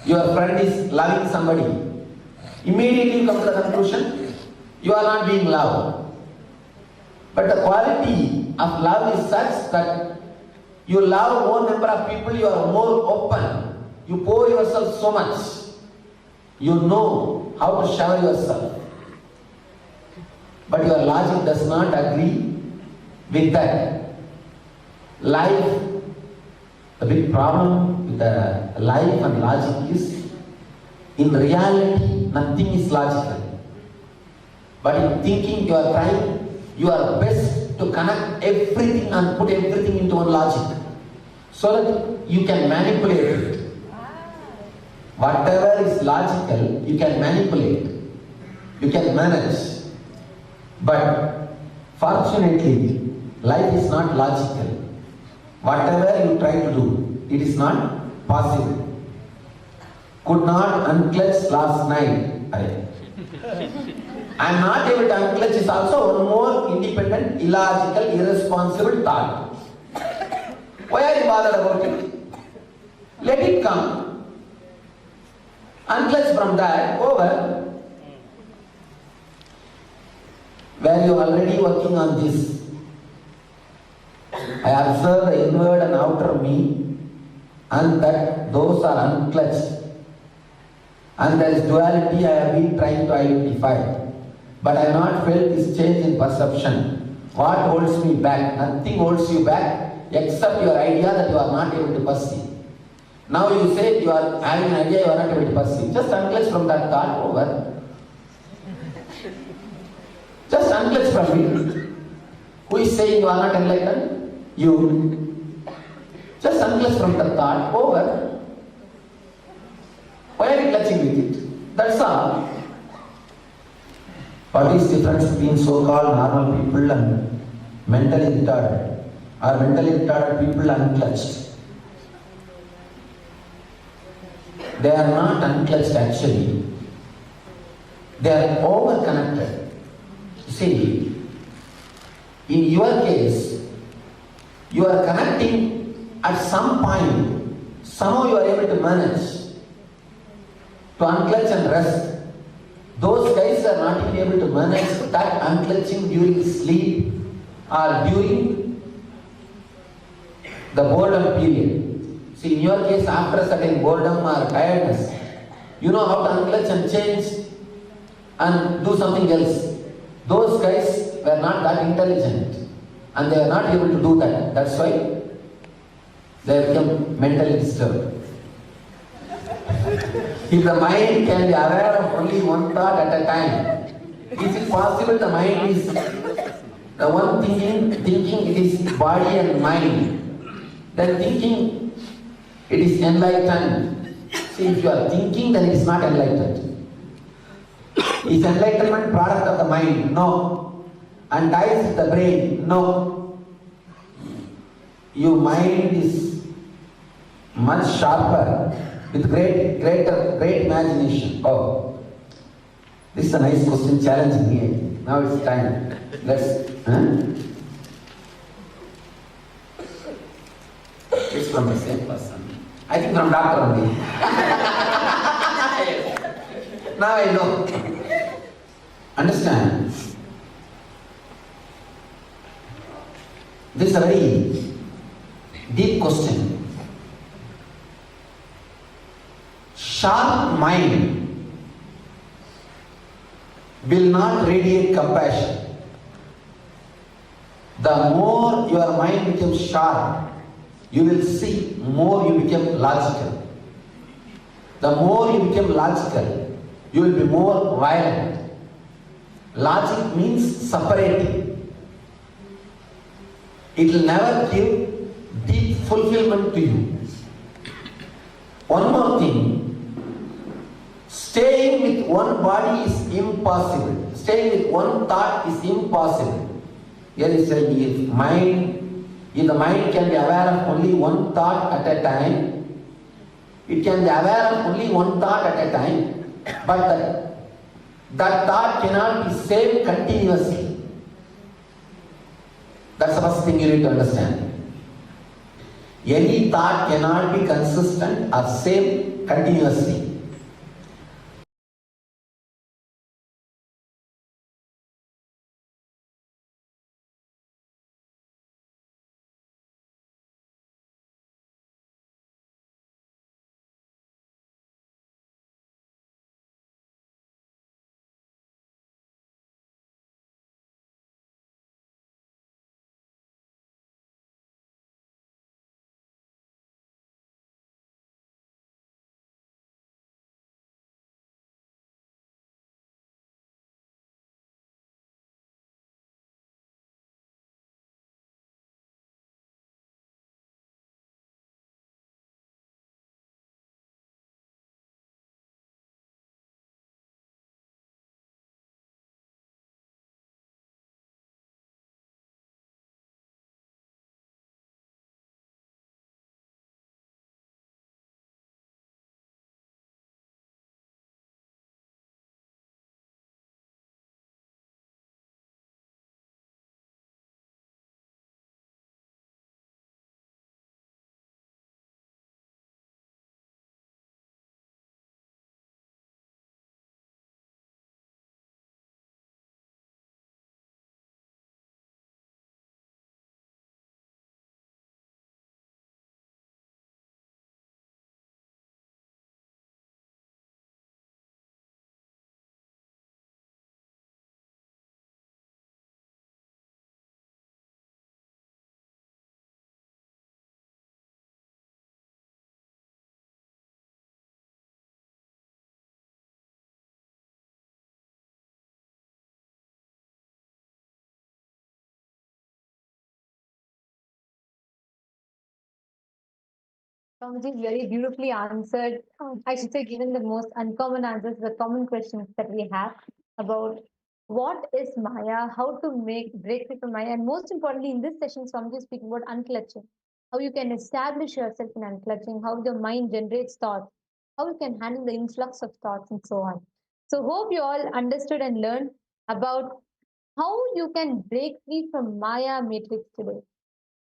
your friend is loving somebody, immediately you come to the conclusion, you are not being loved. But the quality of love is such that you love more number of people, you are more open, you pour yourself so much, you know how to shower yourself. But your logic does not agree with that. Life, the big problem with the life and logic is, in reality, nothing is logical. But in thinking, you are trying your best to connect everything and put everything into one logic, so that you can manipulate it. Whatever is logical, you can manipulate, you can manage. But fortunately, life is not logical. Whatever you try to do, it is not possible. Could not unclutch last night. I am not able to unclutch is also one more independent, illogical, irresponsible thought. Why are you bothered about it? Let it come. Unclutch from that, over. Where you are already working on this. I observe the inward and outer me, and that those are unclutched. And there is duality I have been trying to identify. But I have not felt this change in perception. What holds me back? Nothing holds you back except your idea that you are not able to perceive. Now you say you are having an idea you are not able to perceive. Just unclutch from that thought, over. Just unclutch from it. Who is saying you are not enlightened? You. Just unclutch from the thought, over. Why are you clutching with it? That's all. What is the difference between so-called normal people and mentally retarded? Or mentally retarded people unclutched? They are not unclutched actually. They are over-connected. See, in your case, you are connecting at some point. Somehow you are able to manage to unclutch and rest. Those guys are not even able to manage that unclutching during sleep or during the boredom period. See, in your case, after a certain boredom or tiredness, you know how to unclutch and change and do something else. Those guys were not that intelligent and they are not able to do that. That's why they become mentally disturbed. If the mind can be aware of only one thought at a time, is it possible the mind is the one thinking it is body and mind, then thinking it is enlightened. See, if you are thinking, then it is not enlightened. Is enlightenment product of the mind? No. And dies the brain? No. Your mind is much sharper, with great imagination. Oh, this is a nice question, challenging me. Now it's time. Let's. It's from the same person. I think from Dr. only. Now I know. Understand? This is a very deep question. Sharp mind will not radiate compassion. The more your mind becomes sharp, you will see more you become logical. The more you become logical, you will be more violent. Logic means separating. It will never give deep fulfillment to you. One more thing. Staying with one body is impossible. Staying with one thought is impossible. Here is saying if the mind can be aware of only one thought at a time, it can be aware of only one thought at a time, but that thought cannot be same continuously. That's the first thing you need to understand. Any thought cannot be consistent or same continuously. Swamiji very beautifully answered. I should say, given the most uncommon answers, the common questions that we have about what is Maya, how to break free from Maya, and most importantly, in this session, Swamiji is speaking about unclutching, how you can establish yourself in unclutching, how the mind generates thoughts, how you can handle the influx of thoughts, and so on. So, hope you all understood and learned about how you can break free from Maya matrix today.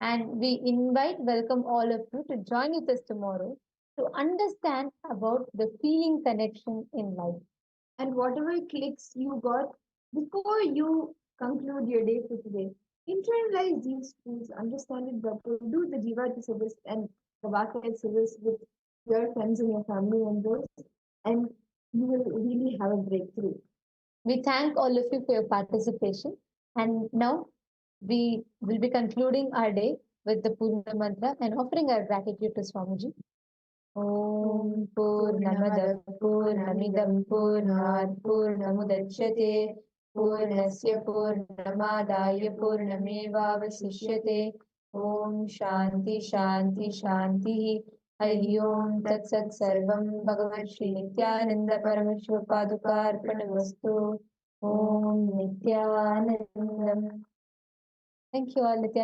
And we welcome all of you to join with us tomorrow to understand about the feeling connection in life. And whatever clicks you got before you conclude your day for today, internalize these tools, understand it better, do the Jiva service and the Vakya service with your friends and your family members, and you will really have a breakthrough. We thank all of you for your participation. And now we will be concluding our day with the Purna Mantra and offering our gratitude to Swamiji. Om Purnamada Purnamidam Purnat Purnamudachyate Purnasya Purnamadaya Purnamevavasishyate Om Shanti Shanti Shanti Hari Om Tat Sat Sarvam Bhagavan Shri Nithyananda Paramashivoham Padukarpanavastu Om Nithyanandam. Thank you all, Nithyananda.